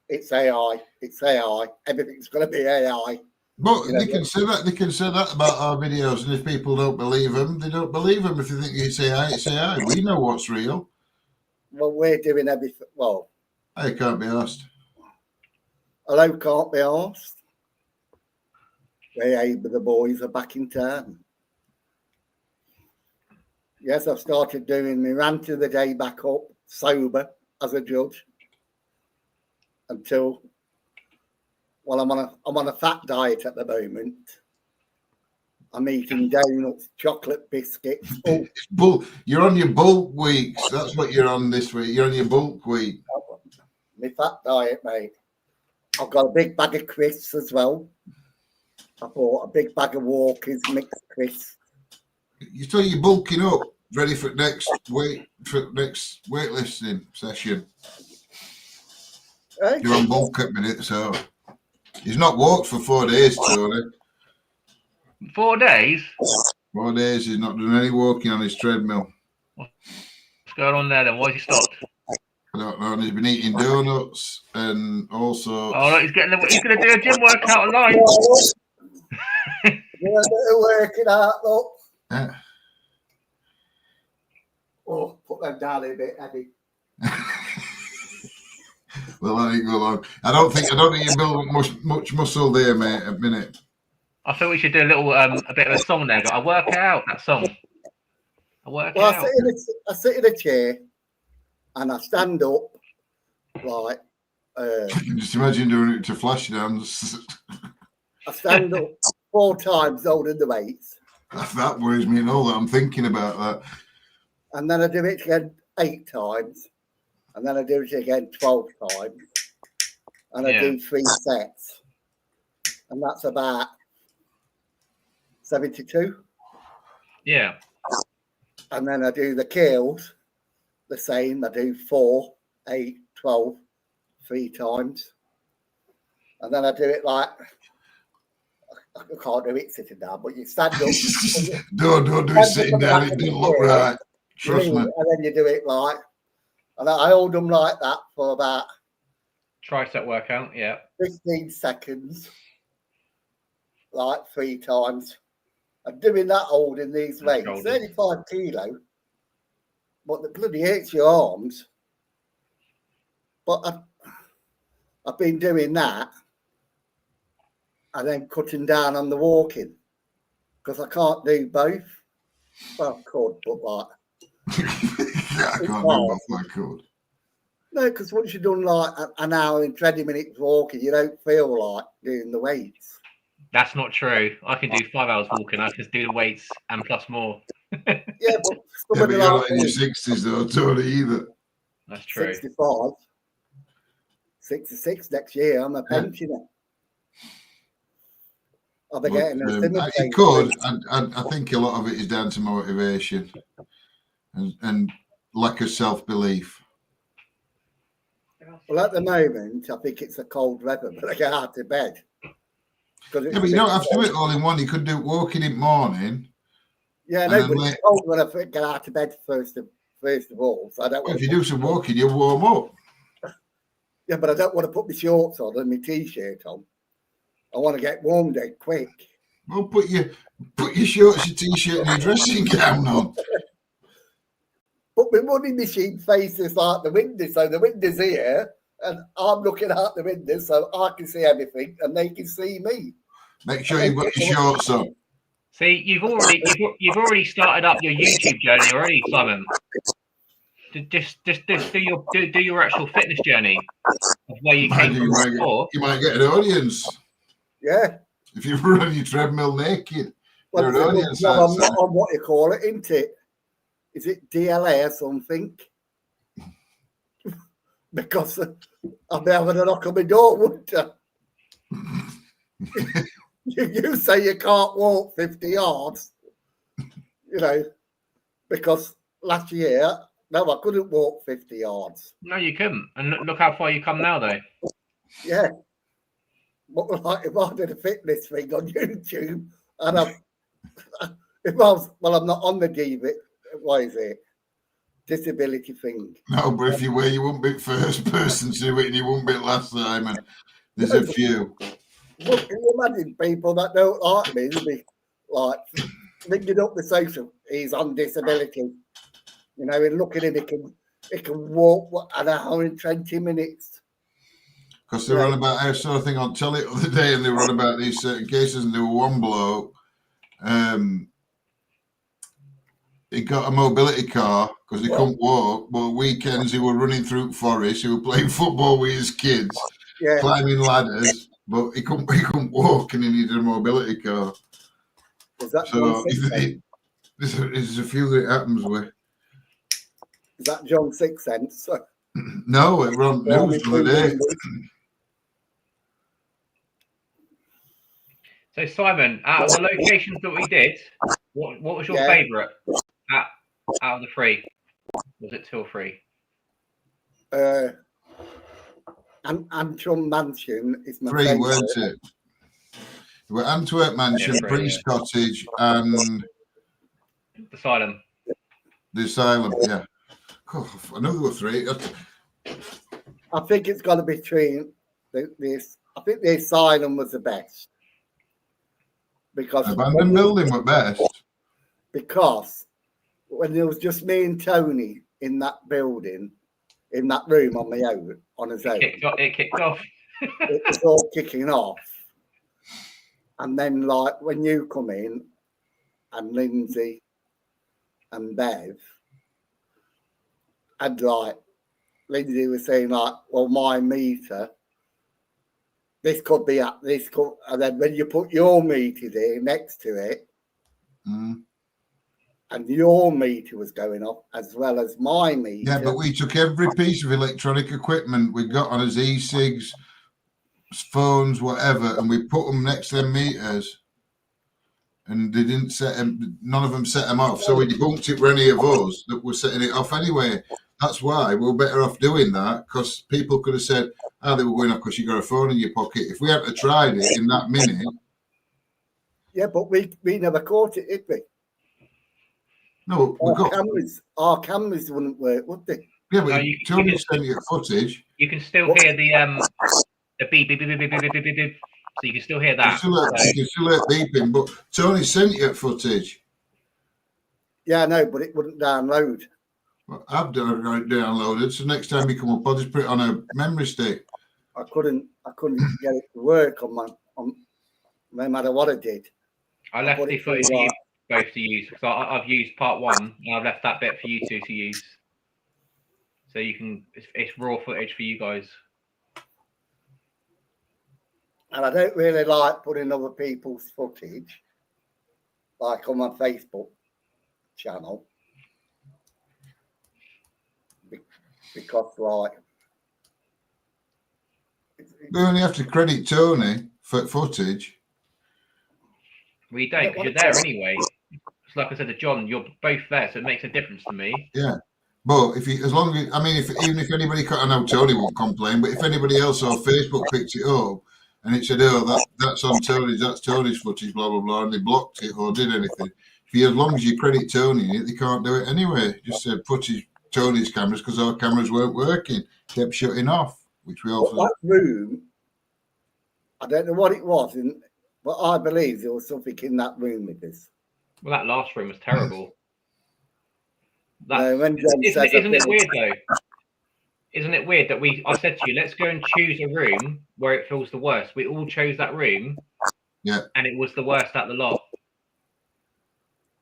it's AI. It's AI. Everything's going to be AI. But they can say that. They can say that about our videos, and if people don't believe them, they don't believe them. If they think it's AI, it's AI. We know what's real. Well, we're doing everything. Well, I can't be asked. Hello, can't be asked. The boys are back in town. Yes, I've started doing my rant of the day back up, sober as a judge. Until, well, I'm on a fat diet at the moment. I'm eating donuts, chocolate biscuits. You're on your bulk weeks. That's what you're on this week. You're on your bulk week. My fat diet, mate. I've got a big bag of crisps as well. I bought a big bag of Walkers mixed crisps. You say you're bulking up, ready for next weightlifting session. Hey. You're on bulk at minute, so he's not walked for 4 days, Tony. 4 days? 4 days. He's not done any walking on his treadmill. What's going on there then? Why has he stopped? I don't know. And he's been eating donuts and also. Oh, look, he's going to do a gym workout online. Yeah, working out, look. Yeah. Oh, put them down a bit heavy. Well, let it go along. I don't think you build much muscle there, mate. A minute. I thought we should do a little, a bit of a song there. I work out that song. I sit in a chair and I stand up like. Just imagine doing it to flash dance. I stand up 4 times holding the weights. That worries me and all that. I'm thinking about that. And then I do it again 8 times. And then I do it again 12 times. And I do 3 sets. And that's about 72. Yeah. And then I do the kills the same. I do 4, 8, 12, 3 times. And then I do it like, I can't do it sitting down, but you stand up. Don't do it sitting down. It doesn't look right. Trust me. And then you do it like, and I hold them like that for about tricep workout, 15 seconds, like 3 times. I'm doing that holding these weights, 35 kilo, but the bloody hurts your arms. But I've been doing that and then cutting down on the walking because I can't do both. Well, I could, but like. I can't do both, I could. No, because once you've done like an hour and 20 minutes walking, you don't feel like doing the weights. That's not true. I can do 5 hours walking. I can do the weights and plus more. But you're not in your 60s though, Tony, either. That's true. 65. 66 next year. I'm a pensioner. I'll be getting it could. I think a lot of it is down to motivation and lack of self-belief. Well, at the moment, I think it's a cold weather, but I get out of bed. But you don't have to do it all in one. You could do walking in the morning. Yeah, no, but it's cold when I get out of bed first of all. So I don't. If you do some walking, you'll warm up. Yeah, but I don't want to put my shorts on and my t-shirt on. I want to get warm dead quick. Well, put your shorts, your t-shirt, and your dressing gown on. But my money machine faces like the window, so the window's here, and I'm looking out the window, so I can see everything, and they can see me. Make sure you've got your shorts on. See, you've already started up your YouTube journey already, Simon. Just do your actual fitness journey of where you came from before. You might get an audience. Yeah. If you run on your treadmill naked, you're an audience. No, I'm not on what you call it, isn't it? Is it DLA or something? Because I'll be having a knock on my door, wouldn't I? You say you can't walk 50 yards, because last year, no, I couldn't walk 50 yards. No, you couldn't. And look how far you come now, though. Yeah. But like if I did a fitness thing on YouTube, and I'm not on the DV, what is it? Disability thing. No, but if you were, you wouldn't be first person to it, and you wouldn't be last time. And there's a few. Well, can you imagine people that don't like me? They'll be like ringing up the social. He's on disability, and look at him. He can walk an hour and 20 minutes. Because they were on about, I saw a thing on telly the other day, and they were on about these certain cases, and there were one bloke. He got a mobility car because he couldn't walk, but weekends he were running through forest, he was playing football with his kids, climbing ladders, but he couldn't walk, and he needed a mobility car. Is that so there's a few that it happens with. Is that John Sixcents? No, it ran news the other day. So Simon, out of the locations that we did, what was your favourite out of the 3? Was it 2 or 3? Antrim Mansion is my 3, favourite. weren't it? There were Antwerp Mansion, Prince Cottage, and the Asylum. The Asylum, yeah. Oh, I know there were 3. I think it's got to be between this. I think the Asylum was the best. Because abandoned building were best. Because when there was just me and Tony in that building, in that room on my own, on his own. It kicked off. It was all kicking off. And then, like, when you come in, and Lindsay and Bev, and like, Lindsay was saying, like, well, my meter, this could be at this, could, and then when you put your meter there next to it, and your meter was going up as well as my meter. Yeah, but we took every piece of electronic equipment we got on as e-cigs, phones, whatever, and we put them next to them meters, and they didn't set them. None of them set them off. So we debunked it with any of us that were setting it off anyway. That's why we're better off doing that, because people could have said, "Oh, they were going off because you got a phone in your pocket." If we hadn't tried it in that minute, yeah, but we never caught it, did we? No, our cameras wouldn't work, would they? Yeah, but Tony sent you footage. You can still hear the beep, beep, beep, beep, beep, beep, beep, beep, beep. So you can still hear that. You can still hear beeping, but Tony sent you footage. Yeah, I know, but it wouldn't download. Well, I've downloaded, so next time you come up, I'll just put it on a memory stick. I couldn't get it to work on no matter what I did. I left the footage for you both to use, because I've used part 1 and I've left that bit for you two to use. So you can, it's raw footage for you guys. And I don't really like putting other people's footage, like on my Facebook channel, because like we only have to credit Tony for footage. We don't, because you're there anyway. It's like I said to John, you're both there, so it makes a difference to me. Yeah, but even if anybody, I know Tony won't complain, but if anybody else on Facebook picked it up and it said, "Oh, that's on Tony's, that's Tony's footage," blah blah blah, and they blocked it or did anything, as long as you credit Tony in it, they can't do it anyway. Just said footage Tony's cameras, because our cameras weren't working, kept shutting off, which we also. That room, I don't know what it was, but I believe there was something in that room with this. Well, that last room was terrible. Isn't it weird though? Isn't it weird that I said to you, let's go and choose a room where it feels the worst. We all chose that room. Yeah. And it was the worst at the lot.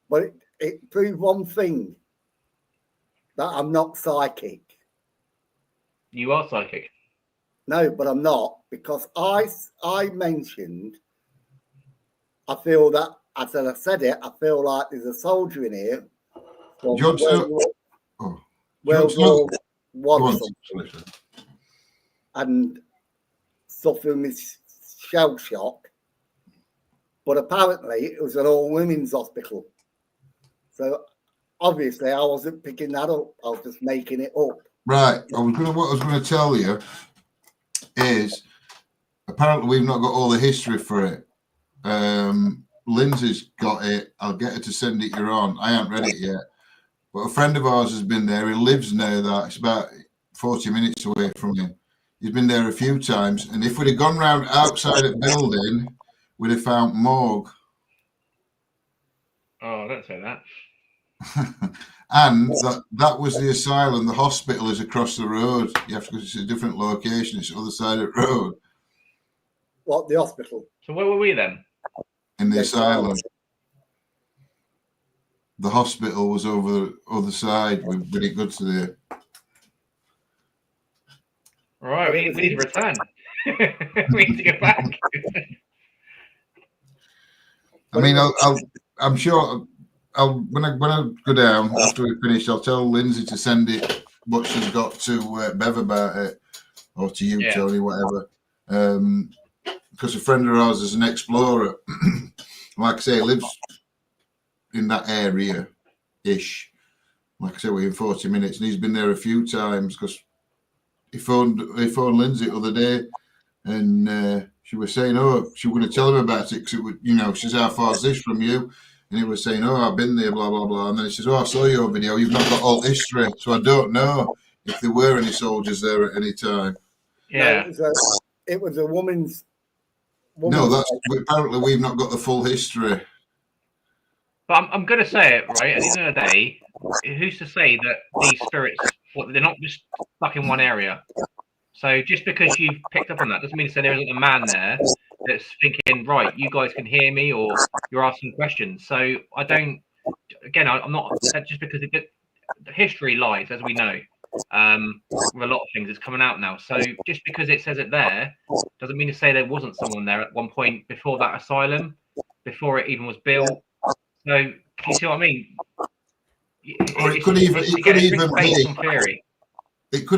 But it proved one thing, that I'm not psychic. You are psychic. No, but I'm not, because I mentioned, I feel that, as I said it, I feel like there's a soldier in here from World War I something, and suffering with shell shock. But apparently it was an all-women's hospital. So obviously I wasn't picking that up. I was just making it up. Right. What I was going to tell you is, apparently we've not got all the history for it. Lindsay's got it. I'll get her to send it. You're on. I haven't read it yet, but a friend of ours has been there. He lives near that. It's about 40 minutes away from him. He's been there a few times, and if we'd have gone round outside the building, we'd have found morgue. Oh, don't say that. And that was the asylum. The hospital is across the road. You have to go to a different location. It's the other side of the road. What, the hospital? So where were we then? In the asylum. The hospital was over the other side. We didn't go to the. All right, we need to return. We need to get back. I mean, I'm sure. When I go down after we finish, I'll tell Lindsay to send it what she's got to Bev about it, or to you, Tony, whatever. Because a friend of ours is an explorer. Like I say, he lives in that area-ish. Like I say, we're in 40 minutes, and he's been there a few times because he phoned Lindsay the other day, and she was saying, "Oh, she was going to tell him about it because it would, she says, how far is this from you?" And he was saying, "Oh, I've been there, blah, blah, blah." And then he says, "Oh, I saw your video. You've not got all history. So I don't know if there were any soldiers there at any time." Yeah. No, it was a woman's. No, apparently we've not got the full history. But I'm going to say it, right? At the end of the day, who's to say that these spirits, they're not just stuck in one area? So just because you've picked up on that doesn't mean to say there isn't a man there that's thinking, right, you guys can hear me, or you're asking questions. So I don't. Again, I'm not just because the history lies, as we know, with a lot of things. It's coming out now. So just because it says it there doesn't mean to say there wasn't someone there at one point before that asylum, before it even was built. So you see what I mean? Or it could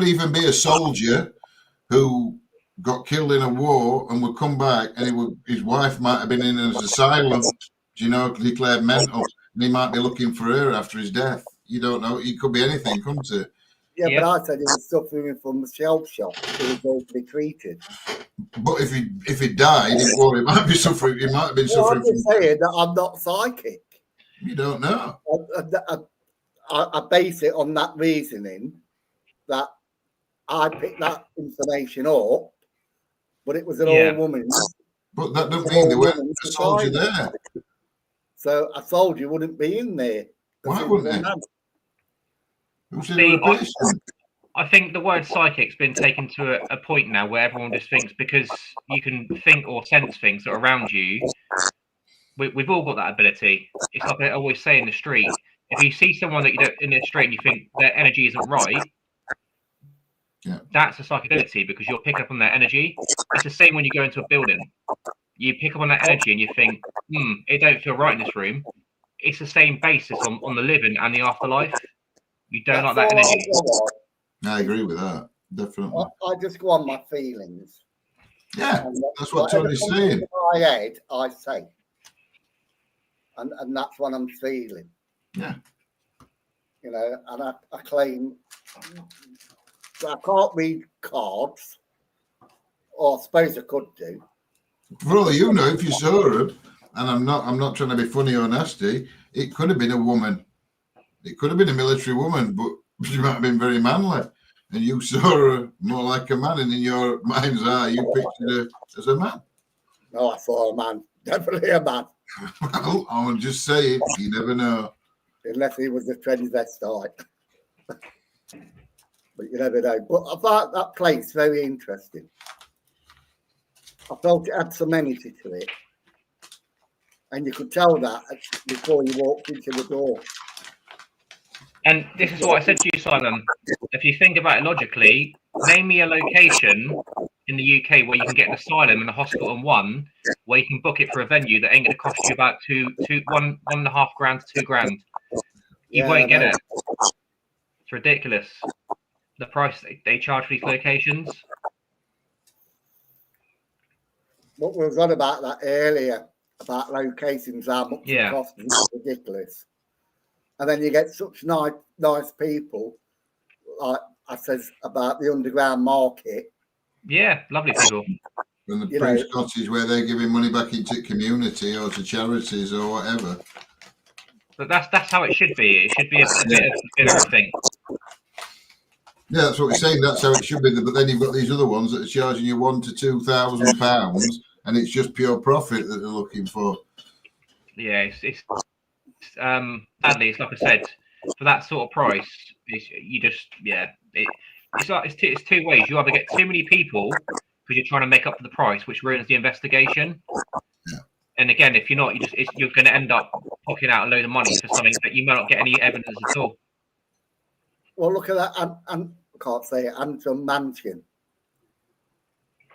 even be a soldier who got killed in a war and would come back, and his wife might have been in an asylum, declared mental, and he might be looking for her after his death. You don't know. It could be anything, couldn't it? Yeah, but I said he was suffering from the shell shock. He was going to be treated. But if he died, he might be suffering. He might have been suffering. I'm just saying that I'm not psychic. You don't know. I base it on that reasoning that I picked that information up, but it was an old woman. But that doesn't mean there weren't a soldier there. So a soldier wouldn't be in there. Why wouldn't he? I think the word psychic's been taken to a point now where everyone just thinks because you can think or sense things that are around you. We've all got that ability. It's like I always say in the street. If you see someone that you don't in the street and you think their energy isn't right, that's a psychic ability because you'll pick up on their energy. It's the same when you go into a building. You pick up on that energy and you think, it don't feel right in this room. It's the same basis on the living and the afterlife. You don't like that energy. I agree with that. Definitely. I just go on my feelings. Yeah, that's what Tony's saying. In my head, I say. And that's what I'm feeling. Yeah. And I claim I can't read cards, or I suppose I could do. For all you know, if you saw her, and I'm not trying to be funny or nasty, it could have been a woman. It could have been a military woman, but she might have been very manly. And you saw her more like a man, and in your mind's eye, you pictured her as a man. No, I saw a man. Definitely a man. Well, I'm just saying, you never know. Unless he was a transvestite. But you never know. But I thought that place very interesting. I felt it had some energy to it. And you could tell that before you walked into the door. And this is what I said to you, Simon. If you think about it logically, name me a location in the UK where you can get an asylum and a hospital in one, where you can book it for a venue that ain't going to cost you about $1.5 grand to $2 grand. You won't get it. It's ridiculous. The price they charge for these locations. What we was on about that earlier, about locations, how much it costs, is ridiculous. And then you get such nice people, like I says about the underground market. Yeah, lovely people. And the Prince Cottage where they're giving money back into community or to charities or whatever. But that's how it should be. It should be a bit of everything. Yeah, that's what we're saying. That's how it should be. But then you've got these other ones that are charging you £1,000 to £2,000, and it's just pure profit that they're looking for. Yeah, it's sadly, it's like I said, for that sort of price, it's two ways. You either get too many people because you're trying to make up for the price, which ruins the investigation. Yeah. And again, if you're not, you're going to end up pocketing out a load of money for something that you may not get any evidence at all. Well, look at that. I can't say it. Antrim Mansion.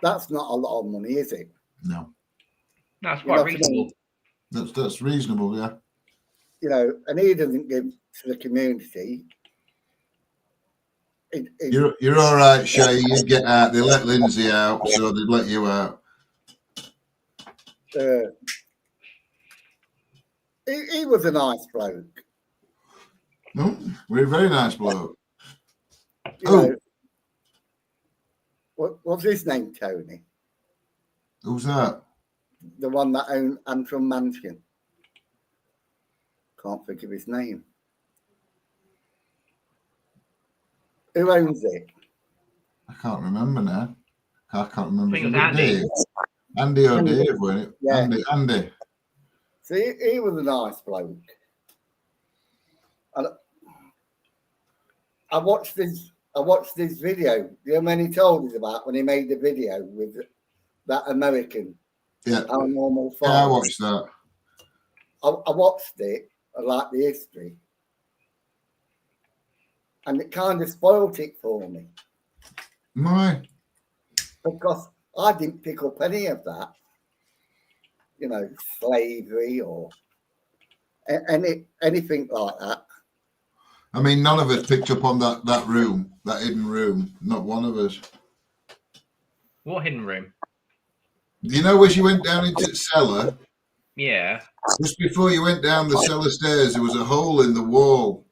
That's not a lot of money, is it? No. That's quite reasonable. That's reasonable, yeah. And he doesn't give to the community. You're all right, Shay. You get out. They let Lindsay out, so they'd let you out. He was a nice bloke. No, we're a very nice bloke. What's his name, Tony? Who's that? The one that owned Antrim Mansion. Can't think of his name. Who owns it? I can't remember now. I can't remember. I think it was Andy. Dave. Andy or Dave, wasn't it? Yeah. Andy. See, he was a nice bloke. And I watched his I watched this video. You know when he told us about when he made the video with that American paranormal files? Yeah, I watched that. I watched it. I like the history. And it kind of spoilt it for me. Why? Because I didn't pick up any of that. You know, slavery or anything like that. I mean, none of us picked up on that room, that hidden room. Not one of us. What hidden room? You know where she went down into the cellar? Yeah. Just before you went down the cellar stairs, there was a hole in the wall.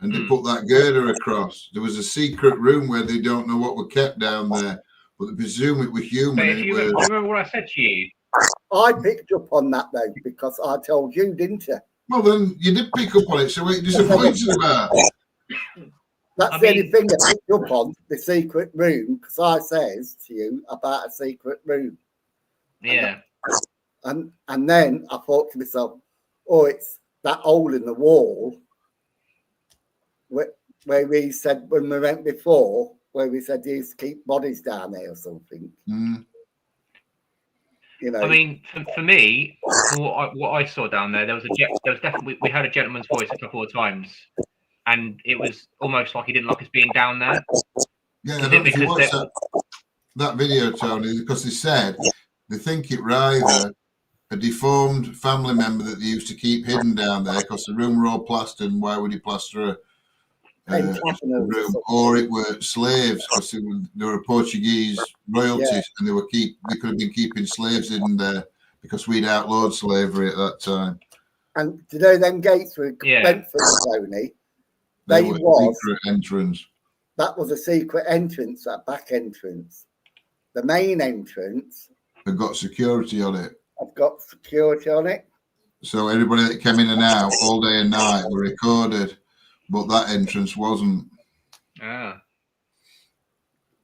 And they put that girder across. There was a secret room where they don't know what were kept down there. But they presume it was human. But if you remember what I said to you? I picked up on that, though, because I told you, didn't you? Well, then you did pick up on it, so what are you disappointed about? That's the only thing I picked up on, the secret room, because I says to you about a secret room. Yeah. And then I thought to myself, oh, it's that hole in the wall where we said when we went before, where we said you used to keep bodies down there or something. You know, I mean, for me, what I saw down there, there was definitely we heard a gentleman's voice a couple of times, and it was almost like he didn't like us being down there. Yeah, I don't know if you watched that video, Tony, because they said they think it rather a deformed family member that they used to keep hidden down there because the room were all plastered, and why would he plaster a room? Or it were slaves because they were Portuguese royalties, and they could have been keeping slaves in there because we'd outlawed slavery at that time. And you know them gates were Brentford, Tony. They were secret entrance. That was a secret entrance, that back entrance. The main entrance. They've got security on it. I've got security on it. So everybody that came in and out all day and night were recorded, but that entrance wasn't. Ah.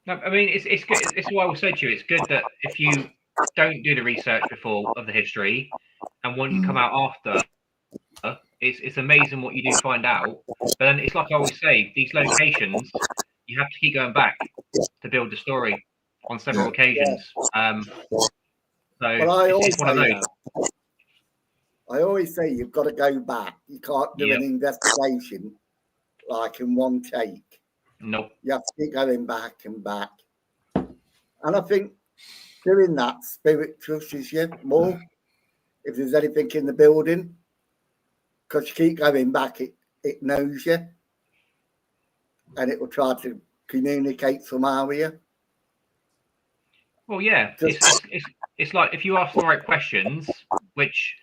No, I mean, it's good. This is what I will say to you. It's good that if you don't do the research before of the history, and when you come out after, it's amazing what you do find out. But then it's like I always say, these locations, you have to keep going back to build the story on several occasions. So it's one of those. I always say you've got to go back. You can't do an investigation like in one take. Nope. You have to keep going back and back. And I think doing that, spirit trusts you more if there's anything in the building. Because you keep going back, it knows you. And it will try to communicate somehow with you. Well, yeah. It's like if you ask the right questions, which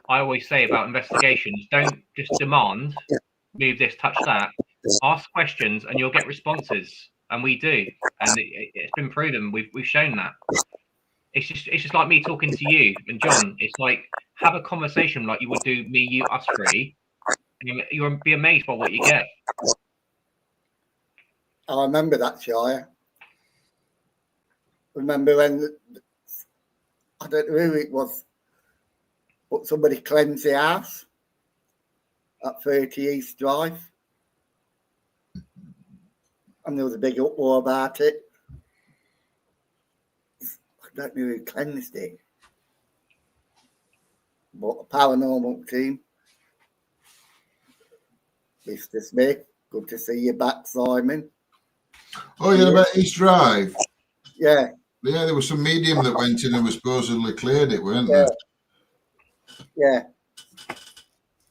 I always say about investigations, don't just demand, move this, touch that. Ask questions and you'll get responses. And we do. And it's been proven. We've shown that. It's just like me talking to you and John. It's like have a conversation like you would do me, you, us three. And you'll be amazed by what you get. I remember that, Shire. Remember when I don't know who it was, but somebody cleansed the house at 30 East Drive. And there was a big uproar about it. I don't know who cleansed it. But a paranormal team. Mr. Smith, good to see you back, Simon. Oh, yeah, about East Drive? Yeah. Yeah, there was some medium that went in and was supposedly cleared it, weren't there? Yeah.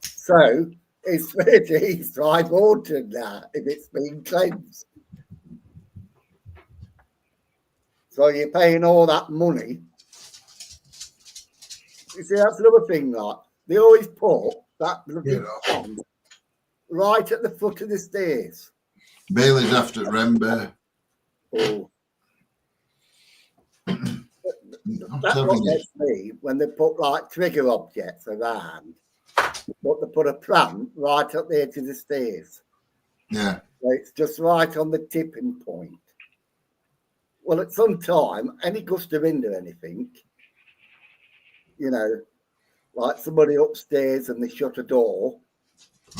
So, it's 30 East Drive haunted now if it's been cleansed. So you're paying all that money. You see, that's another thing, like, they always put that bloody pond right at the foot of the stairs. Bailey's after Rembe. Oh. That's what gets me when they put like trigger objects around, but they put a pram right up there to the stairs. Yeah. So it's just right on the tipping point. Well, at some time, any gust of wind or anything, you know, like somebody upstairs and they shut a door,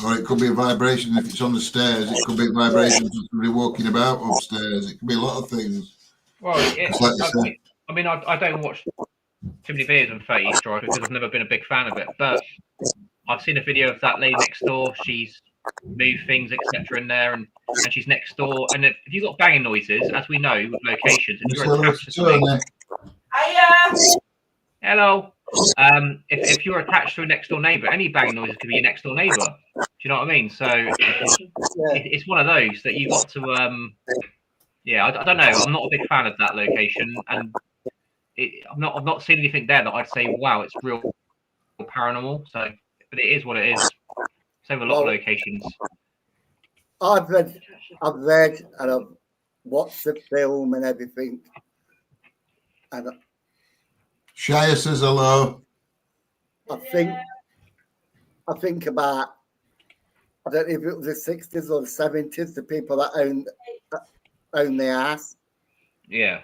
Or it could be a vibration if it's on the stairs. It could be a vibration from somebody walking about upstairs. It could be a lot of things. Well, I mean, I don't watch too many videos on 30 East Drive because I've never been a big fan of it. But I've seen a video of that lady next door. She's moved things, etc. in there, and she's next door. And if you've got banging noises, as we know with locations, if you're attached to something, hello. If you're attached to a next door neighbour, any banging noises could be your next door neighbour. Do you know what I mean? So it's one of those that you got to I don't know. I'm not a big fan of that location, and I've not seen anything there that I'd say, wow, it's real paranormal. So, but it is what it is. Same with a lot of locations. I've read, and I've watched the film and everything, and Shia says hello. I think about, I don't know if it was the 60s or the 70s, the people that own the house. Yeah.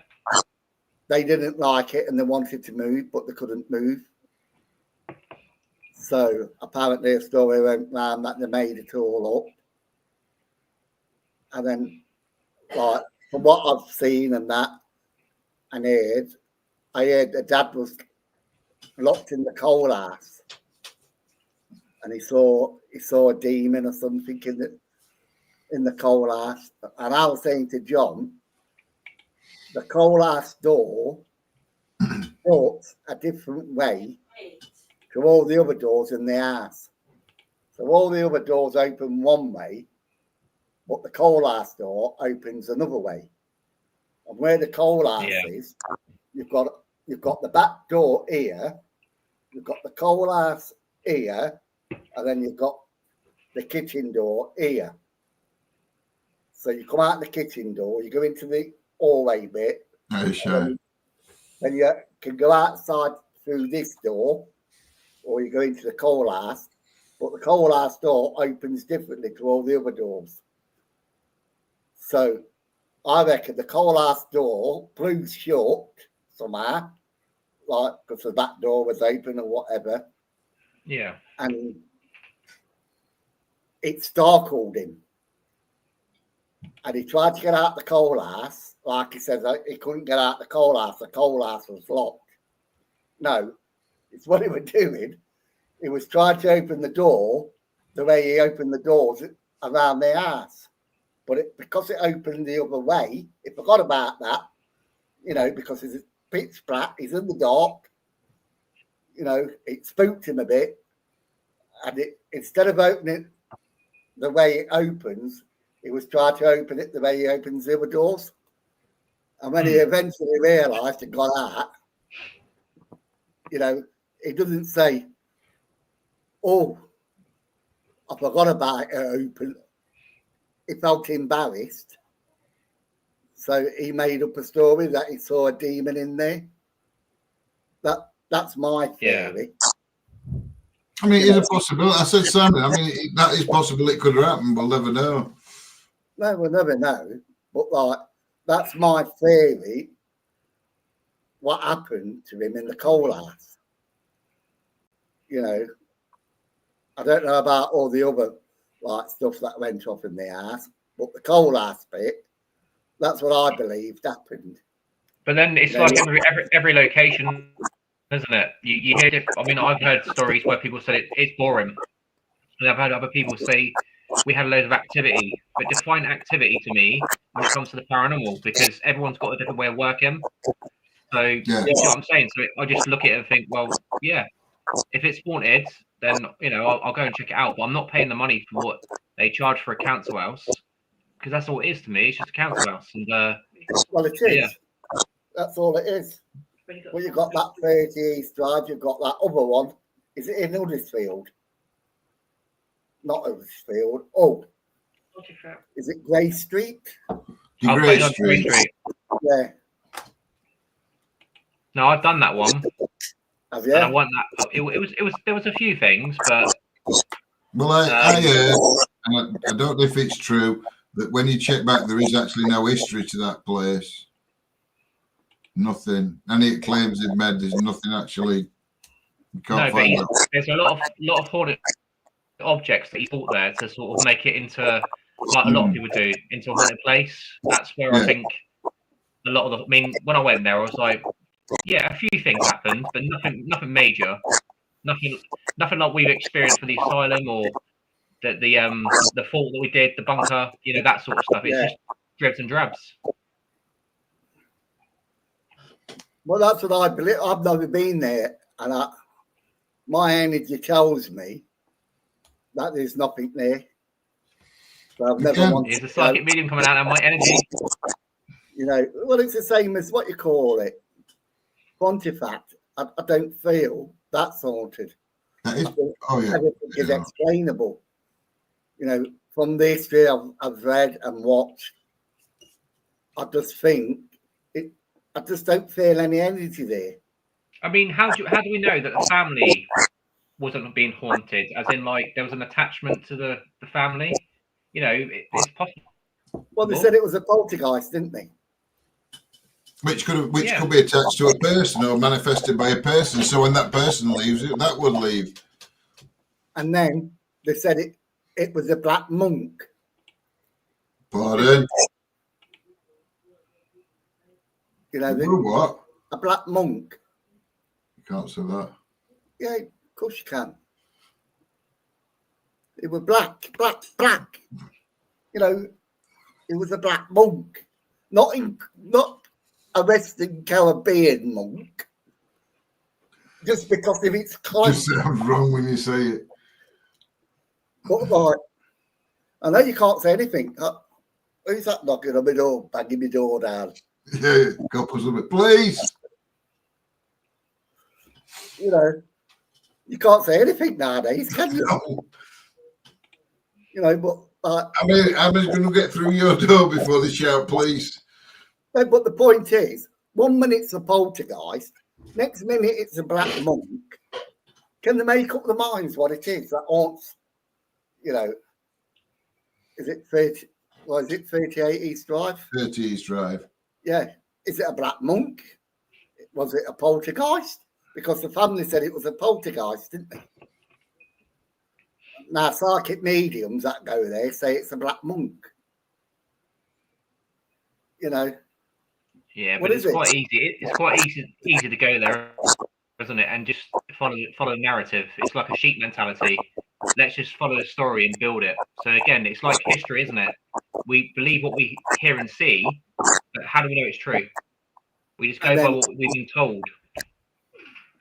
They didn't like it and they wanted to move, but they couldn't move. So apparently a story went round that they made it all up. And then, like, from what I've seen and that, and heard, I heard the dad was locked in the coal house, and he saw a demon or something in the coal house. And I was saying to John, the coal house door built a different way to all the other doors in the house. So all the other doors open one way, but the coal house door opens another way. And where the coal house is, you've got the back door here, you've got the coal house here, and then you've got the kitchen door here. So you come out the kitchen door, you go into the hallway bit, then you can go outside through this door, or you go into the coal house, but the coal house door opens differently to all the other doors. So I reckon the coal house door blew shut somehow, like because the back door was open or whatever. Yeah. And it startled him. And he tried to get out the coal house. Like he said, he couldn't get out the coal house. The coal house was locked. No, it's what he was doing. He was trying to open the door the way he opened the doors around the house. But because it opened the other way, he forgot about that, because it's pitch black, he's in the dark, it spooked him a bit. And instead of opening it the way it opens, he was trying to open it the way he opens the other doors. And when he eventually realised and got out, he doesn't say, oh, I forgot about it open. He felt embarrassed. So he made up a story that he saw a demon in there. That's my theory. Yeah. I mean, it is a possibility. I said something. I mean, that is possible. It could happen. We'll never know. No, we'll never know. But that's my theory. What happened to him in the coal house? I don't know about all the other stuff that went off in the house, but the coal house bit, that's what I believed happened. But then it's like every location, isn't it? You hear it. I mean, I've heard stories where people said it's boring, and I've had other people say we had loads of activity. But define activity to me when it comes to the paranormal, because everyone's got a different way of working. So you know what I'm saying. So I just look at it and think, well, yeah, if it's haunted, then I'll go and check it out. But I'm not paying the money for what they charge for a council house, because that's all it is to me. It's just a council house, and well, it is. Yeah. That's all it is. Well, you've got that 30 East Drive. You've got that other one. Is it in Huddersfield? Not Huddersfield. Oh, is it Grey Street? Grey Street. Yeah. No, I've done that one. Have you? And I want that. There was a few things, but well, I heard, and I don't know if it's true, that when you check back, there is actually no history to that place. Nothing. Any claims they've made, there's nothing actually. You can't find that. There's a lot of haunted objects that he bought there to sort of make it into, like a lot of people do, into a haunted place. That's where I think a lot of the. I mean, when I went there, I was like, yeah, a few things happened, but nothing major, nothing like we've experienced with the asylum or the fort that we did, the bunker, you know, that sort of stuff. It's just dribs and drabs. Well, that's what I believe. I've never been there, and my energy tells me that there's nothing there. So I've never wanted. There's a psychic medium coming out of my energy. You know, well, it's the same as what you call it, quantifact. I don't feel that's haunted. That is, everything is explainable. You know, from the history I've read and watched, I just think I just don't feel any energy there. I mean, how do we know that the family wasn't being haunted? As in, like, there was an attachment to the family? You know, it's possible. Well, they said it was a poltergeist, didn't they? Which could be attached to a person or manifested by a person. So when that person leaves, that would leave. And then they said it was a black monk. Pardon? You know, what? A black monk. You can't say that. Yeah, of course you can. It was black. You know, it was a black monk, not a Western Caribbean monk. Just because of its climate. Just sounds wrong when you say it. But like, I know you can't say anything. Who's that knocking on my door, banging my door down? Yeah, couples of it, please. You know, you can't say anything nowadays, can you? No. You know, but I mean, I'm just going to get through your door before they shout, please. No, but the point is, 1 minute it's a poltergeist, next minute it's a black monk. Can they make up their minds what it is that haunts? You know, is it 30? Well, is it 38 East Drive? 30 East Drive. Yeah. Is it a black monk? Was it a poltergeist? Because the family said it was a poltergeist, didn't they? Now, psychic mediums that go there say it's a black monk. You know. Yeah, but it's quite easy. It's quite easy to go there, isn't it? And just follow the narrative. It's like a sheep mentality. Let's just follow the story and build it. So again, it's like history, isn't it? We believe what we hear and see, but how do we know it's true? We just go by what we've been told.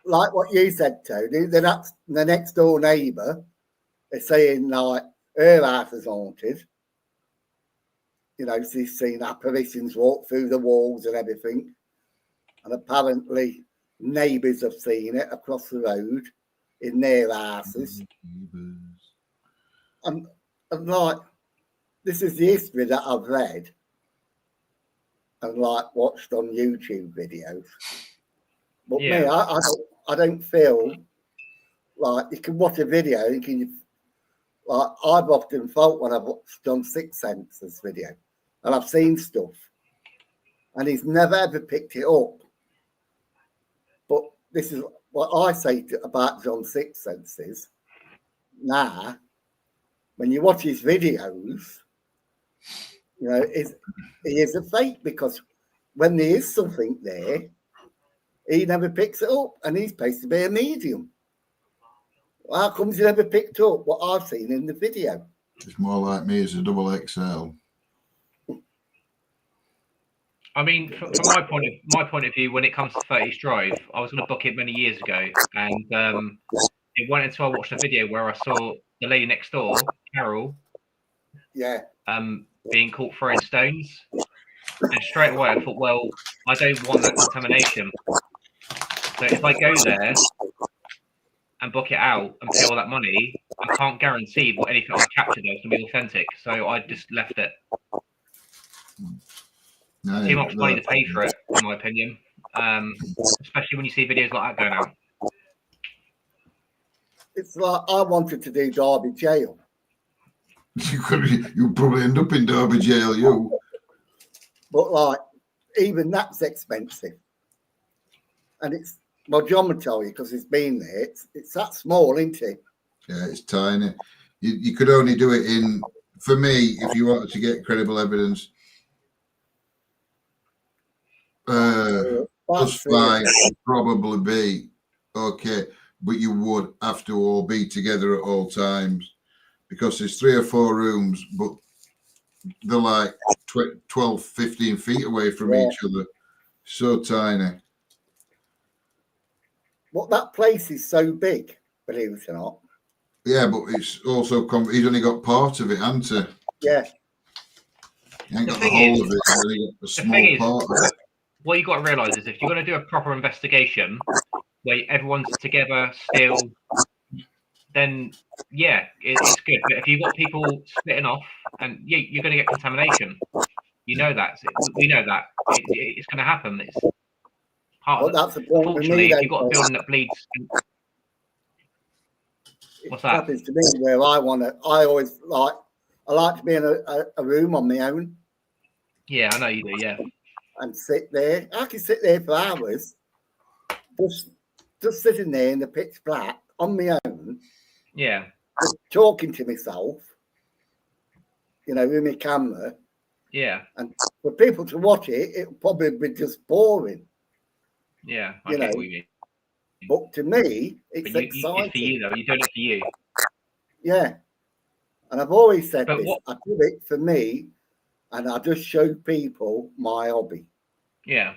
Like what you said, Tony, the next door neighbour is saying like her house is haunted. You know, she's seen apparitions walk through the walls and everything. And apparently neighbours have seen it across the road in their houses. And like, this is the history that I've read and like watched on YouTube videos. But me, I don't feel like you can watch a video and like I've often felt when I've done Sixth Senses video and I've seen stuff and he's never ever picked it up. But this is what I say about John Sixth Senses. Now, when you watch his videos, you know, he is a fake because when there is something there, he never picks it up and he's supposed to be a medium. How comes he never picked up what I've seen in the video? It's more like me as a double XL. I mean, from my point of view, when it comes to 30 East Drive, I was going to book it many years ago, and it went until I watched a video where I saw the lady next door, Carol, being caught throwing stones, and straight away I thought, well, I don't want that contamination. So if I go there and book it out and pay all that money, I can't guarantee what anything I capture there is going to be authentic. So I just left it. Too much money to pay for it, in my opinion. Especially when you see videos like that going out. It's like I wanted to do Derby Jail. You'll probably end up in Derby Jail, you. But like, even that's expensive. And it's, well, John will tell you because he's been there. It's that small, isn't it? Yeah, it's tiny. You could only do it in, for me, if you wanted to get credible evidence, us five would probably be okay, but you would have to all be together at all times because there's 3 or 4 rooms, but they're like 12, 15 feet away from each other. So tiny. But that place is so big, believe it or not. Yeah, but it's also he's only got part of it, hasn't he? Yeah. He ain't got the whole of it. He's only got a small part of it. What you got to realise is if you're going to do a proper investigation where everyone's together still, then yeah, it's good. But if you've got people splitting off, and you're going to get contamination. You know that. We know that. It's going to happen. It's part of that's the point. Unfortunately, if you've got a building that bleeds. What's that? It happens to me where I always like to be in a room on my own. Yeah, I know you do, yeah. And sit there. I can sit there for hours, just sitting there in the pitch black on my own. Yeah. Just talking to myself, with my camera. Yeah. And for people to watch it, it'll probably be just boring. Yeah, I get what you mean. But to me, it's exciting. It's for you, though. You're doing it for you. Yeah. And I've always said this. I do it for me, and I just show people my hobby. Yeah.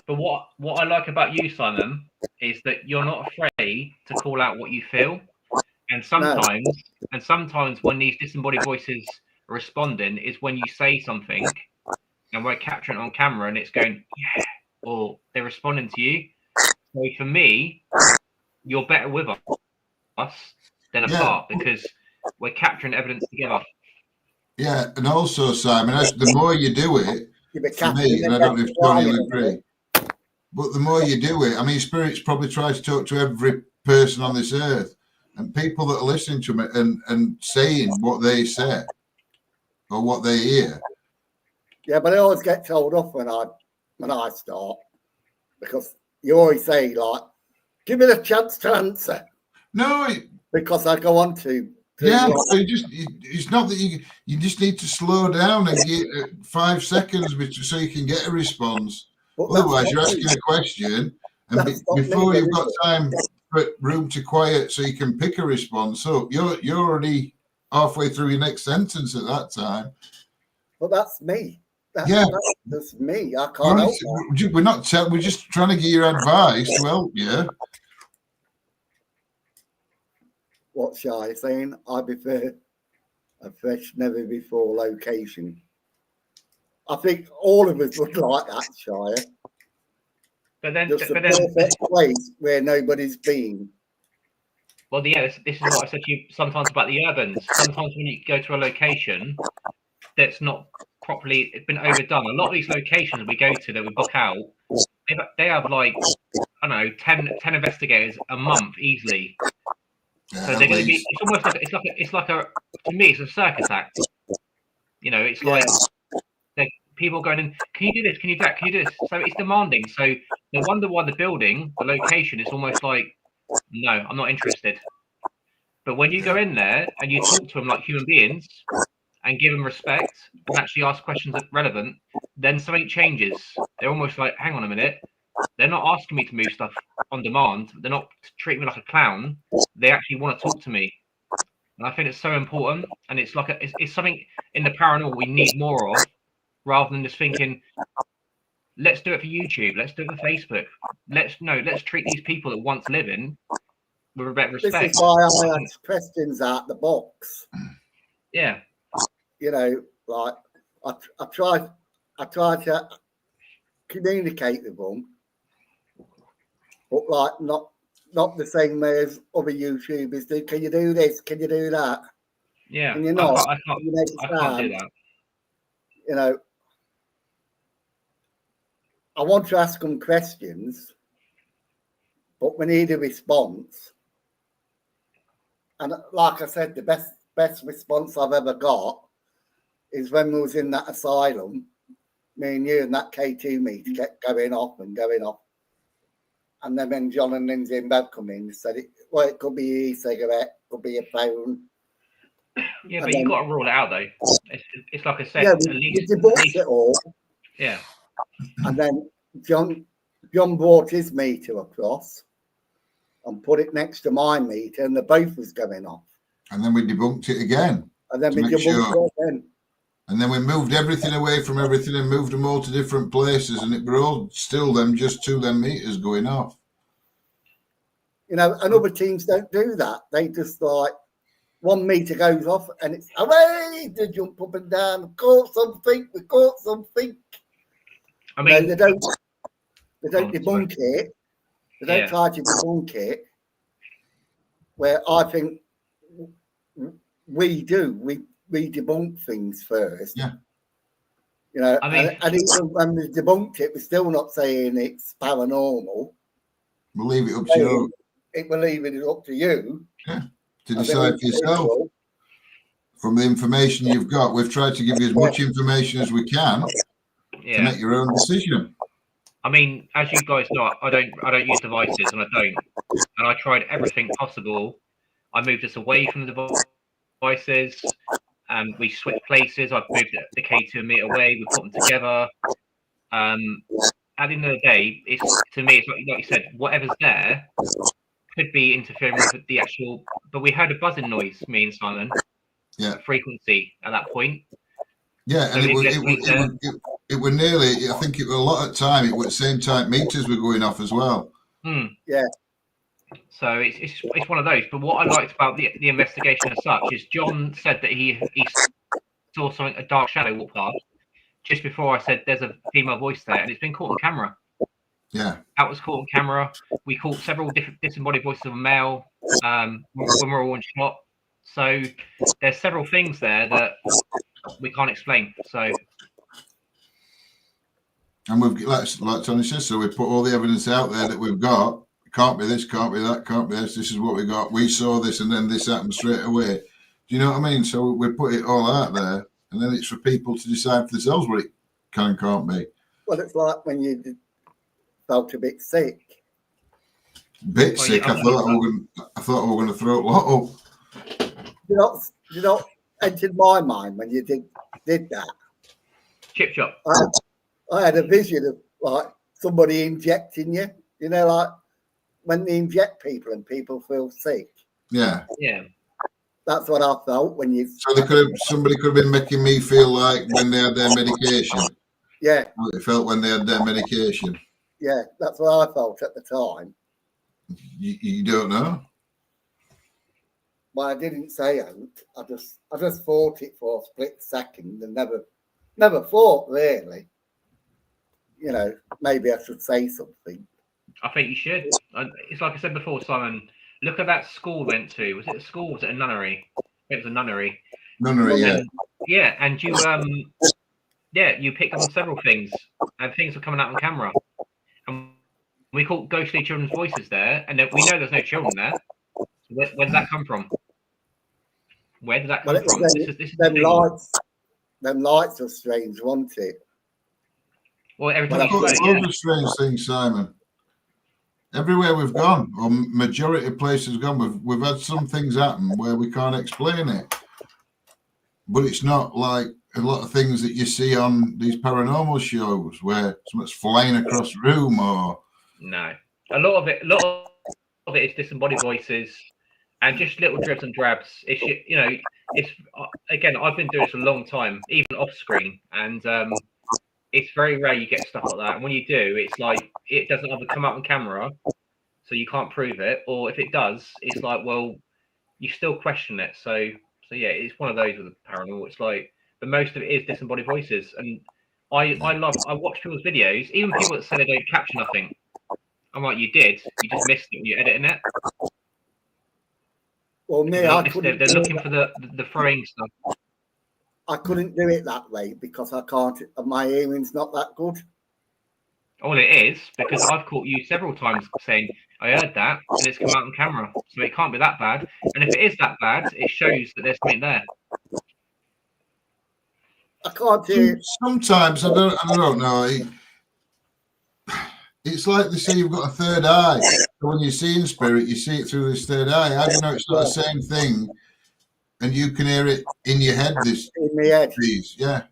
But what I like about you, Simon, is that you're not afraid to call out what you feel. And sometimes when these disembodied voices are responding is when you say something and we're capturing it on camera and it's going, yeah, or they're responding to you. So for me, you're better with us than apart because we're capturing evidence together. Yeah, and also, Simon, the more you do it, for me, and I don't know if Tony will agree, but the more you do it, I mean, spirits probably try to talk to every person on this earth, and people that are listening to them and saying what they say or what they hear. Yeah, but I always get told off when I start because you always say, like, give me the chance to answer. No, because I go on to. Yeah, it's not that you just need to slow down and get 5 seconds so you can get a response. Otherwise, you're asking a question, and before you've got time for room to quiet so you can pick a response up, you're already halfway through your next sentence at that time. But that's me. That's me. I can't help that. We're not. We're just trying to give you advice to help you. What Shai saying? I prefer a fresh, never before location. I think all of us would like that, Shia. But then, just a perfect place where nobody's been. Well, yeah, this is what I said to you sometimes about the urbans. Sometimes when you go to a location that's not properly, it's been overdone. A lot of these locations we go to that we book out, they have like, I don't know, 10 investigators a month easily. So they're going to be. It's almost like it's like a. To me, it's a circus act. It's like people going in. Can you do this? Can you do that? Can you do this? So it's demanding. So they wonder why the building, the location, is almost like, no, I'm not interested. But when you go in there and you talk to them like human beings and give them respect and actually ask questions that are relevant, then something changes. They're almost like, hang on a minute. They're not asking me to move stuff on demand. They're not treating me like a clown. They actually want to talk to me. And I think it's so important. And it's like it's something in the paranormal we need more of, rather than just thinking, let's do it for YouTube. Let's do it for Facebook. Let's treat these people that once living with a better respect. This is why I ask questions out the box. Yeah. Like I try to communicate with them. But like not the same way as other YouTubers do. Can you do this? Can you do that? Yeah. Can you not? I can't do that. I want to ask them questions, but we need a response. And like I said, the best response I've ever got is when we was in that asylum, me and you and that K2 meet kept going off. And then when John and Lindsay and Bev come in, said it could be an e-cigarette, could be a phone. Yeah, but you've got to rule it out though. It's like I said, yeah, at we least debunked it all. Yeah. And then John brought his meter across and put it next to my meter, and the both was going off. And then we debunked it again. And then we debunked it again. And then we moved everything away from everything and moved them all to different places, and it were all still just 2 meters going off. You know, and other teams don't do that. They just like 1 meter goes off and it's away. They jump up and down. We caught something. I mean, they don't debunk it. They don't try to debunk it. Where I think we do. We debunk things first. Yeah. You know, I mean, and even when we debunked it, we're still not saying it's paranormal. We'll leave it up to you. We're leaving it up to you. Yeah. To decide for yourself. From the information you've got, we've tried to give you as much information as we can to make your own decision. I mean, as you guys know, I don't use devices, and I tried everything possible. I moved us away from the devices, and we switched places. I've moved the K2 and meter away. We put them together. At the end of the day, to me, it's like you said, whatever's there could be interfering with the actual. But we heard a buzzing noise, me and Simon. Yeah. Frequency at that point. Yeah, so and it were nearly. I think it was a lot of time. It was the same time meters were going off as well. Yeah. So it's one of those. But what I liked about the investigation as such is John said that he saw something, a dark shadow walk past just before I said there's a female voice there, and it's been caught on camera. Yeah. That was caught on camera. We caught several different disembodied voices of a male when we were all in shot. So there's several things there that we can't explain. So, and we've like Tony says, so we put all the evidence out there that we've got. Can't be this, can't be that, can't be this. This is what we got. We saw this, and then this happened straight away. Do you know what I mean? So we put it all out there, and then it's for people to decide for themselves what it can and can't be. Well, it's like when you felt a bit sick. Sick. I thought we were going to throw a lot up. You know, entered my mind when you did that. Chip chop. I had a vision of like somebody injecting you. You know, like when they inject people and people feel sick. Yeah. Yeah. That's what I felt when you. So somebody could have been making me feel like when they had their medication. Yeah. What they felt when they had their medication. Yeah, that's what I felt at the time. You don't know. Well, I didn't say out. I just thought it for a split second and never thought really. You know, maybe I should say something. I think you should. It's like I said before, Simon. Look at that school we went to. Was it a school? Or was it a nunnery? It was a nunnery. Nunnery, yeah. Yeah, and you you picked up on several things, and things were coming out on camera. And we caught ghostly children's voices there, and we know there's no children there. Where did that come from? Where did that come from? Them lights are strange, weren't it? Well, every time loads of strange things, Simon. Everywhere we've gone, or majority of places gone, we've had some things happen where we can't explain it. But it's not like a lot of things that you see on these paranormal shows where something's flying across the room or. No, a lot of it is disembodied voices and just little dribs and drabs. It's again, I've been doing this a long time, even off screen, and it's very rare you get stuff like that. And when you do, it's like it doesn't either come out on camera, so you can't prove it, or if it does, it's like, well, you still question it. So yeah, it's one of those with the paranormal. It's like the most of it is disembodied voices, and I watch people's videos, even people that say they don't capture nothing. I'm like, you did. You just missed it when you're editing it. Well, me, they're looking for the throwing stuff. I couldn't do it that way because I can't. My hearing's not that good. All it is because I've caught you several times saying I heard that and it's come out on camera, so it can't be that bad. And if it is that bad, it shows that there's something there. I can't hear. Sometimes I don't know. It's like they say you've got a third eye. So when you see in spirit, you see it through this third eye. I don't know. It's not the same thing and you can hear it in your head. In the head. Yeah.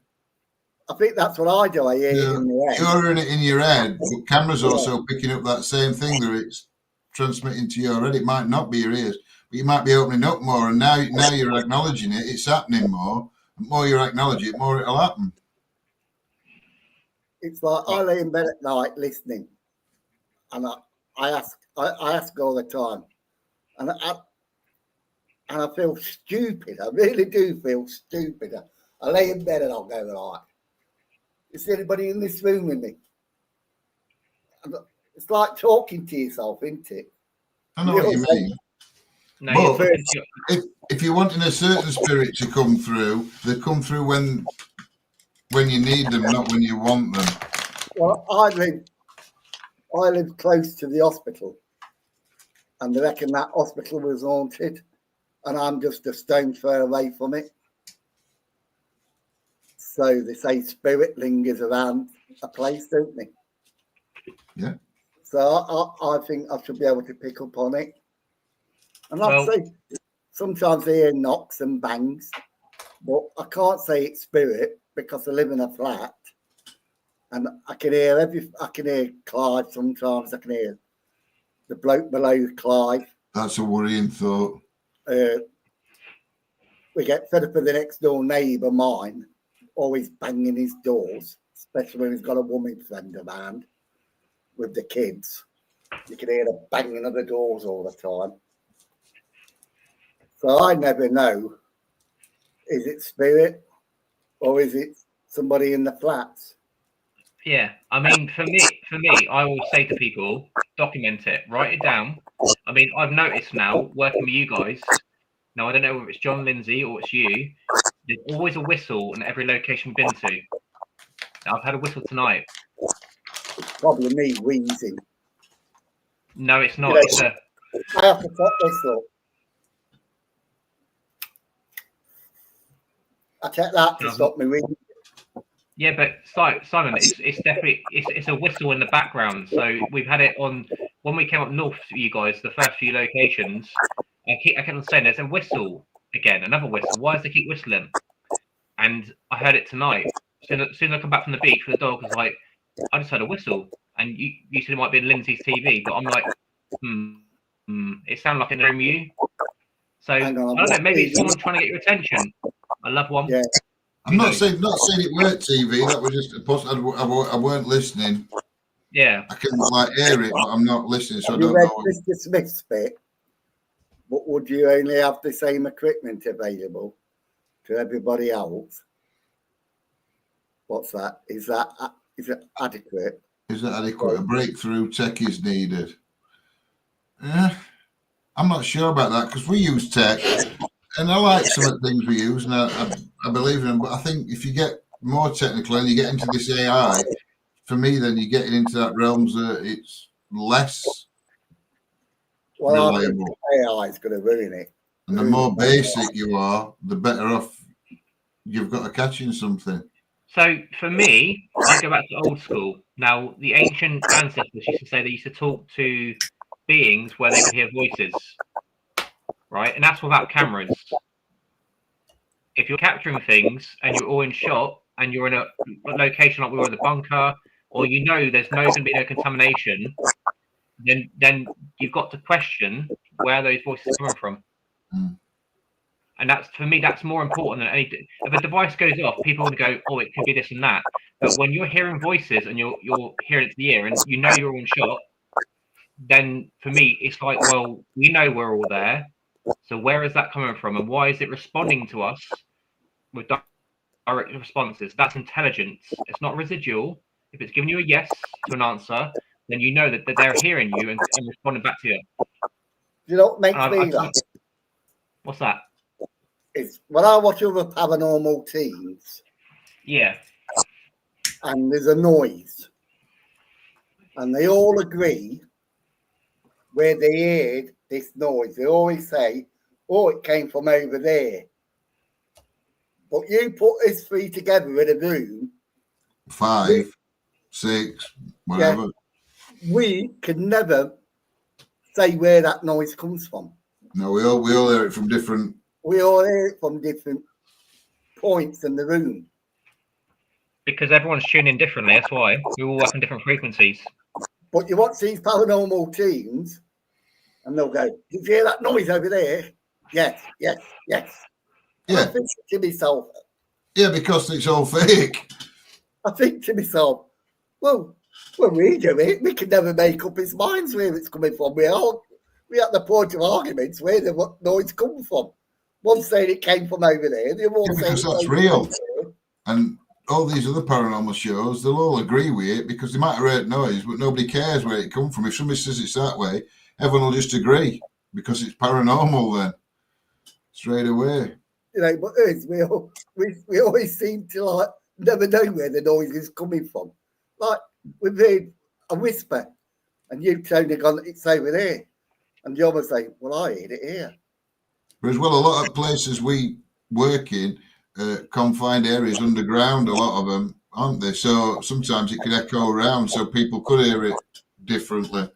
I think that's what I do. I hear it in the head. You're hearing it in your head, but camera's also picking up that same thing that it's transmitting to your head. It might not be your ears, but you might be opening up more. And now you're acknowledging it. It's happening more. The more you acknowledge it, more it'll happen. It's like I lay in bed at night listening, and I ask all the time, and I feel stupid. I really do feel stupid. I lay in bed and I'll go like, is there anybody in this room with me? And it's like talking to yourself, isn't it? I know what you mean. No, but if you're wanting a certain spirit to come through, they come through when you need them, not when you want them. Well, I live close to the hospital, and they reckon that hospital was haunted, and I'm just a stone's throw away from it. So they say spirit lingers around a place, don't they? Yeah. So I think I should be able to pick up on it. And like I say, sometimes I hear knocks and bangs, but I can't say it's spirit because I live in a flat, and I can hear Clive sometimes. I can hear the bloke below Clive. That's a worrying thought. We get fed up with the next door neighbour, mine, always banging his doors, especially when he's got a woman friend around with the kids. You can hear the banging of the doors all the time. So I never know, is it spirit or is it somebody in the flats? Yeah, I mean, for me, I always say to people, document it, write it down. I mean, I've noticed now, working with you guys, now I don't know if it's John Lindsay or it's you, there's always a whistle in every location we've been to. Now, I've had a whistle tonight. It's probably me wheezing. No, it's not. You know, I have to put this up. I take that to stop me wheezing. Yeah, but Simon, it's definitely it's a whistle in the background. So we've had it on when we came up north to you guys, the first few locations. I kept on saying there's a whistle again, another whistle. Why does they keep whistling? And I heard it tonight. Soon as I come back from the beach, the dog was like, I just heard a whistle, and you said it might be in Lindsay's TV, but I'm like, it sounded like in the room with you. So I don't know, maybe it's someone trying to get your attention. I love one. Yeah. I'm not saying it weren't TV. That was just a post. I weren't listening. Yeah. I can hear it, but I'm not listening, so I don't read know. Mr. Smith's bit, but would you only have the same equipment available to everybody else? What's that? Is it adequate? Is that adequate? A breakthrough tech is needed. Yeah, I'm not sure about that because we use tech. And I like some of the things we use, and I believe in them. But I think if you get more technical and you get into this AI, for me, then you're getting into that realms that it's less reliable. AI is going to ruin it. And the more basic you are, the better off you've got to catch in something. So for me, I go back to old school. Now, the ancient ancestors used to say they used to talk to beings where they could hear voices. Right, and that's without cameras. If you're capturing things and you're all in shot and you're in a location like we were in the bunker, or you know there's going to be no contamination, then you've got to question where those voices are coming from. And that's, for me, that's more important than anything. If a device goes off, people will go, oh, it could be this and that. But when you're hearing voices and you're hearing it to the ear and you know you're on shot, then for me it's like, well, we know we're all there. So where is that coming from, and why is it responding to us with direct responses? That's intelligence. It's not residual. If it's giving you a yes to an answer, then you know that they're hearing you and responding back to you. You know what makes me laugh? What's that? It's when I watch other paranormal teams. Yeah. And there's a noise, and they all agree where they heard this noise. They always say, oh, it came from over there. But you put us three together in a room. 5, 6, whatever. Yeah, we can never say where that noise comes from. No, we all hear it from different we all hear it from different points in the room. Because everyone's tuning differently. That's why we all work on different frequencies. But you watch these paranormal teams, and they'll go, "Did you hear that noise over there?" Yes, yes, yes. And Yeah. I think to myself, yeah, because it's all fake. I think to myself, well, when we do it, we can never make up his minds where it's coming from. We're at the point of arguments where the noise comes from. One saying it came from over there, the other one saying because that's real. And all these other paranormal shows, they'll all agree with it because they might have heard noise, but nobody cares where it comes from. If somebody says it's that way, everyone will just agree because it's paranormal then, straight away. You know, but we always seem to like never know where the noise is coming from. Like we've heard a whisper, and you Tony gone, it's over there, and the other say, well, I heard it here. But as well, a lot of places we work in, confined areas underground, a lot of them, aren't they? So sometimes it could echo around, so people could hear it differently.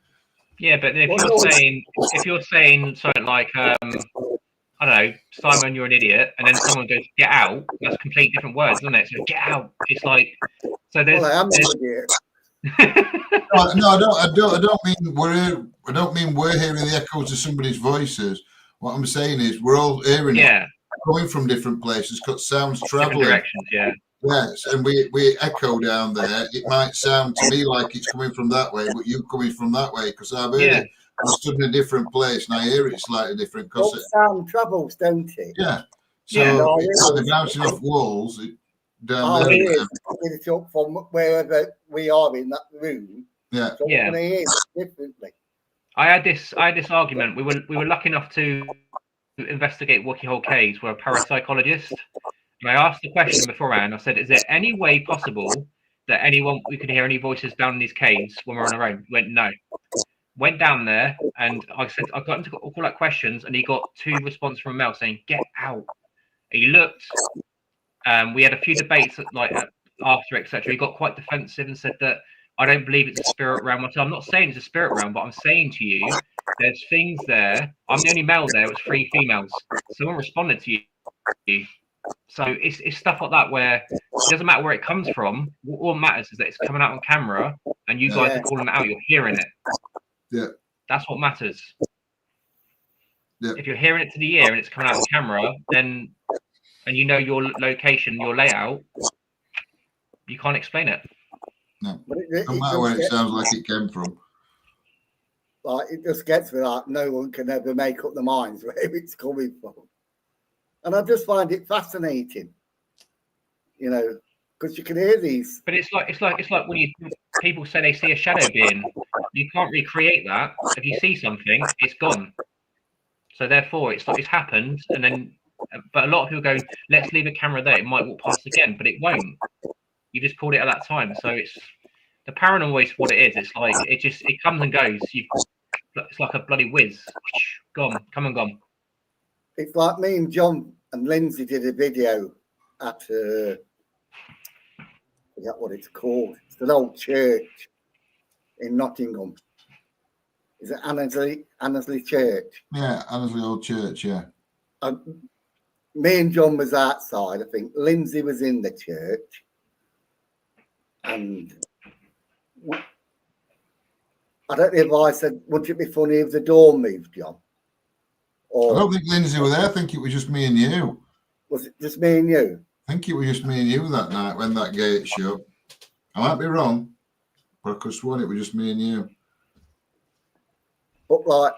Yeah, but if you're saying something like, I don't know, Simon, you're an idiot, and then someone goes, get out, that's completely different words, isn't it? So get out. It's like, so there's. Well, I am an idiot. No, I don't mean we're hearing the echoes of somebody's voices. What I'm saying is we're all hearing it coming from different places because sounds traveling. Different directions, yeah. Yes, and we echo down there. It might sound to me like it's coming from that way, but you coming from that way because I've heard it. I stood in a different place and I hear it slightly different because sound travels, don't it? Yeah. So it's like bouncing off walls down there. It's up from wherever we are in that room. Yeah. So we're gonna hear it differently. I had this argument. We were lucky enough to investigate Wookey Hole Caves. We're a parapsychologist. And I asked the question beforehand. I said, is there any way possible that we could hear any voices down in these caves when we're on our own? He went, no. Went down there and I said, I got him to call out questions and he got 2 responses from a male saying, get out. He looked, we had a few debates after, etc. He got quite defensive and said that I don't believe it's a spirit realm. I'm not saying it's a spirit realm, but I'm saying to you, there's things there. I'm the only male there. It was 3 females. Someone responded to you. So it's stuff like that where it doesn't matter where it comes from. What matters is that it's coming out on camera and you guys are calling it out. You're hearing it. Yeah. That's what matters. Yeah. If you're hearing it to the ear and it's coming out on camera, then and you know your location, your layout, you can't explain it. No. No matter where it sounds like it came from. Like it just gets me like no one can ever make up their minds where it's coming from. And I just find it fascinating, you know, because you can hear these. But it's like when people say they see a shadow being, you can't recreate that. If you see something, it's gone. So therefore, it's happened, and then. But a lot of people go, let's leave a camera there. It might walk past again, but it won't. You just called it at that time. So it's the paranormal is what it is. It's like it comes and goes. It's like a bloody whiz. Gone, come and gone. It's like me and John and Lindsay did a video at I forget what it's called. It's an old church in Nottingham. Is it Annesley Church? Yeah, Annesley Old Church, yeah. Me and John was outside, I think. Lindsay was in the church. And I don't know if I said, wouldn't it be funny if the door moved, John? Or, I don't think Lindsay was there. I think it was just me and you. Was it just me and you? I think it was just me and you that night when that gate shut. I might be wrong, but I could have sworn it was just me and you. But like,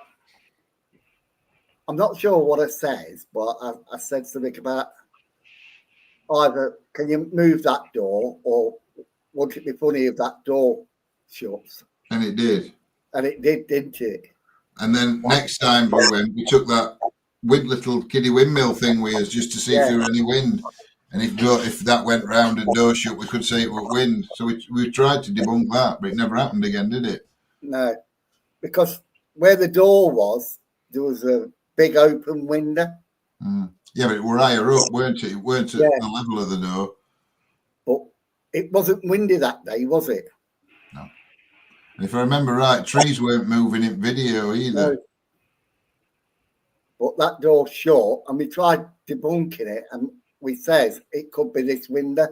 I'm not sure what it says, but I said something about either can you move that door or wouldn't it be funny if that door shuts? And it did. And it did, didn't it? And then next time we went, we took that little kiddie windmill thing with us just to see if there was any wind. And if that went round and door shut, we could say it was wind. So we tried to debunk that, but it never happened again, did it? No, because where the door was, there was a big open window. Yeah, but it were higher up, weren't it? It weren't at the level of the door. But it wasn't windy that day, was it? No. And if I remember right, trees weren't moving in video either. but that door's shut, and we tried debunking it, and we says it could be this window.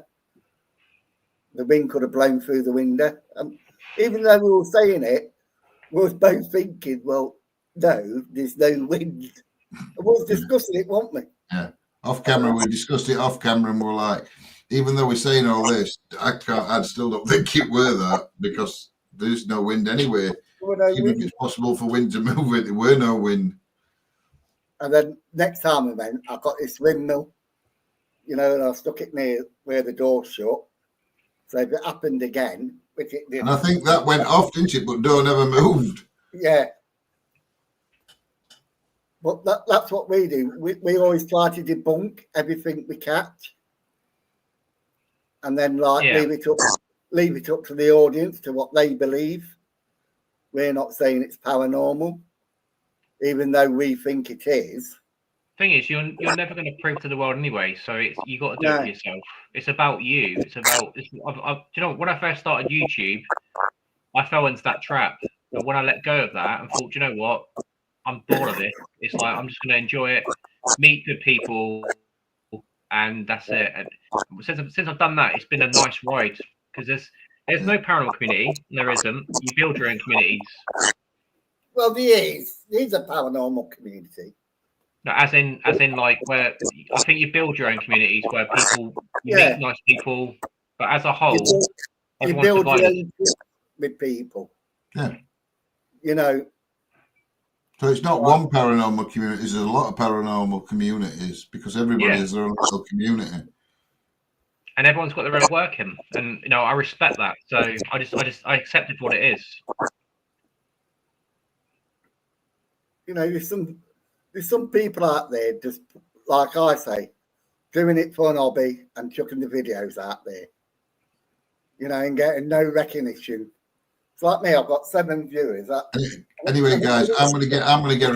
The wind could have blown through the window. And even though we were saying it, we were both thinking, well, no, there's no wind. And we was discussing it, weren't we? Yeah. Off camera, we discussed it off camera, and we're like, even though we're saying all this, I still don't think it were that, because there's no wind anyway. Even if it's possible for wind to move it, there were no wind. And then next time we went, I got this windmill, and I stuck it near where the door's shut. So if it happened again, which it did. And I think that went off, didn't it? But door never moved. Yeah. But that's what we do. We always try to debunk everything we catch. And then leave it up to the audience to what they believe. We're not saying it's paranormal, even though we think it is. Thing is, you're never going to prove to the world anyway. So you got to do it for yourself. It's about you. It's about. When I first started YouTube, I fell into that trap. But when I let go of that and thought, you know what, I'm bored of it. It's like I'm just going to enjoy it, meet good people, and that's it. And since I've done that, it's been a nice ride, because there's no paranormal community. There isn't. You build your own communities. Well, there is. There's a paranormal community. No, as in like where I think you build your own communities where people meet nice people, but as a whole, you build your own with people. Yeah. So it's not one paranormal community. There's a lot of paranormal communities, because everybody has their own little community. And everyone's got their own working, and I respect that. So I accept it for what it is. There's some people out there, just like I say, doing it for an hobby and chucking the videos out there, and getting no recognition. It's like me. I've got 7 viewers. Anyway, guys, I'm gonna get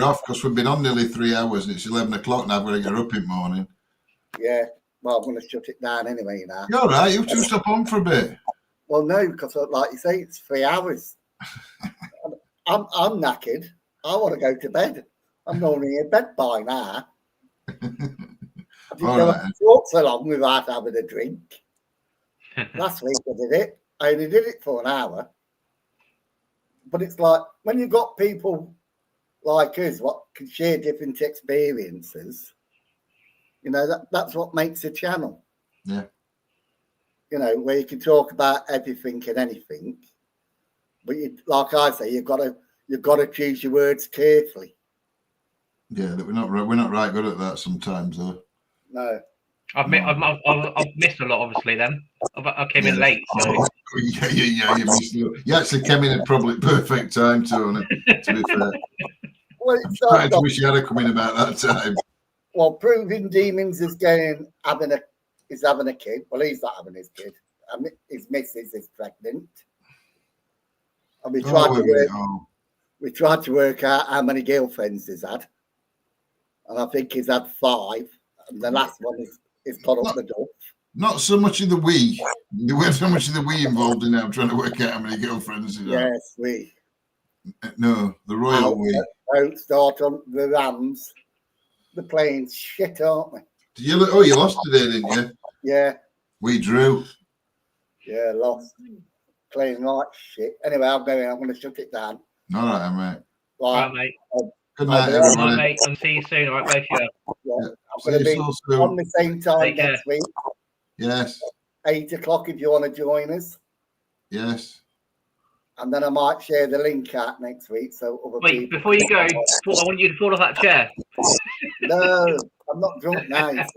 off, because we've been on nearly 3 hours, and it's 11 o'clock now. I've got to get up in the morning. Yeah. Well, I'm going to shut it down anyway now. You're all right. You two stop on for a bit. Well, no, because like you say, it's 3 hours. I'm knackered. I want to go to bed. I'm normally in bed by now. I didn't talk so long without having a drink. Last week I did it. I only did it for an hour. But it's like when you've got people like us, what can share different experiences, that's what makes a channel. Yeah. Where you can talk about everything and anything. But like I say, you've got to choose your words carefully. Yeah, we're not right good at that sometimes, though. No. I've missed a lot, obviously. Then I came in late. So. Yeah. You missed it. You actually came in at probably perfect time, Tony. To be fair. Well, I wish you had come in about that time. Well, Proving Demons is having a kid. Well, he's not having his kid. His missus is pregnant. And we tried to work out how many girlfriends he's had. And I think he's had 5. And the last one is got up the door. Not so much of the we. There weren't so much of the we involved in now trying to work out how many girlfriends he's had. Yes, we. No, the royal we. Don't start on the Rams. They're playing shit, aren't they? You lost today, didn't you? Yeah. We drew. Yeah, lost. Playing like shit. Anyway, I'm going to shut it down. All right, mate. Right, mate. Good night, everybody. All right, mate. I'll see you soon. All right, both of you. Yeah. I'm going to be on the same time next week. Yes. 8 o'clock if you want to join us. Yes. And then I might share the link out next week. So other people. Before you go, I want you to fall off that chair. No, I'm not drunk now. You see.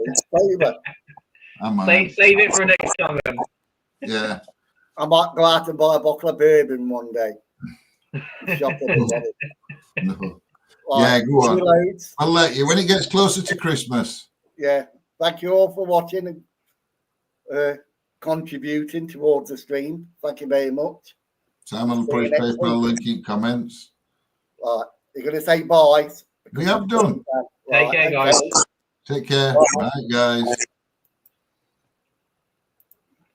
Save it for next time. Then. Yeah. I might go out and buy a bottle of bourbon one day. Shop No. Yeah, go on. I'll let you when it gets closer to Christmas. Yeah. Thank you all for watching and contributing towards the stream. Thank you very much. Simon will put his PayPal link in comments. Right. You're going to say bye. We have done. Take care, guys. Take care. Bye, guys.